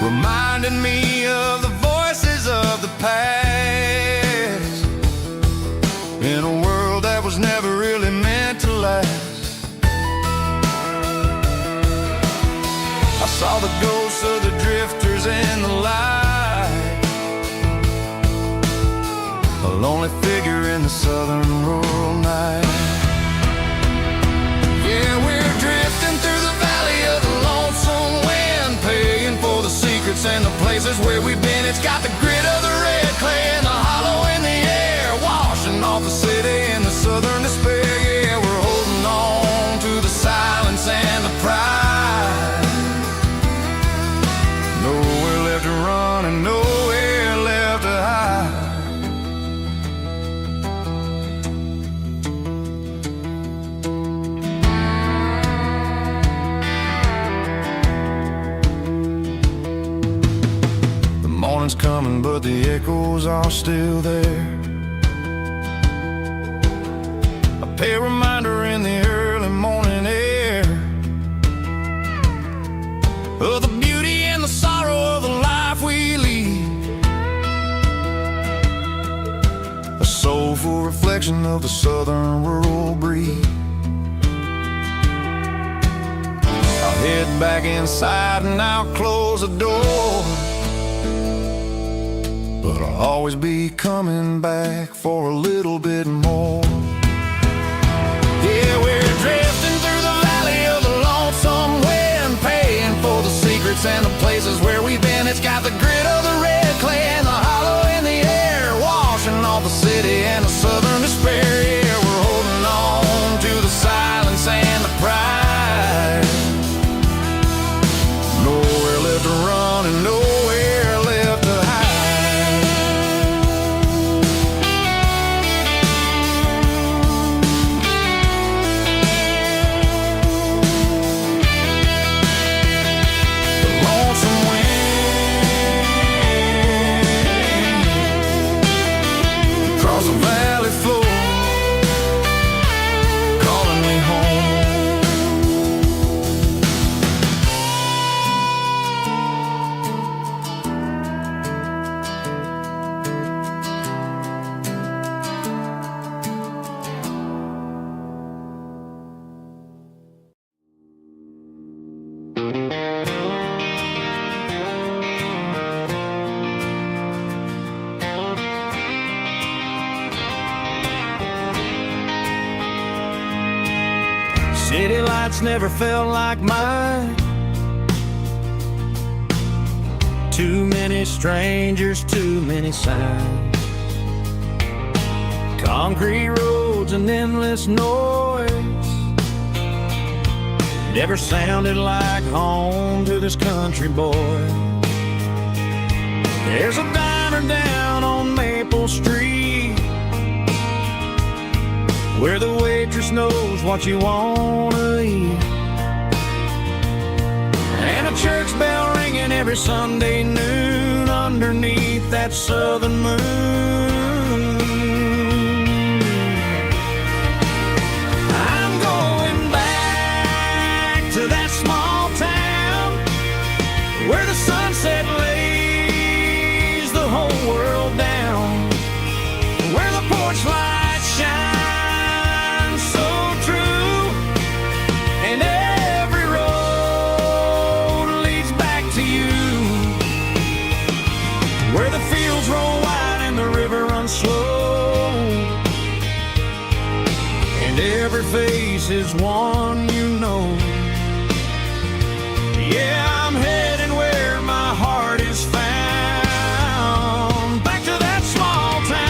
reminding me of the voices of the past in a world that was never really meant to last. I saw the ghosts of the drifters in the light, a lonely figure in the southern rural night. Yeah, we're drifting through the valley of the lonesome wind, paying for the secrets and the places where we've been. It's got the grit of the red clay and the hollow in the air, washing off the city and the southern despair. Yeah, we're holding on to the silence and the pride. Nowhere left to run and nowhere left to hide. The morning's coming, but the echoes are still there. A pale reminder in the early morning air of the beauty and the sorrow of the life we lead, a soulful reflection of the southern rural breed. I'll head back inside and I'll close the door, but I'll always be coming back for a little bit more. Yeah, we're drifting through the valley of the lonesome wind, paying for the secrets and the places where we've been. It's got the grit of the red clay and the hollow in the air, washing off the city and the southern despair. Yeah, we're holding on to the silence and the pride. Nowhere left to run and nowhere left to hide. Across the valley floor, calling me home. City lights never felt like mine. Too many strangers, too many signs. Concrete roads and endless noise never sounded like home to this country boy. There's a diner down on Maple Street where the waitress knows what you wanna eat, and a church bell ringing every Sunday noon underneath that southern moon. I'm going back to that small town where the sunset lays the whole world down, where the porch lights shine slow, and every face is one you know. Yeah, I'm heading where my heart is found, back to that small town.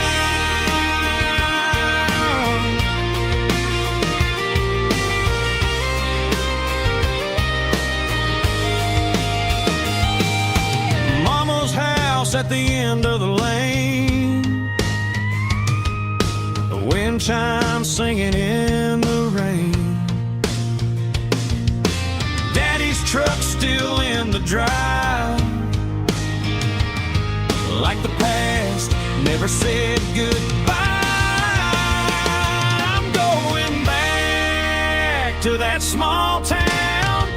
Mama's house at the end of the lane, the wind chimes singing in the rain. Daddy's truck still in the drive, like the past never said goodbye. I'm going back to that small town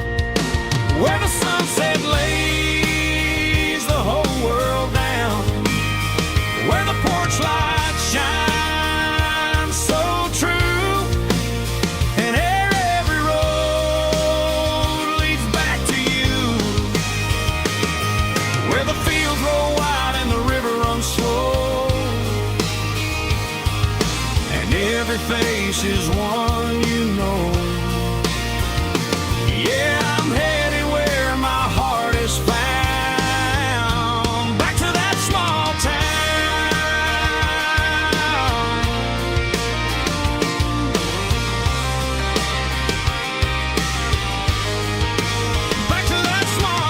where the sunset lays the whole world down, where the porch lights shine so true, and every road leads back to you, where the fields roll wide and the river runs slow, and every face is one you know. Yeah, I'm headed where my heart is found, back to that small town. Back to that small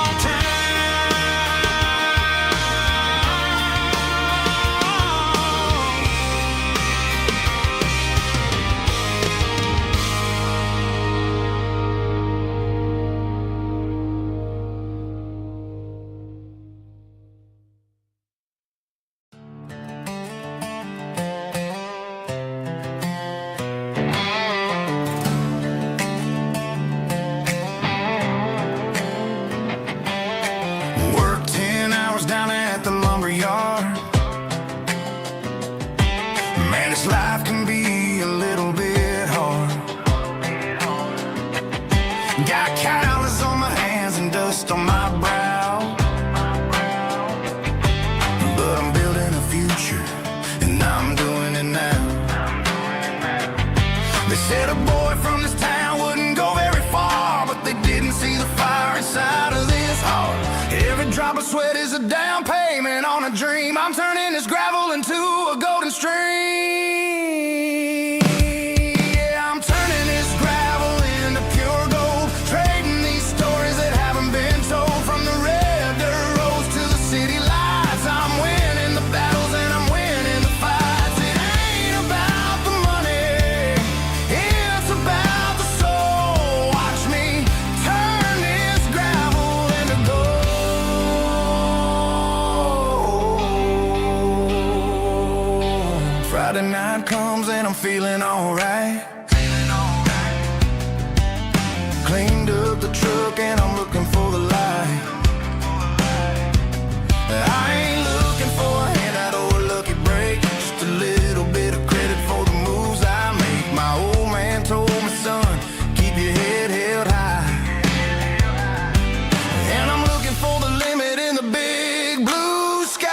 Work 10 hours down at the lumber yard. Man, this life can be a little bit hard. Got calluses on my hands and dust on my brow, but I'm building a future, and I'm doing it now. They said a boy from this town wouldn't go very far, but they didn't see the fire inside of this heart. Every drop of sweat is a down payment on a dream. I'm turning this gravel into a golden stream. Yeah, I'm turning this gravel into pure gold, trading these stories that haven't been told. From the red dirt roads to the city lights, I'm winning the battles and I'm winning the fights. It ain't about the money, it's about the soul. Watch me turn this gravel into gold. Friday night comes and I'm feeling alright. Cleaned up the truck and I'm looking for the light. I ain't looking for a handout or a lucky break, just a little bit of credit for the moves I make. My old man told me, son, keep your head held high. And I'm looking for the limit in the big blue sky.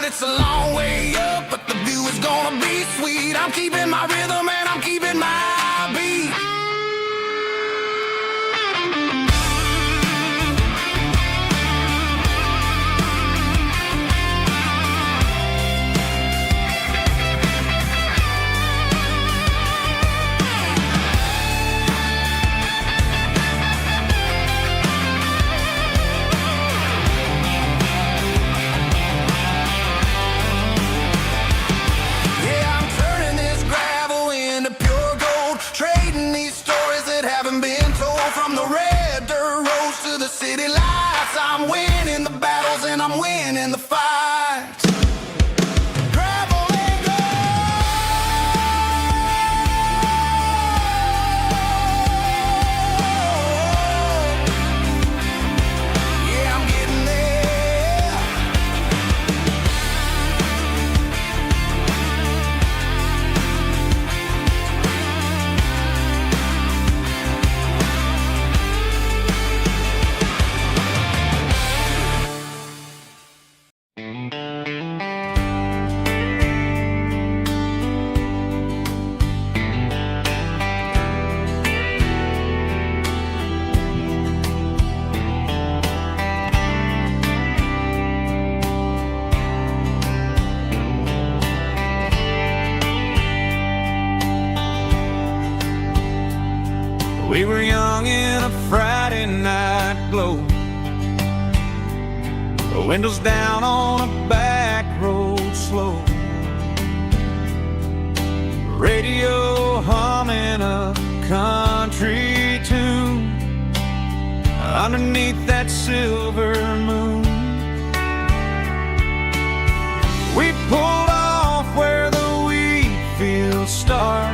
It's a long way up, but the view is gonna be sweet. I'm keeping my rhythm and I'm keeping my beat. Yeah, I'm turning this gravel into pure gold, Windows down on a back road slow, radio humming a country tune underneath that silver moon. We pulled off where the wheat fields start,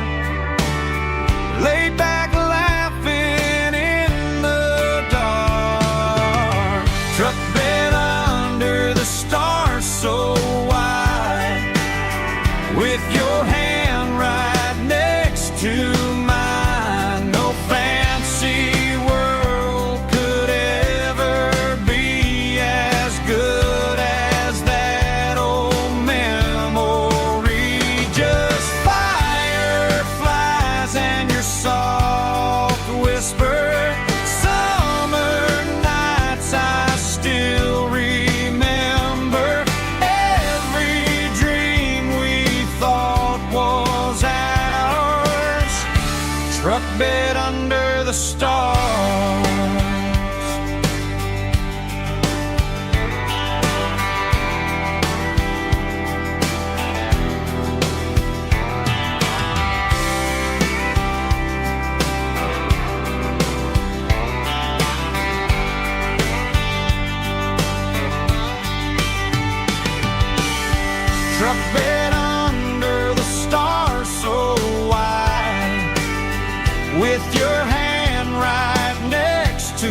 laid back laughing in the dark. Truck bed under the stars so wide, with your hand right next to mine. No fancy world could ever be as good as that old memory. Just fireflies and your soft whisper. Summer nights I still remember. Every dream we thought was ours. Truck bed under the stars. Truck bed under the stars so wide, with your hand right next to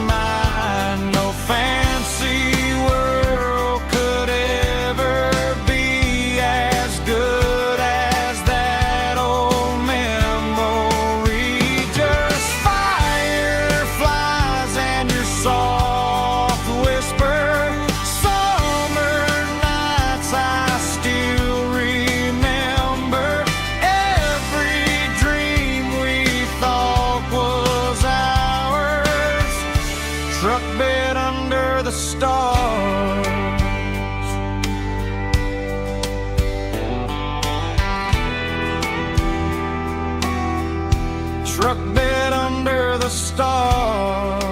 mine. No fancy world could ever be as good as that old memory. Just fireflies and your soft whisper. Summer nights I still remember. Every dream we thought was ours. Truck bed under the stars. Truck bed under the stars.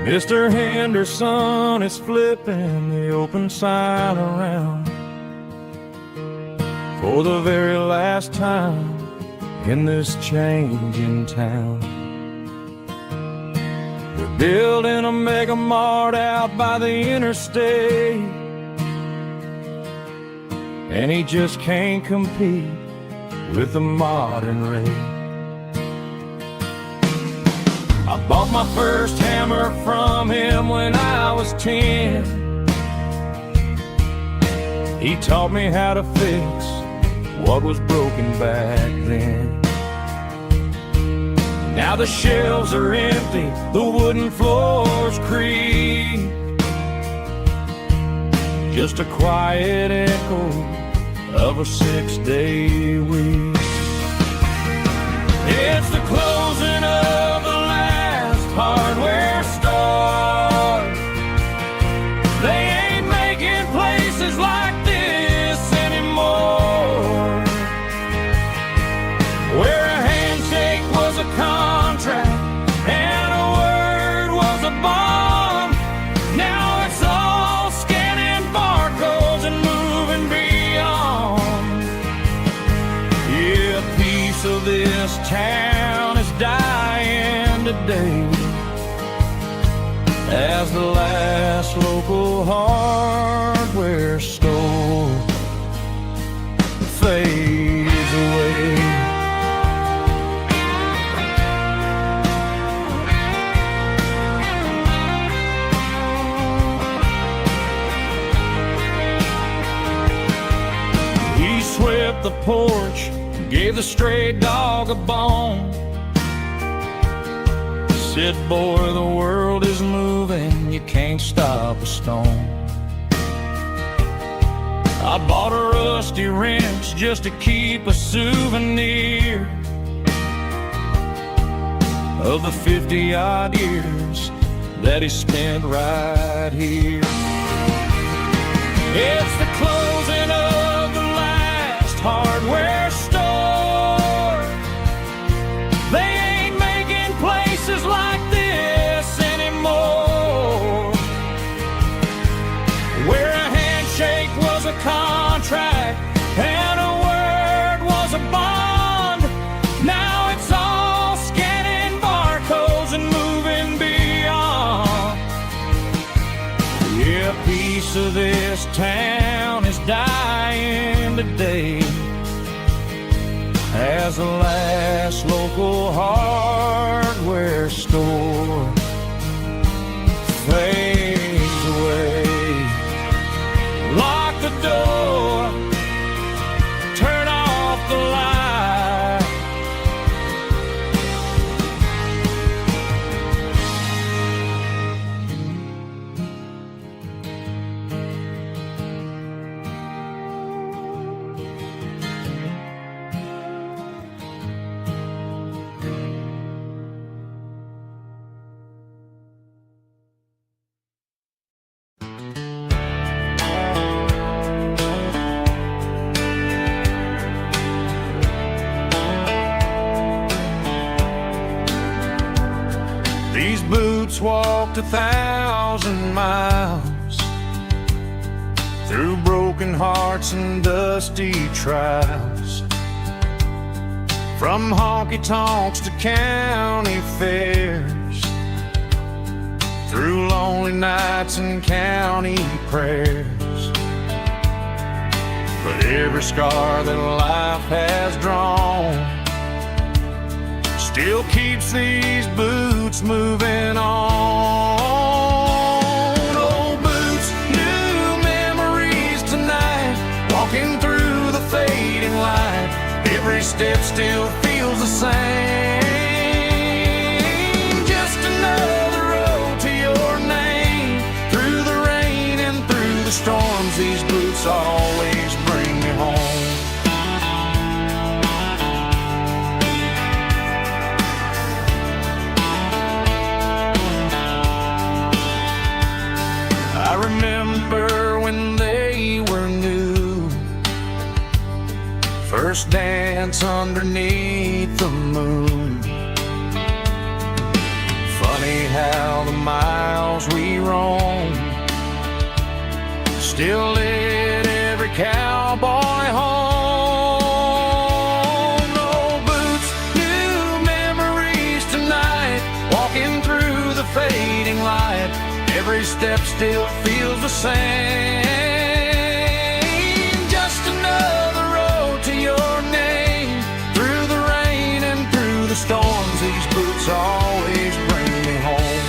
Mr. Henderson is flipping the open sign around for the very last time in this changing town. We're building a mega mart out by the interstate, and he just can't compete with the modern rate. I bought my first hammer from him when I was 10. He taught me how to fix what was broken back then. Now the shelves are empty, the wooden floors creak, just a quiet echo of a 6-day week. It's the closing of the hardware store. They ain't making places like this anymore, where a handshake was a contract and a word was a bond. Now it's all scanning barcodes and moving beyond. Yeah, a piece of this town is dying today, as the last local hardware store fades away. He swept the porch, gave the stray dog a bone, said, boy, the world is moving, you can't stop a stone. I I bought a rusty wrench just to keep a souvenir of the 50-odd years that he spent right here. It's the closing of the last hardware store. They ain't making places like this anymore, where a handshake was a contract and a word was a bond. Now it's all scanning barcodes and moving beyond. Yeah, a piece of this town is dying today as the last local hardware store fades away. Lock the door, turn off the light. These boots walked 1,000 miles through broken hearts and dusty trials, from honky-tonks to county fairs, through lonely nights and county prayers. But every scar that life has drawn still keeps these boots moving on. Old boots, new memories tonight, walking through the fading light. Every step still feels the same. Just another road to your name. Through the rain and through the storms, these boots always bring me home. I remember when they were new, first dance underneath the moon. Funny how the miles we roam still lit every cowboy home. Old boots, new memories tonight, walking through the fading light. Every step still feels the same. Just another road to your name. Through the rain and through the storms, these boots always bring me home.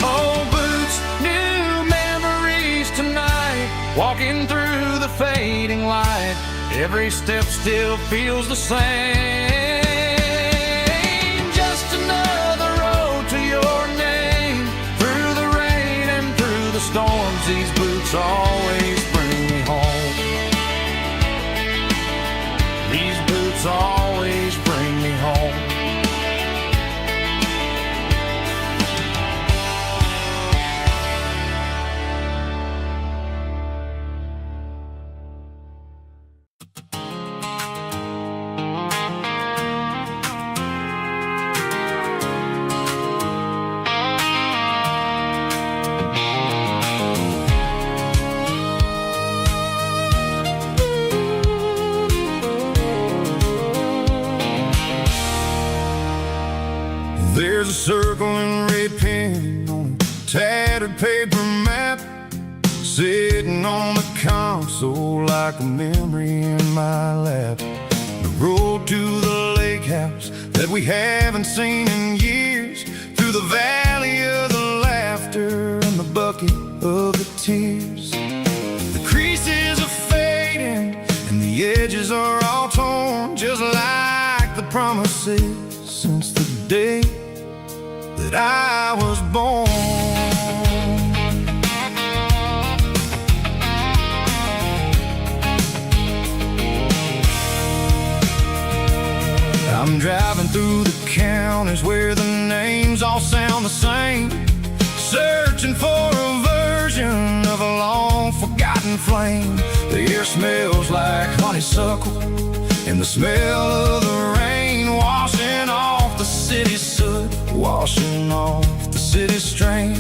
Old boots, new memories tonight, walking through the fading light. Every step still feels the same. Just another road to your name. Through the rain and through the storms, these boots always bring me home. These boots always bring me home. There's a circle and red pen on a tattered paper map, sitting on the console like a memory in my lap. The road to the lake house that we haven't seen in years, through the valley of the laughter and the bucket of the tears. The creases are fading and the edges are all torn, just like the promises since the day that I was born. I'm driving through the counties where the names all sound the same, searching for a version of a long forgotten flame. The air smells like honeysuckle, and the smell of the rain washing off the city's soot, washing off the city's strain.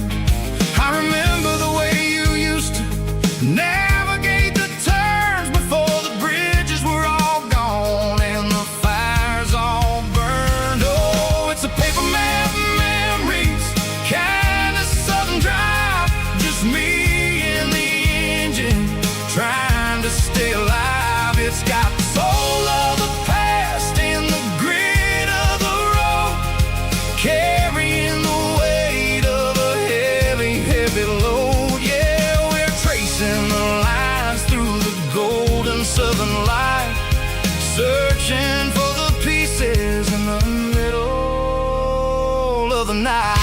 I remember the way you used to navigate the turns before the bridges were all gone and the fires all burned. Oh, it's a paper map memories, kind of southern drive, just me and the engine trying to stay alive. It's got the soul of the past and the grit of the road, carrying the weight of a heavy, heavy load. Yeah, we're tracing the lines through the golden southern light, searching for the pieces in the middle of the night.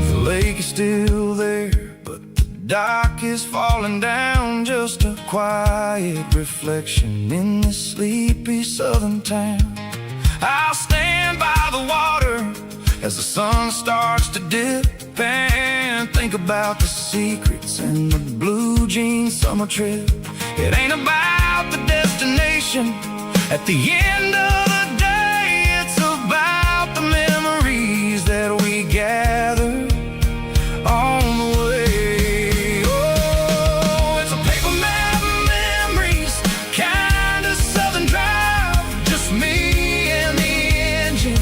The lake is still there, but the dock is falling down, just a quiet reflection in this sleepy southern town. I'll stand by the water as the sun starts to dip and think about the secrets and the blue jean summer trip. It ain't about the destination at the end of the day, it's about the memories that we gather on the way. Oh, it's a paper map memories, kind of southern drive, just me and the engine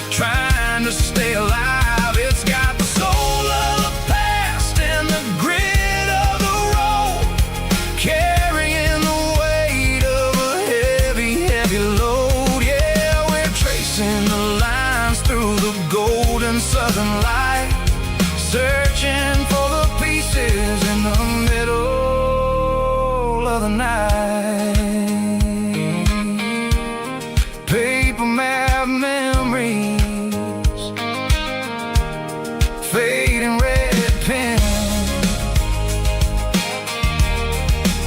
trying to stay alive. It's got the soul of the past and the grit of the road, carrying the weight of a heavy, heavy load. Yeah, we're tracing the lines through the golden southern light, searching for the pieces in the middle of the night. Paper map memories, fading red pen,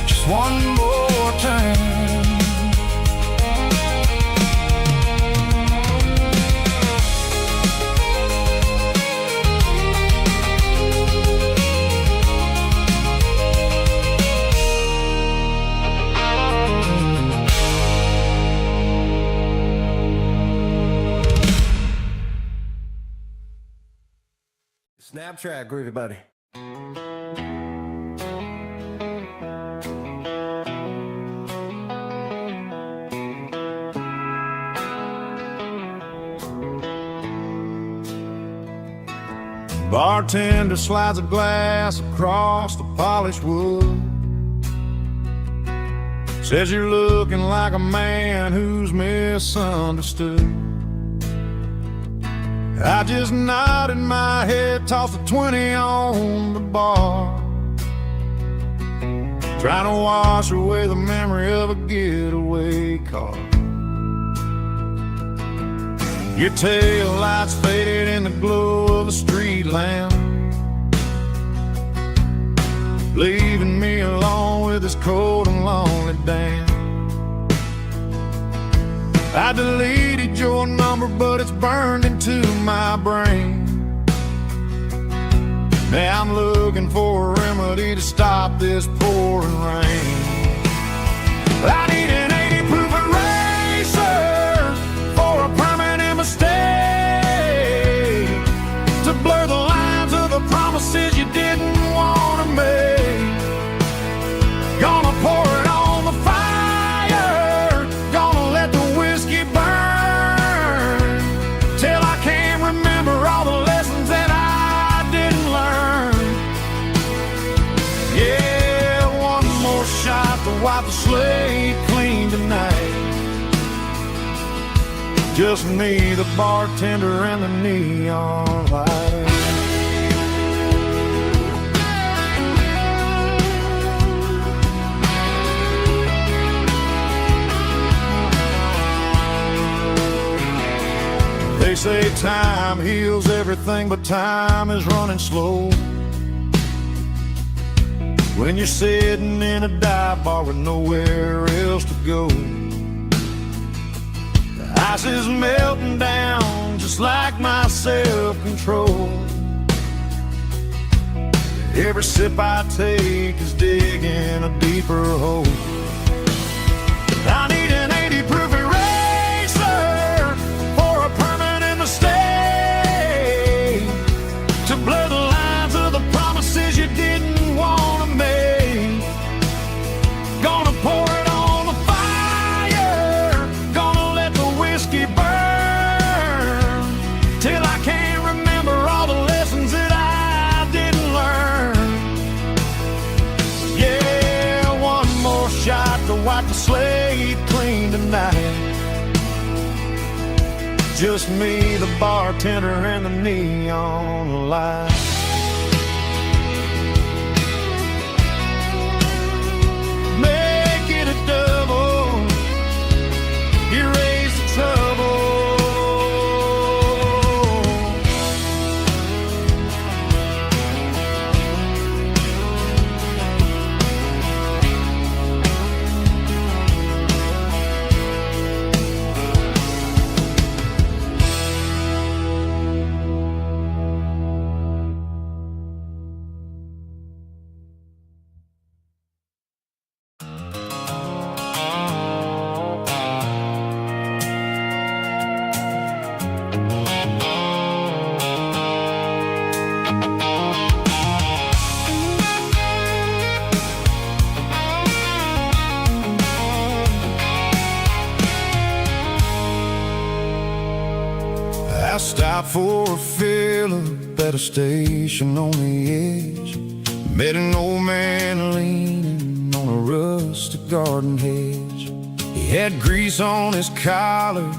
just one more turn. Snapchat, groovy buddy. Bartender slides a glass across the polished wood, says you're looking like a man who's misunderstood. I just nodded my head, tossed a 20 on the bar, trying to wash away the memory of a getaway car. Your tail lights faded in the glow of a street lamp, leaving me alone with this cold and lonely damn. I deleted your number, but it's burned into my brain. Now I'm looking for a remedy to stop this pouring rain. I need an 80 proof eraser for a permanent mistake, to blur the lines of the promises you didn't want to make. Gonna pour it on the fire, gonna let the whiskey burn, till I can't remember all the lessons that I didn't learn. Yeah, one more shot Just me, the bartender, and the neon light. They say time heals everything, but time is running slow. When you're sitting in a dive bar with nowhere else to go, the ice is melting down just like my self-control. Every sip I take is digging a deeper hole. I need an 80 proof eraser for a permanent mistake, to blur the lines of the promises you didn't want to make. Gonna pour it on the fire, gonna let the whiskey burn, till I can't remember all the lessons that I didn't learn. Yeah, one more shot to wipe the slate clean tonight. Just me, the bartender, and the neon light. Make it a double, erase the trouble. I stopped for a fill-up at a station on the edge. Met an old man leaning on a rustic garden hedge. He had grease on his collar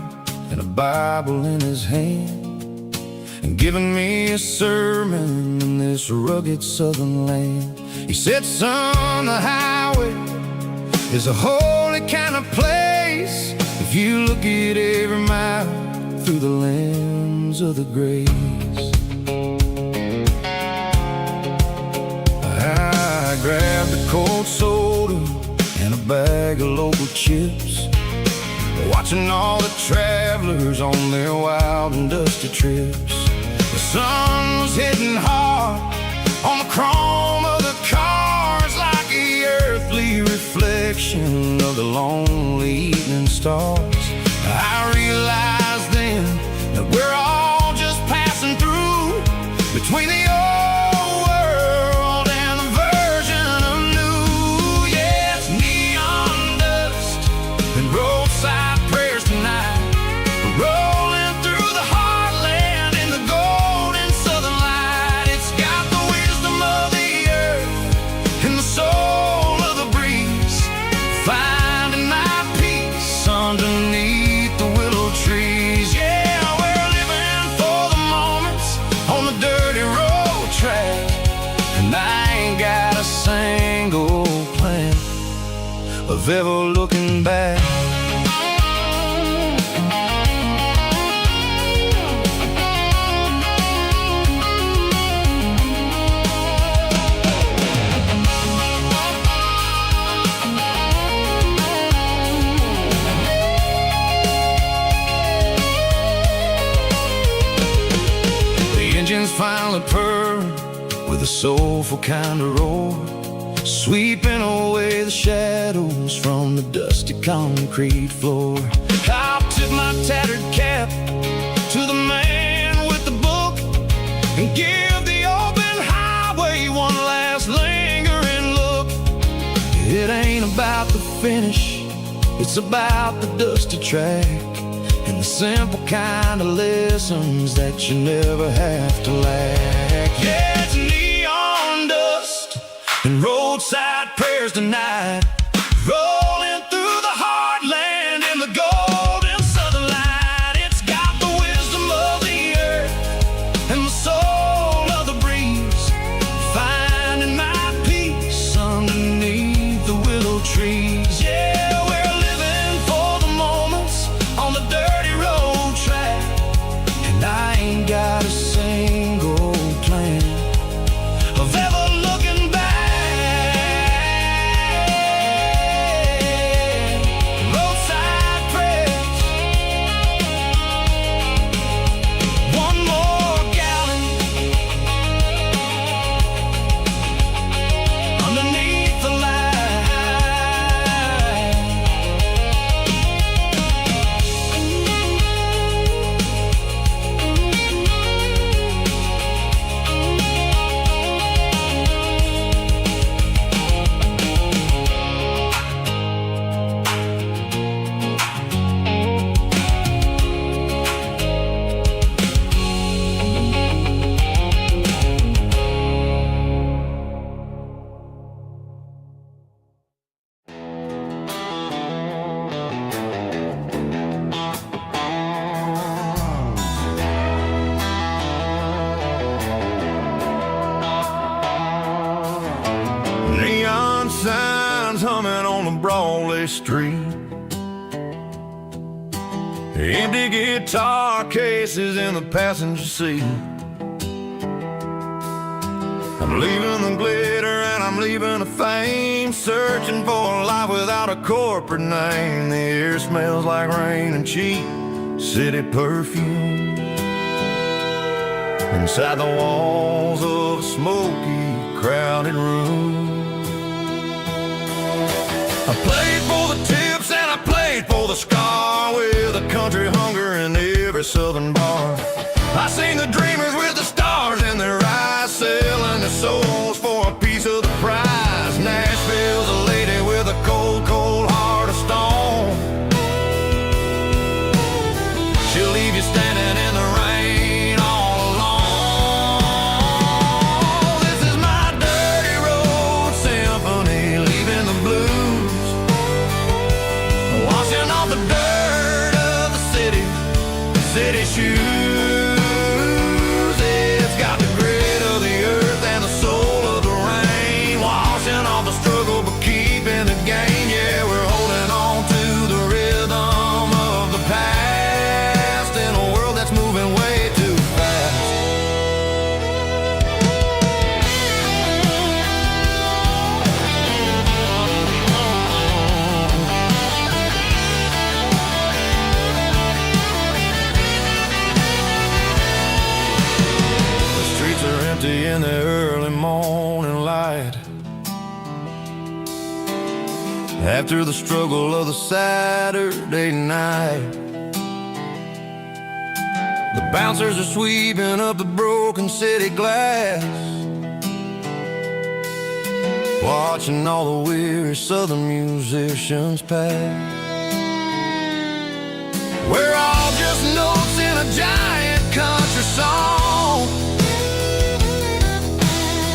and a Bible in his hand, and giving me a sermon in this rugged southern land. He said, son, the highway is a holy kind of place if you look at every mile through the lens of the grace. I grabbed a cold soda and a bag of local chips, watching all the travelers on their wild and dusty trips. The sun was hitting hard on the chrome of the cars, like the earthly reflection of the lonely evening stars. I realized then that we're all just passing through between the old world and the version of new. Yeah, it's neon dust and roadside prayers tonight, rolling through the heartland in the golden southern light. It's got the wisdom of the earth and the soul of the breeze, finding my peace underneath the willow trees. Yeah, we're living for the moments on the dirty road track, and I ain't got a single plan of ever looking back. Engines finally purring with a soulful kind of roar, sweeping away the shadows from the dusty concrete floor. I tip my tattered cap to the man with the book and give the open highway one last lingering look. It ain't about the finish, it's about the dusty track and the simple kind of lessons that you never have to lack. Yeah, it's neon dust and roadside prayers tonight, rolling through the heartland in the golden southern light. It's Broadway Street. Empty guitar cases in the passenger seat. I'm leaving the glitter and I'm leaving the fame, searching for a life without a corporate name. The air smells like rain and cheap city perfume. Inside the walls of a smoky, crowded room. I played for the tips and I played for the scar, with a country hunger in every southern bar. I seen the dreamers with the stars in their eyes, selling their souls for a piece of the prize. Nashville's a lady with a cold, cold heart of stone. She'll leave you standing in the rain all alone. This is my dirty road symphony, leaving the blues, washing off the dirt of the city shoes. It's got the grit of the earth and the soul of the rain, washing off the struggle but keeping the gain. Yeah, we're holding on to the rhythm of the past in a world that's moving way too fast. The streets are empty in the early morning light, after the struggle of the Saturday night. The bouncers are sweeping up the broken city glass, watching all the weary southern musicians pass. We're all just notes in a giant country song,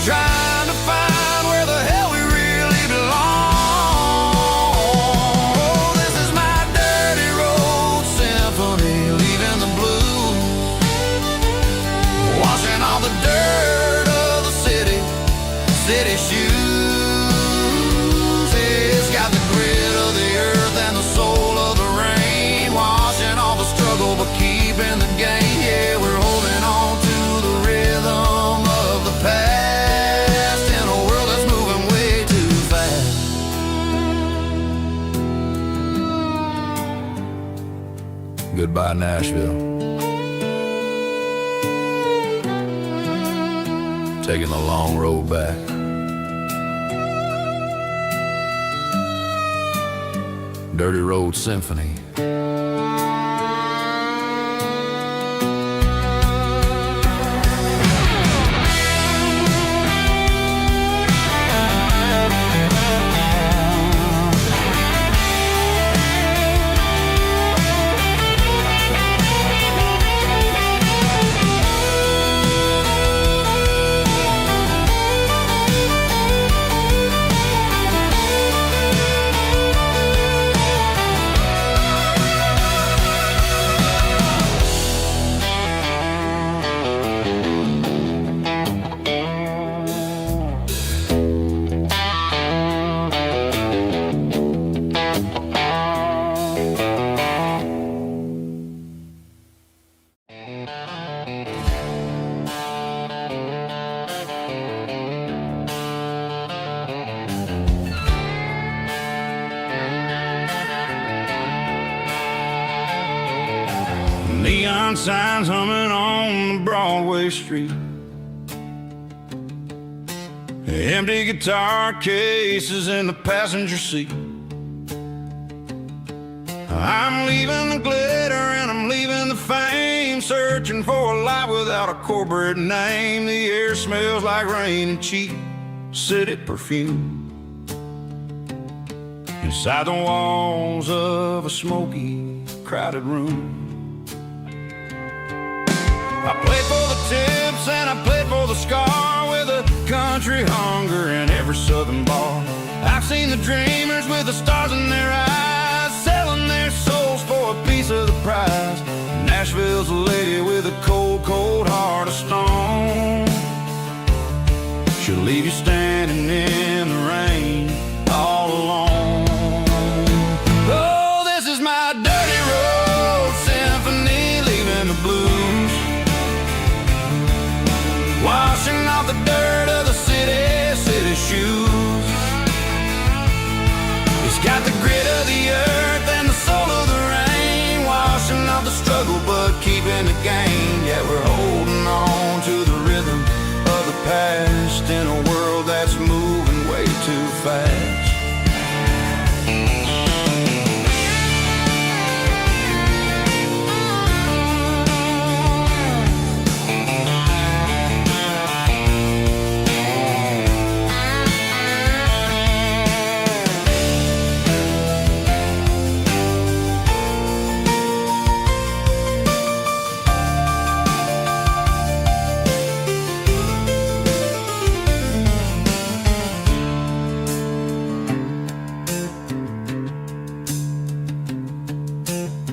trying to find where the hell we really belong. This is my dirty road symphony, leaving the blues, washing all the dirt of the city shoes. It's got the grit of the earth and the soul of the rain, washing all the struggle but keeping the gain. Yeah, we're holding on to the rhythm of the past in a world that's moving way too fast. Goodbye, Nashville. Taking the long road back. Dirty Road Symphony. Neon signs humming on the Broadway Street, empty guitar cases in the passenger seat. I'm leaving the glitter and I'm leaving the fame, searching for a life without a corporate name. The air smells like rain and cheap city perfume. Inside the walls of a smoky, crowded room. I played for the tips and I played for the scar, with a country hunger in every southern bar. I've seen the dreamers with the stars in their eyes, selling their souls for a piece of the prize. Nashville's a lady with a cold, cold heart of stone. She'll leave you standing in the rain all alone. my dirty road symphony, leaving the blues, washing off the dirt of the city shoes. It's got the grit of the earth and the soul of the rain, washing off the struggle but keeping the gain. Yeah, we're holding on to the rhythm of the past in a world that's moving way too fast.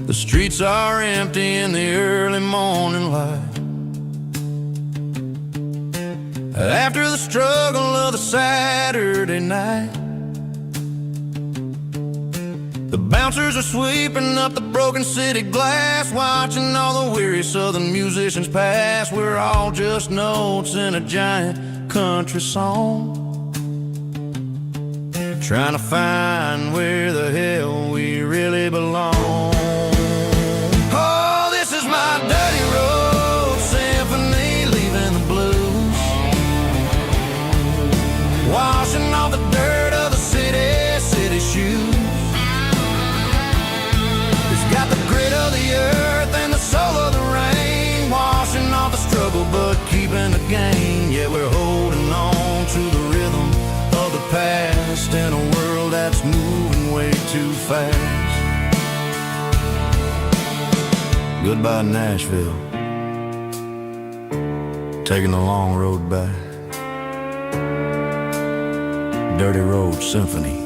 The streets are empty in the early morning light, after the struggle of the Saturday night. The bouncers are sweeping up the broken city glass, watching all the weary southern musicians pass. We're all just notes in a giant country song, trying to find where the hell we really belong. My dirty road symphony, leaving the blues, washing off the dirt of the city shoes. It's got the grit of the earth and the soul of the rain, washing off the struggle but keeping the gain. Yeah, we're holding on to the rhythm of the past in a world that's moving way too fast. Goodbye, Nashville, taking the long road back. Dirty Road Symphony.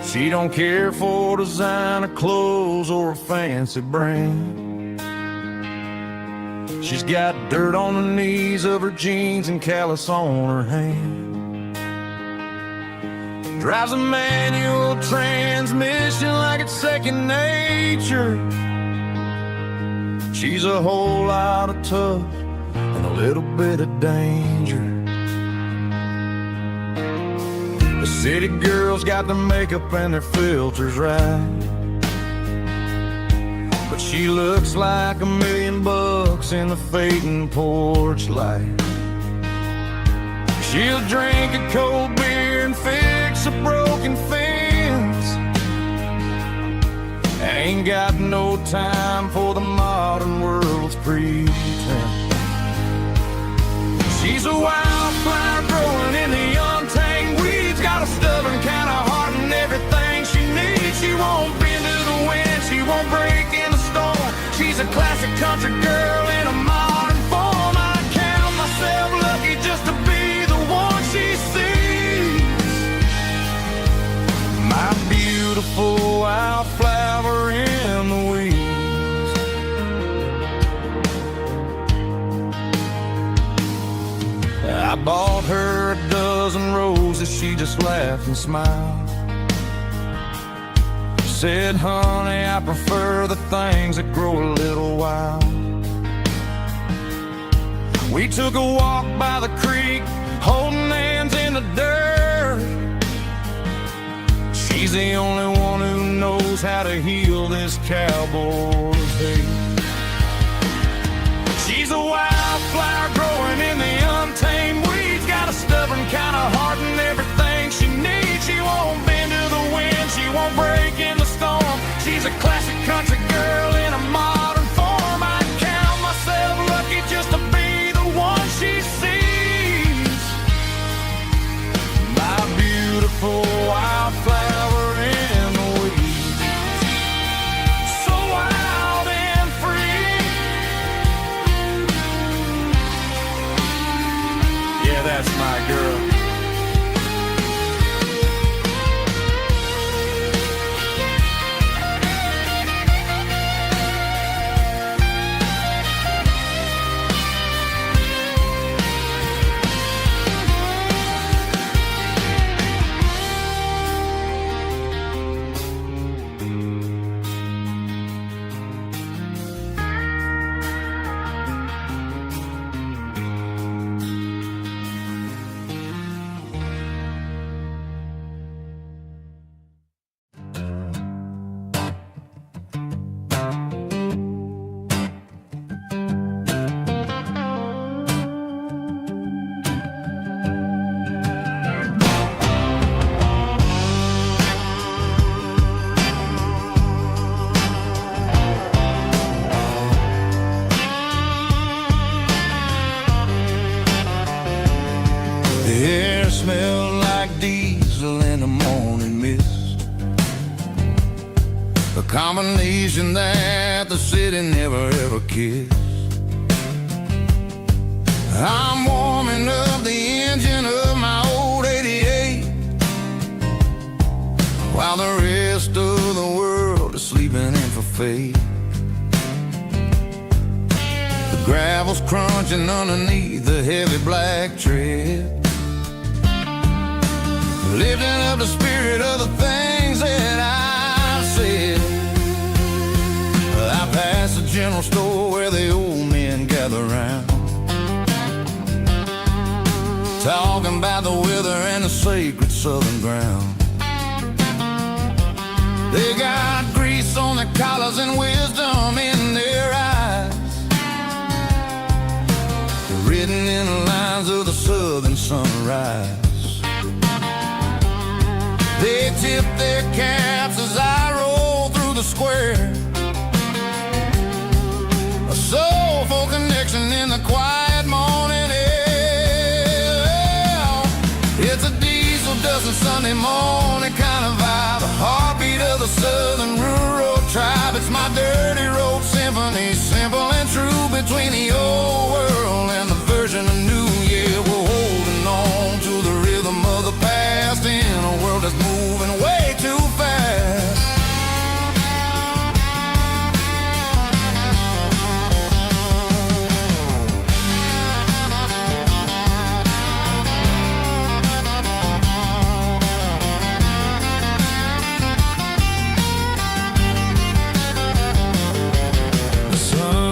She don't care for designer clothes or a fancy brand. She's got dirt on the knees of her jeans and callus on her hand. Drives a manual transmission like it's second nature. She's a whole lot of tough and a little bit of danger. The city girls got their makeup and their filters right, but she looks like $1 million in the fading porch light. She'll drink a cold beer and fix a broken fence. Ain't got no time for the modern world's pretense. She's a wildflower growing in the untamed weeds, got a stubborn kind of heart and everything she needs. She won't bend to the wind, she won't break in the storm. She's a classic country girl in a modern form. I count myself lucky just to be the one she sees. My beautiful wildflower in the weeds. I bought her a dozen roses, she just laughed and smiled. Said, honey, I prefer the things that grow a little wild. We took a walk by the creek, holding hands in the dirt. She's the only one who knows how to heal this cowboy's hate. She's a wildflower growing in the untamed weeds, got a stubborn kind of heart and everything she needs. She won't bend to the wind, she won't break in the storm. She's a classic country girl in a modern form. combination that the city never ever kissed. I'm warming up the engine of my old 88, while the rest of the world is sleeping in for fate. The gravel's crunching underneath the heavy black tread, lifting up the spirit of the things that I've said. I pass the general store where the old men gather round, talking about the weather and the sacred southern ground. They got grease on their collars and wisdom in their eyes, written in the lines of the southern sunrise. They tip their caps as I roll through the square, a soulful connection in the quiet morning air. It's a diesel dusting Sunday morning kind of vibe, the heartbeat of the southern rural tribe. It's my dirty road symphony, simple and true, between the old world and the version of new. Yeah, we're holding on to the rhythm of the past in a world that's moving way too fast.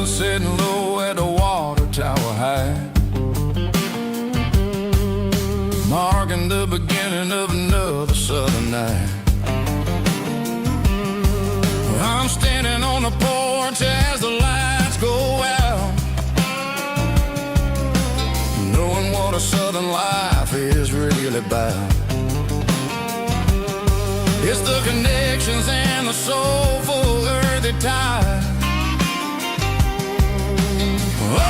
Sitting low at the water tower high, marking the beginning of another southern night. I'm standing on the porch as the lights go out, knowing what a southern life is really about. It's the connections and the soulful earthy ties,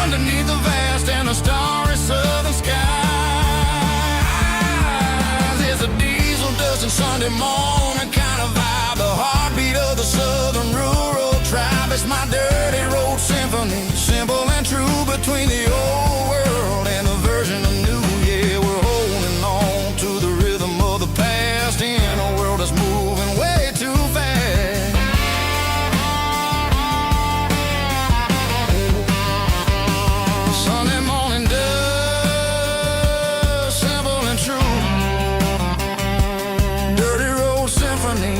underneath the vast and the starry southern skies. It's a diesel dusting Sunday morning kind of vibe, the heartbeat of the southern rural tribe. It's my dirty road symphony, simple and true, between the old world and the version of new. Yeah, we're holding on to the rhythm of the past in a world that's moving way too fast. Sunday morning dust, simple and true, dirty road symphony.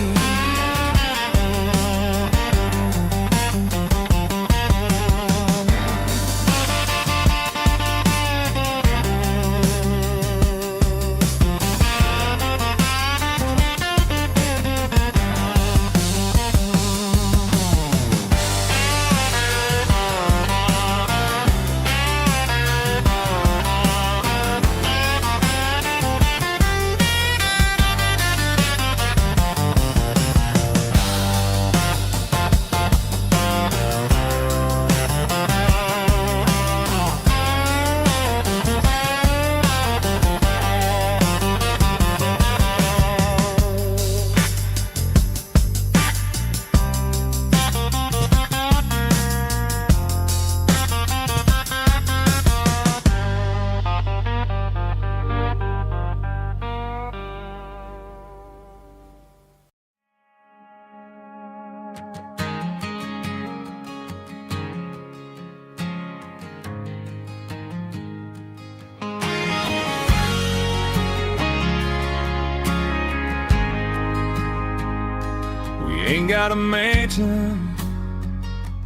Ain't got a mansion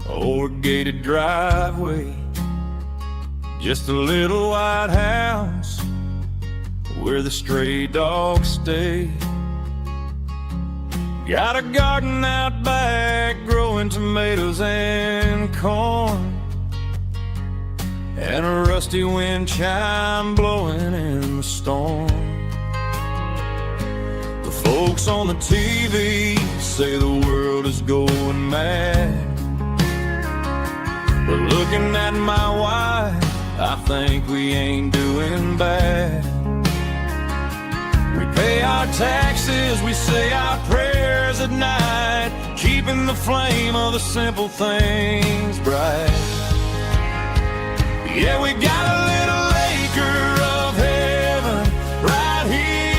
or a gated driveway, just a little white house where the stray dogs stay. Got a garden out back growing tomatoes and corn, and a rusty wind chime blowing in the storm. The folks on the TV say the world is going mad, but looking at my wife, I think we ain't doing bad. We pay our taxes, we say our prayers at night, keeping the flame of the simple things bright. Yeah, we got a little acre of heaven right here,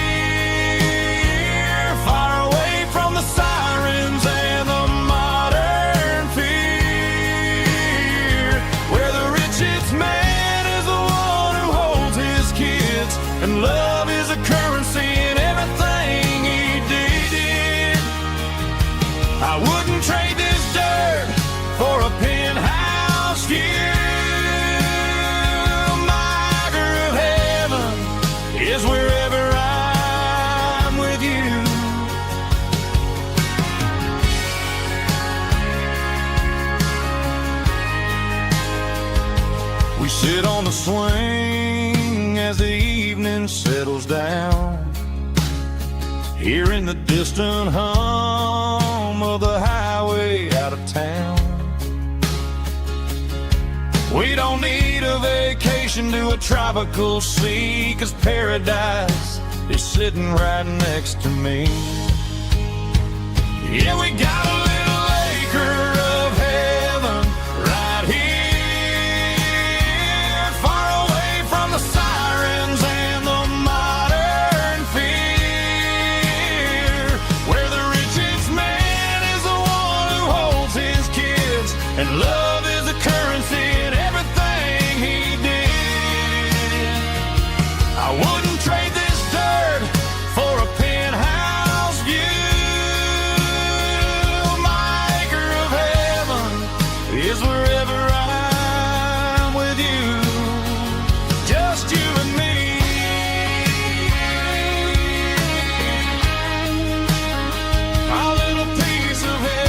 far away from the sirens and the modern fear, where the richest man is the one who holds his kids, and love is a currency in everything he did. I wouldn't trade this dirt for a penthouse view. Is wherever I'm with you. We sit on the swing as the evening settles down, hearing the distant hum of the highway out of town. We don't need a vacation to a tropical sea, 'cause paradise is sitting right next to me. Yeah, we got a little acre of heaven right here, far away from the sirens and the modern fear, where the richest man is the one who holds his kids, and love is a currency in everything he did. I wouldn't trade this dirt for a penthouse view. My acre of heaven is wherever I'm with you, just you and me. Our little piece of heaven.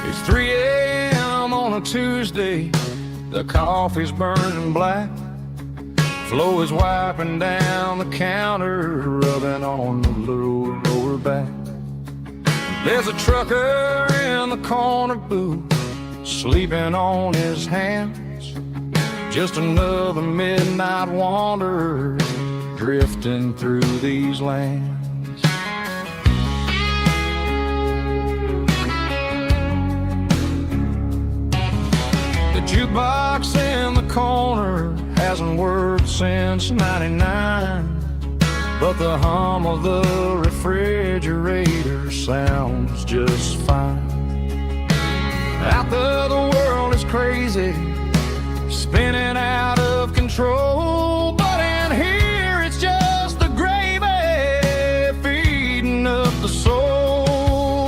It's 3 a.m. on a Tuesday. The coffee's burning black. Flo is wiping down the counter, rubbing on the little lower back. There's a trucker in the corner booth, sleeping on his hands. Just another midnight wanderer, drifting through these lands. The jukebox in the corner hasn't worked since '99, but the hum of the refrigerator sounds just fine. Out there the world is crazy, spinning out of control, but in here it's just the gravy feeding up the soul.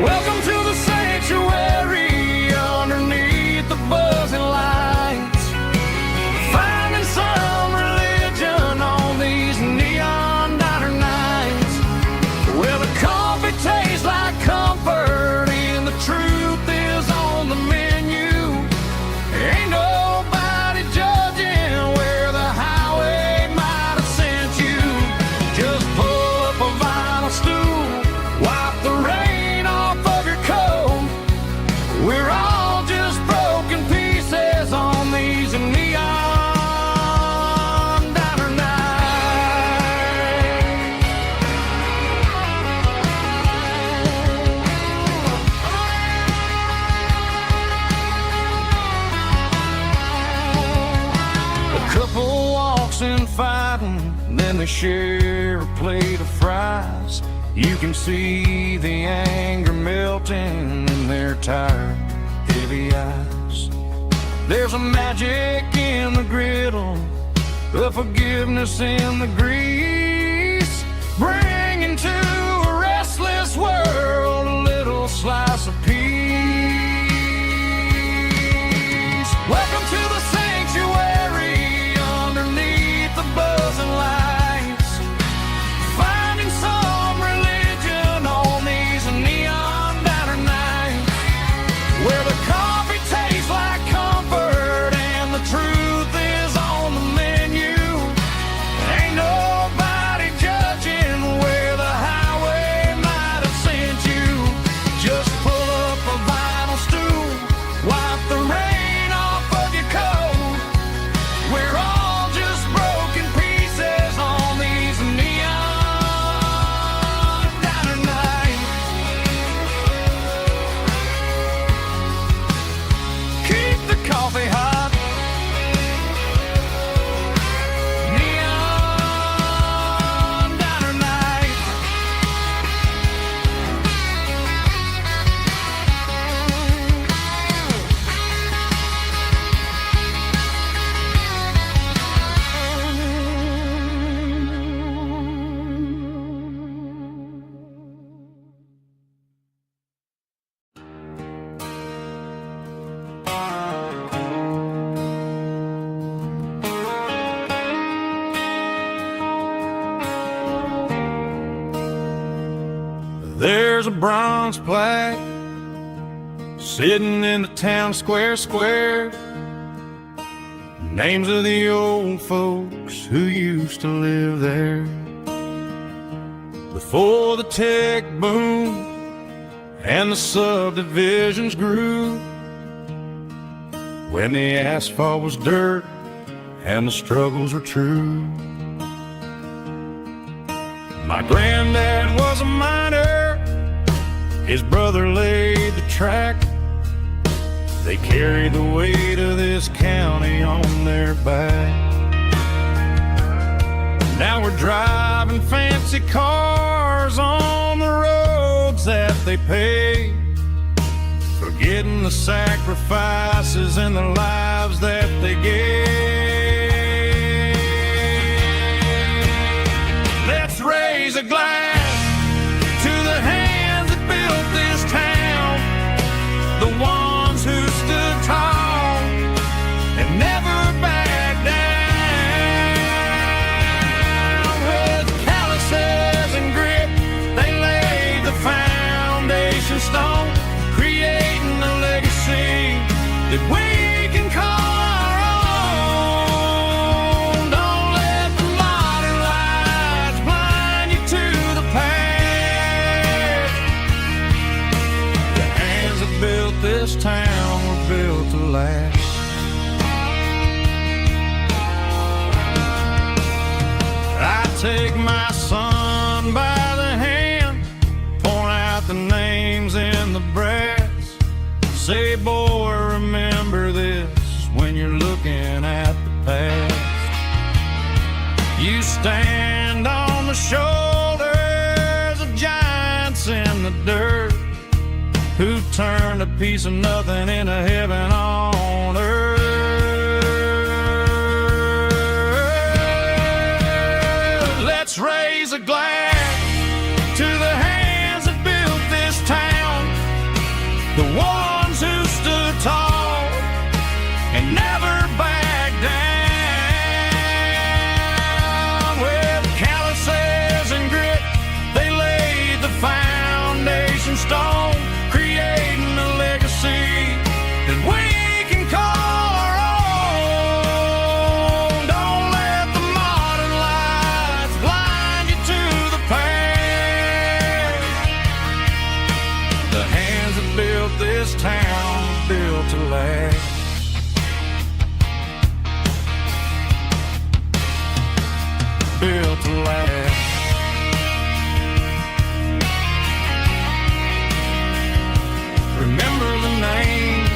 Welcome to the sanctuary, underneath the buzzing lights, finding some religion on these neon diner nights. Well, the coffee tastes like comfort, and the truth is on the menu. Ain't nobody judging where the highway might have sent you. Just pull up a vinyl stool, wipe the rain off of your coat. We're all just broken pieces on these neon diner nights. A couple walks in fighting, then they share a plate of fries. You can see the anger melting in their tired, heavy eyes. There's a magic in the griddle, the forgiveness in the grease, bringing to a restless world a little slice of peace. There's a bronze plaque sitting in the town square. Names of the old folks who used to live there. Before the tech boom and the subdivisions grew, when the asphalt was dirt and the struggles were true. My granddad was a miner, his brother laid the track. They carried the weight of this county on their back. Now we're driving fancy cars on the roads that they paved, forgetting the sacrifices and the lives that they gave. Let's raise a glass to the hands that built this town, the ones who stood tall and never backed down. With calluses and grit, they laid the foundation stone, creating a legacy that we can call our own. Don't let the modern lights blind you to the past. The hands that built this town were built to last. I take my son by the hand, point out the names in the brass. Say, boy, remember this when you're looking at the past. You stand on the shoulders of giants in the dirt, who turned a piece of nothing into heaven on earth. Let's raise a glass to the hands that built this town, the ones who stood tall and never backed down. With calluses and grit, they laid the foundation stone, creating a legacy that we can call our own. Don't let the modern lights blind you to the past. The hands that built this town were built to last. Built to last. Remember the names.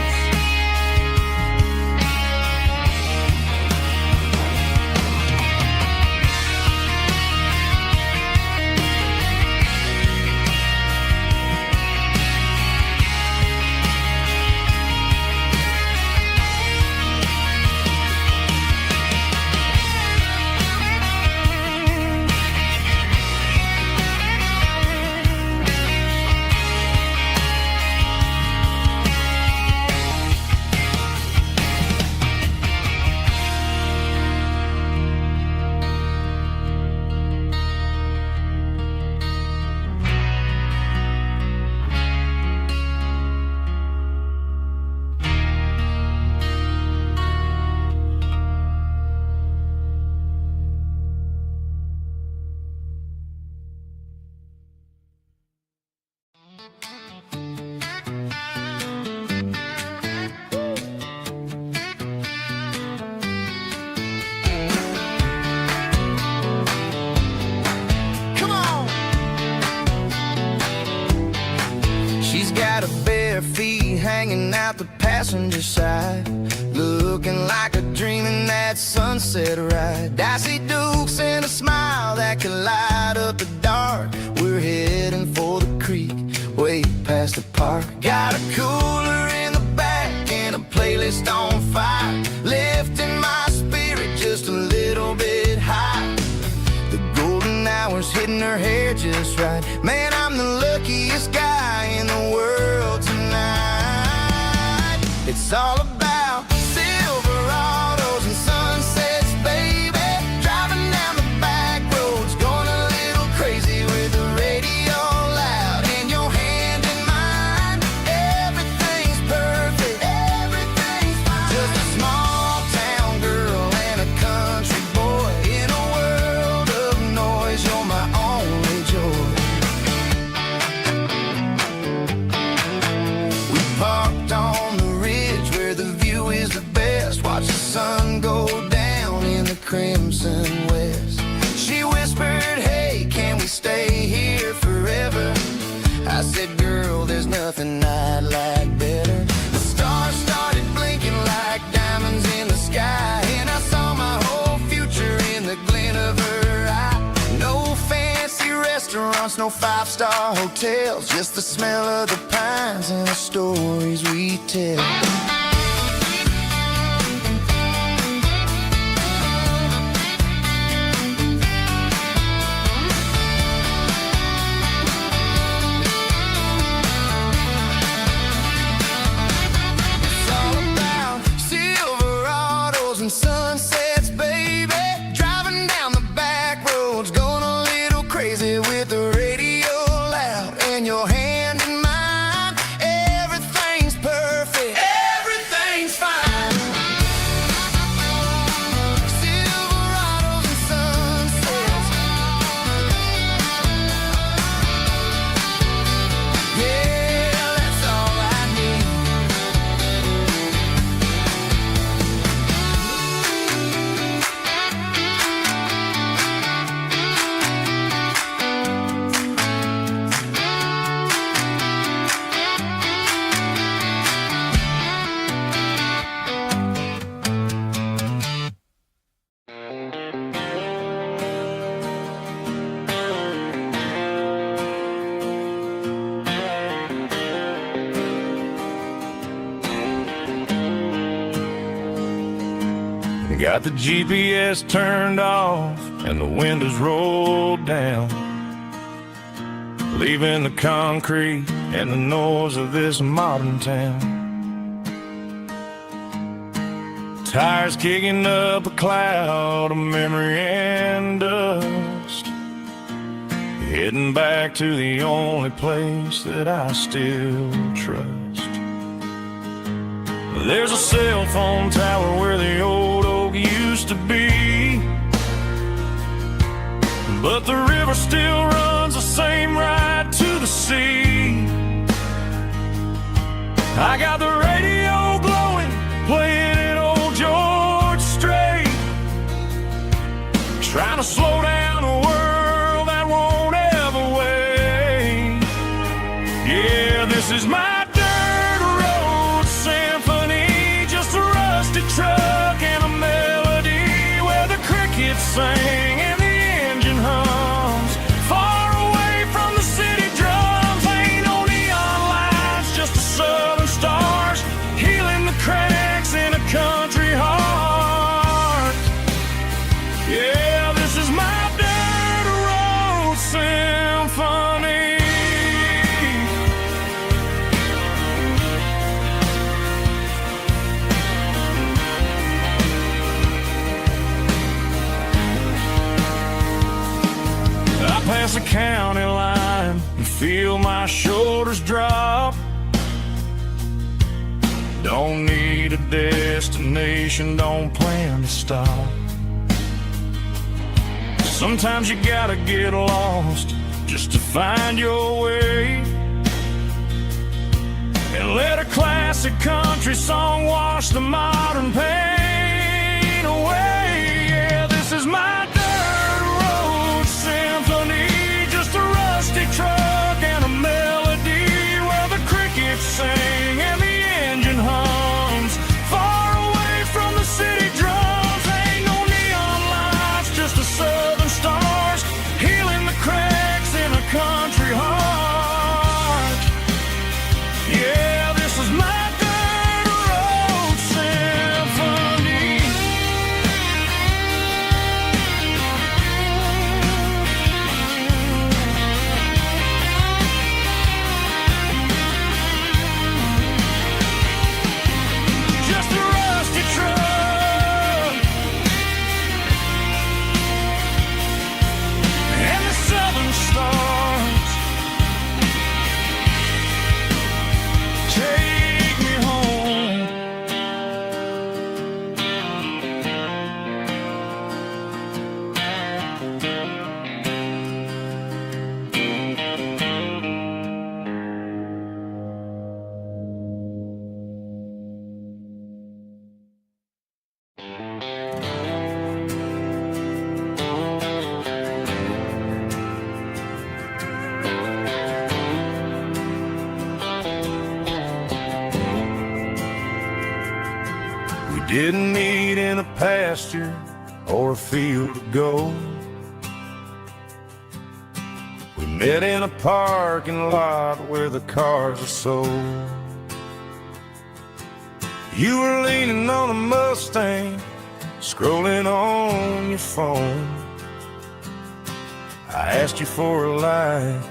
Come on. She's got her bare feet hanging out the passenger side, looking like a dream in that sunset ride. I see Dukes and a smile that can light up the dark. We're heading for the creek, way past the park. Got a cooler in the back and a playlist on fire, lifting my spirit just a little bit high. The golden hours hitting her hair just right. Man, I'm the luckiest guy in the world tonight. It's all about Silverados and sunsets, baby. Driving down the back roads, going a little crazy with the radio loud. restaurants, no five-star hotels, just the smell of the pines and the stories we tell. It's all about Silverados and sunsets, baby. Driving down the back roads, going a little crazy with the radio loud and your hand in mine. Everything's perfect, everything's fine. Silverados and sunsets, yeah, that's all I need. Got the GPS turned off and the windows rolled down, leaving the concrete and the noise of this modern town. Tires kicking up a cloud of memory and dust, heading back to the only place that I still trust. There's a cell phone tower where the old oak used to be, but the river still runs the same right to the sea. I got the radio glowing, playing it old George Strait, trying to slow down a world that won't ever wait. Yeah, this is my truck and a melody where the crickets sing and the engine hums. Far away from the city drums, ain't no neon lights, just the southern stars healing the cracks in a country heart. Yeah, this is my dirt road symphony. Past the county line and feel my shoulders drop. Don't need a destination, don't plan to stop. Sometimes you gotta get lost just to find your way, and let a classic country song wash the modern pain away. Yeah, this is my truck and a melody where the crickets sing and the engine hums. Far away from the city drums, ain't no neon lights, just the southern stars healing the cracks in a country heart. Yeah, this is my dirt road symphony. Didn't meet in a pasture or a field of gold. We Met in a parking lot where the cars are sold. You were leaning on a Mustang, scrolling on your phone. I asked you for a light,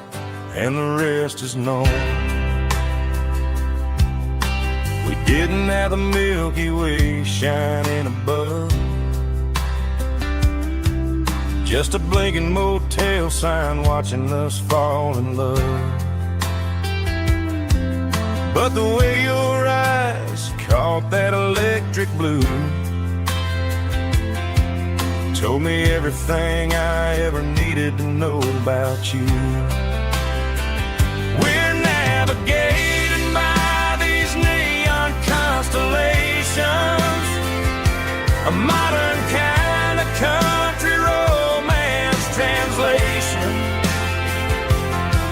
and the rest is known. We didn't have the Milky Way shining above, just a blinking motel sign watching us fall in love. But the way your eyes caught that electric blue told me everything I ever needed to know about you. We're navigating by these neon constellations, a modern kind of country romance translation.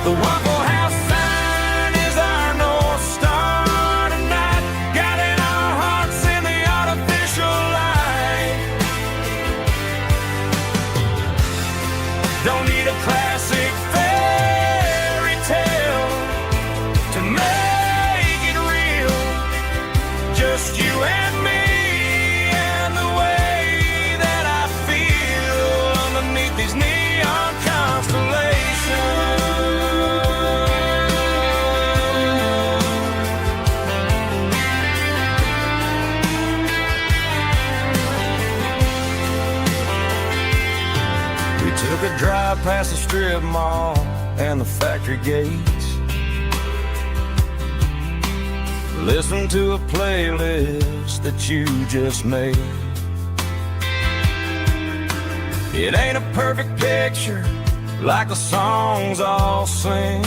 The Waffle House sign is our North Star tonight, guiding our hearts in the artificial light. Don't need a classic fairy tale to make it real. Just you and me and the way that I feel underneath these neon constellations. We took a drive past the strip mall and the factory gates, listened to a playlist that you just made. It ain't a perfect picture like the songs all sing,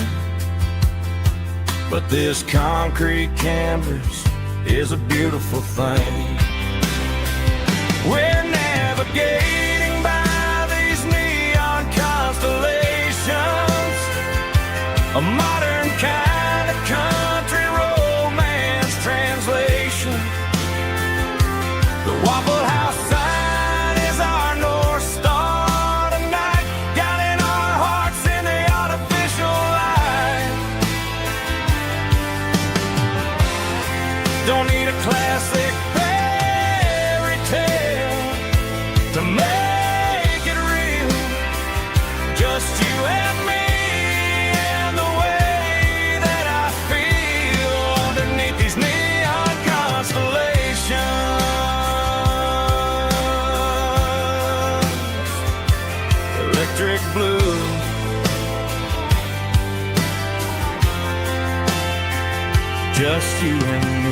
but this concrete canvas is a beautiful thing. We're navigating by these neon constellations, a modern kind of country romance translation. The Waffle House sign is our North Star tonight, guiding our hearts in the artificial light. Don't need a classic fairy tale to make it real. Just you and me and the way that I feel underneath these neon constellations. Electric blue, just you and me.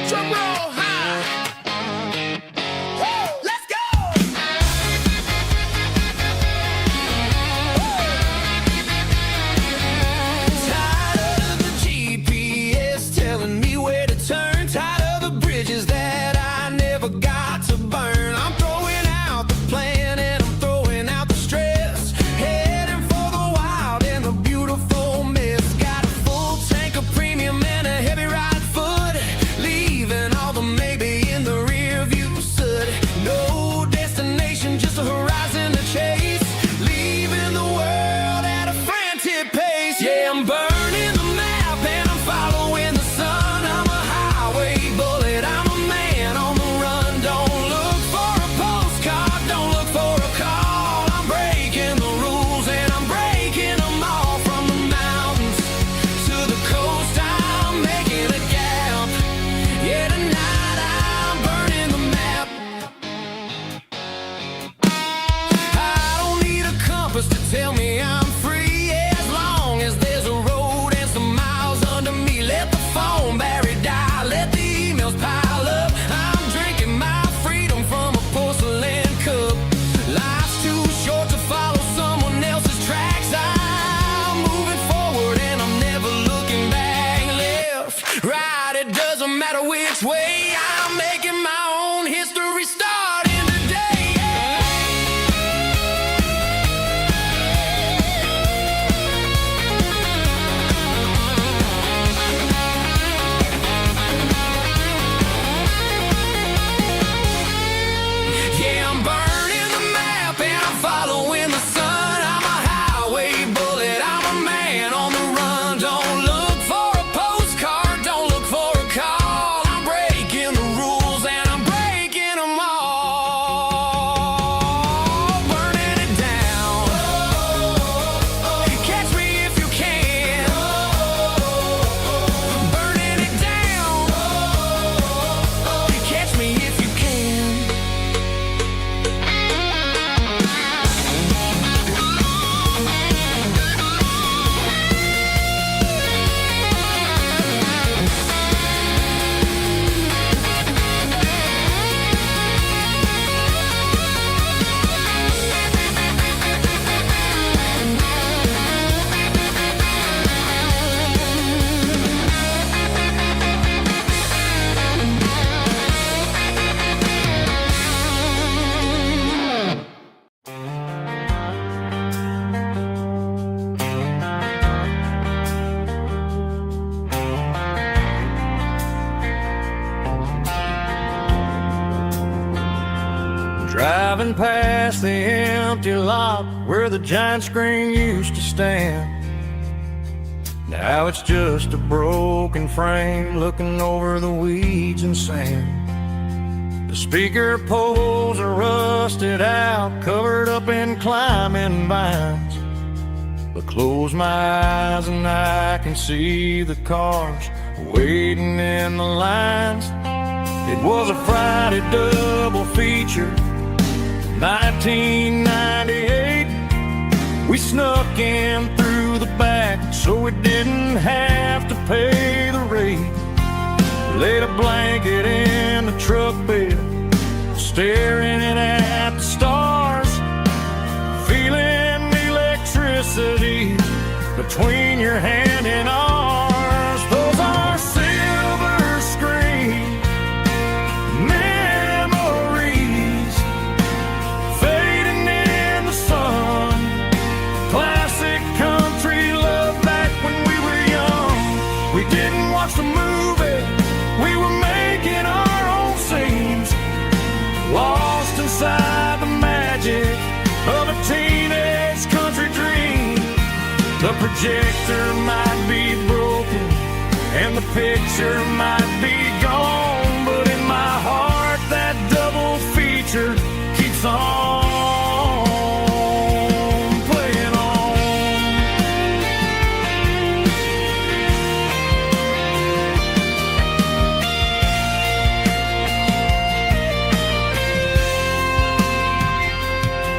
Drum roll high. Woo, let's go. Tired of the GPS telling me where to turn, tired of the bridges that I never got to burn. I'm throwing out the plan and I'm throwing out the stress, heading for the wild and the beautiful mess. Got a full tank of premium and a heavy right foot, leaving all the maybe in the rear view soot. No destination, just a horizon to chase, leaving the world at a frantic pace. Yeah, I'm burning the map and I'm following the sun. I'm a highway bullet, I'm a man on the run. Don't look for a postcard, don't look for a call. I'm breaking the rules and I'm breaking them all. From the mountains to the coast, I'm making a gap. Yeah, tonight I'm burning the map. I don't need a compass to tell me I'm free, yeah, as long as there's a road and some miles under me. Let the phone battery die, let the emails pile up. I'm drinking my freedom from a porcelain cup. Life's too short to follow someone else's tracks. I'm moving forward and I'm never looking back. Left, right, it doesn't matter which way. I'm making my own history starting today. Driving past the empty lot where the giant screen used to stand. Now it's just a broken frame looking over the weeds and sand. The speaker poles are rusted out, covered up in climbing vines. But close my eyes and I can see the cars waiting in the lines. It was a Friday double feature, 1998. We snuck in through the back so we didn't have to pay the rate. Laid a blanket in the truck bed, staring at the stars, feeling the electricity between your hand and ours. Those are silver screen memories fading in the sun. Classic country love back when we were young. We didn't watch the movie, we were making our own scenes, lost inside the magic of a teenage country dream. The projector might be broken and the picture might be gone, but in my heart that double feature keeps on playing on.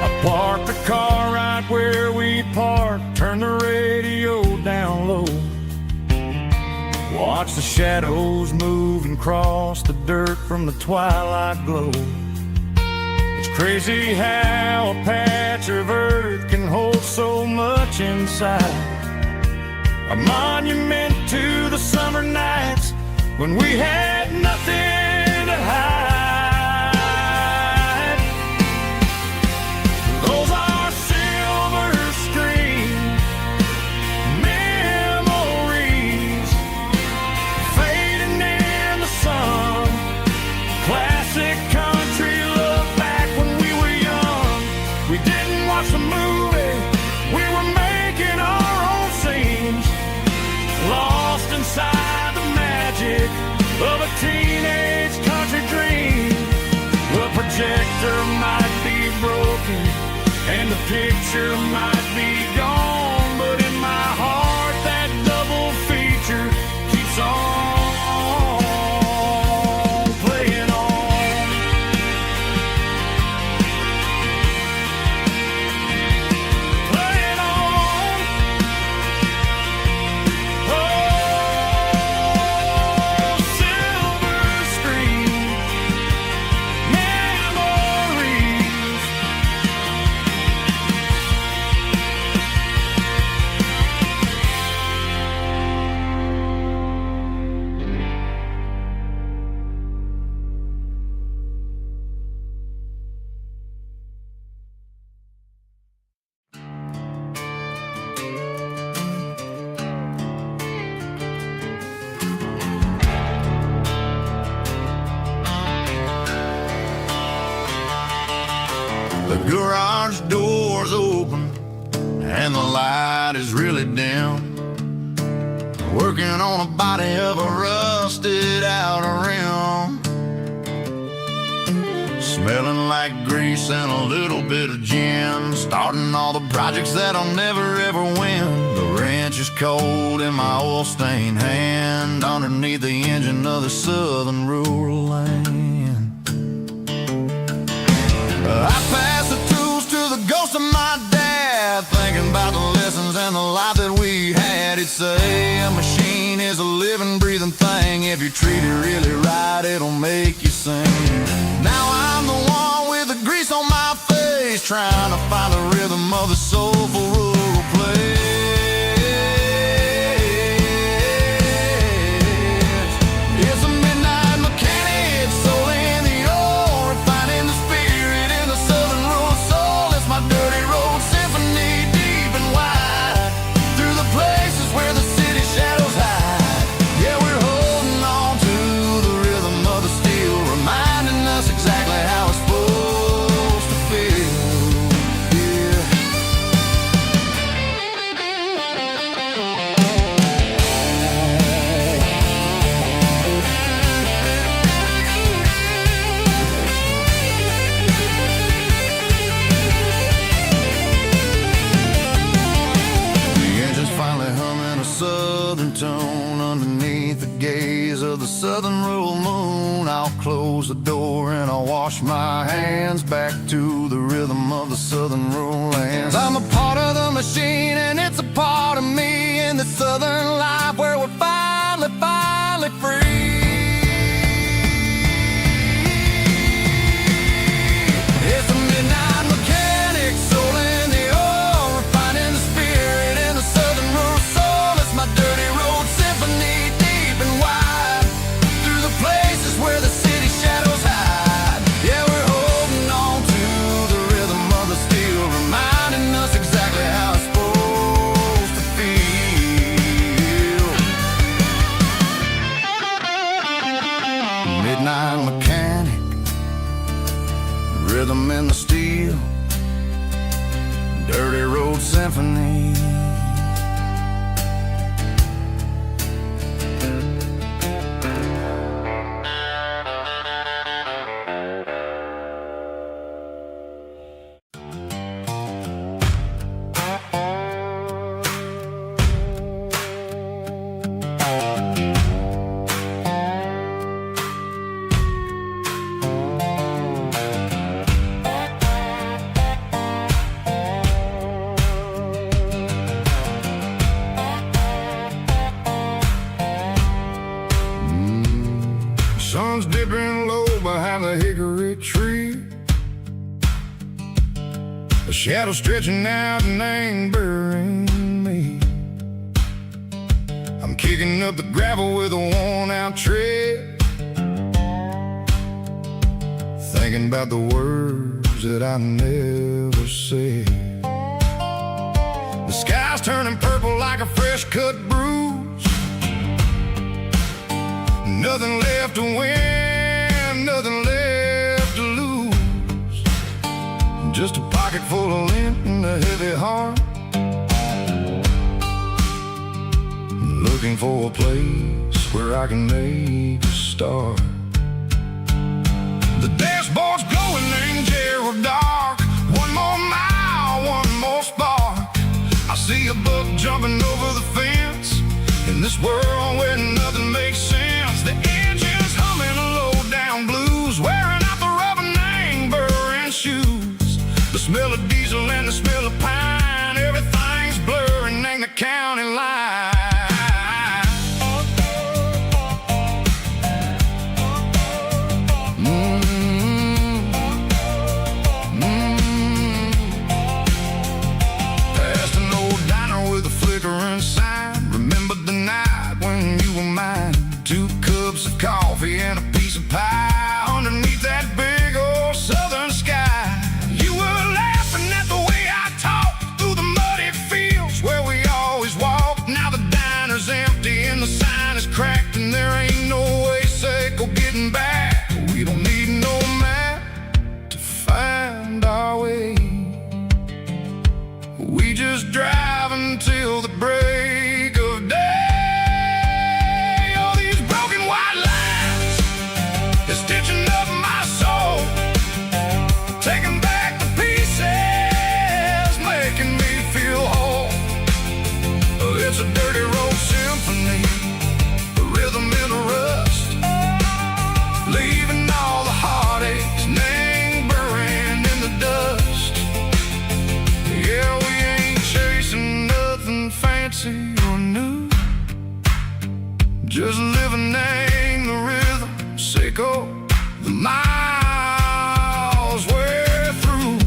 I parked the car right where we parked, turned the radio down low, watch the shadows move and cross the dirt from the twilight glow. It's crazy how a patch of earth can hold so much inside. A monument to the summer nights when we had nothing to hide. Those are silver screen memories fading in the sun. Classic country love back when we were young. We didn't watch the movie, we were making our own scenes, lost inside the magic of a teenage country dream. The projector might be broken and the picture might be gone, but in my heart that double feature keeps on playing on. Playing on. Oh, silver screen memories. The garage door's open and the light is really dim. Working on a body of a rusted out rim. Smelling like grease and a little bit of gin. Starting all the projects that I'll never ever win. The wrench is cold in my oil stained hand, underneath the engine of the southern rural land. I pass the tools to the ghost of my dad, thinking about the lessons and the life that we had. He'd say a machine is a living, breathing thing. If you treat it really right, it'll make you sing. Now I'm the one with the grease on my face, trying to find the rhythm of the soulful rural place. It's a midnight mechanic, soul in the ore, refining the spirit in the southern rural soul. It's my dirty road symphony, deep and wide, through the places where the city shadows hide. Yeah, we're holding on to the rhythm of the steel, reminding us exactly how it's supposed to feel. close the door and I wash my hands back to the rhythm of the southern rural lands. I'm a part of the machine and it's a part of me in the southern life where we're finally free. It's a midnight mechanic, soul in the oil, refining the spirit in the southern rural soul. It's my dirty road symphony, deep and wide, through the places where the city shadows hide. Yeah, we're holding on to the rhythm of the steel, reminding us exactly how it's supposed to feel. Midnight mechanic, rhythm in the steel, dirty road symphony. Sun's dipping low behind the hickory tree, a shadow stretching out and angering me. I'm kicking up the gravel with a worn-out tread, thinking about the words that I never said. The sky's turning purple like a fresh-cut bruise. Nothing left to win, nothing left to lose. Just a pocket full of lint and a heavy heart, looking for a place where I can make a start. The dashboard's glowing in Gerald dark. One more mile, one more spark. I see a buck jumping over the fence in this world where nothing makes sense. The engine's humming a low-down blues, wearing out the rubber name burring shoes. The smell of diesel and the smell of pine, everything's blurring in the county line. Past an old diner with a flickering sign, remember the night when you were mine. 2 cups of coffee and a piece of pie underneath that big old southern sky. You were laughing at the way I talked through the muddy fields where we always walked. Now the diner's empty and the sign is cracked, and there ain't no way safe or getting back. We don't need no map to find our way. We just drive until the break of day. Stitching up my soul, taking back the pieces, making me feel whole. It's a dirty road symphony, a rhythm in the rust, leaving all the heartaches, name burning in the dust. Yeah, we ain't chasing nothing fancy or new, just living in the rhythm. Sicko, the miles we're through.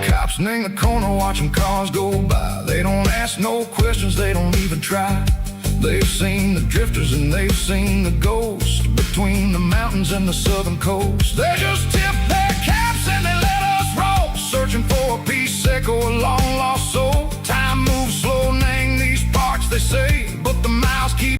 Cops in the corner watching cars go by. They don't ask no questions, they don't even try. They've seen the drifters and they've seen the ghosts between the mountains and the southern coast. They just tip their caps and they let us roll, searching for a piece, Sicko, a long lost soul. Time moves slow, name these parts, they say, but the miles keep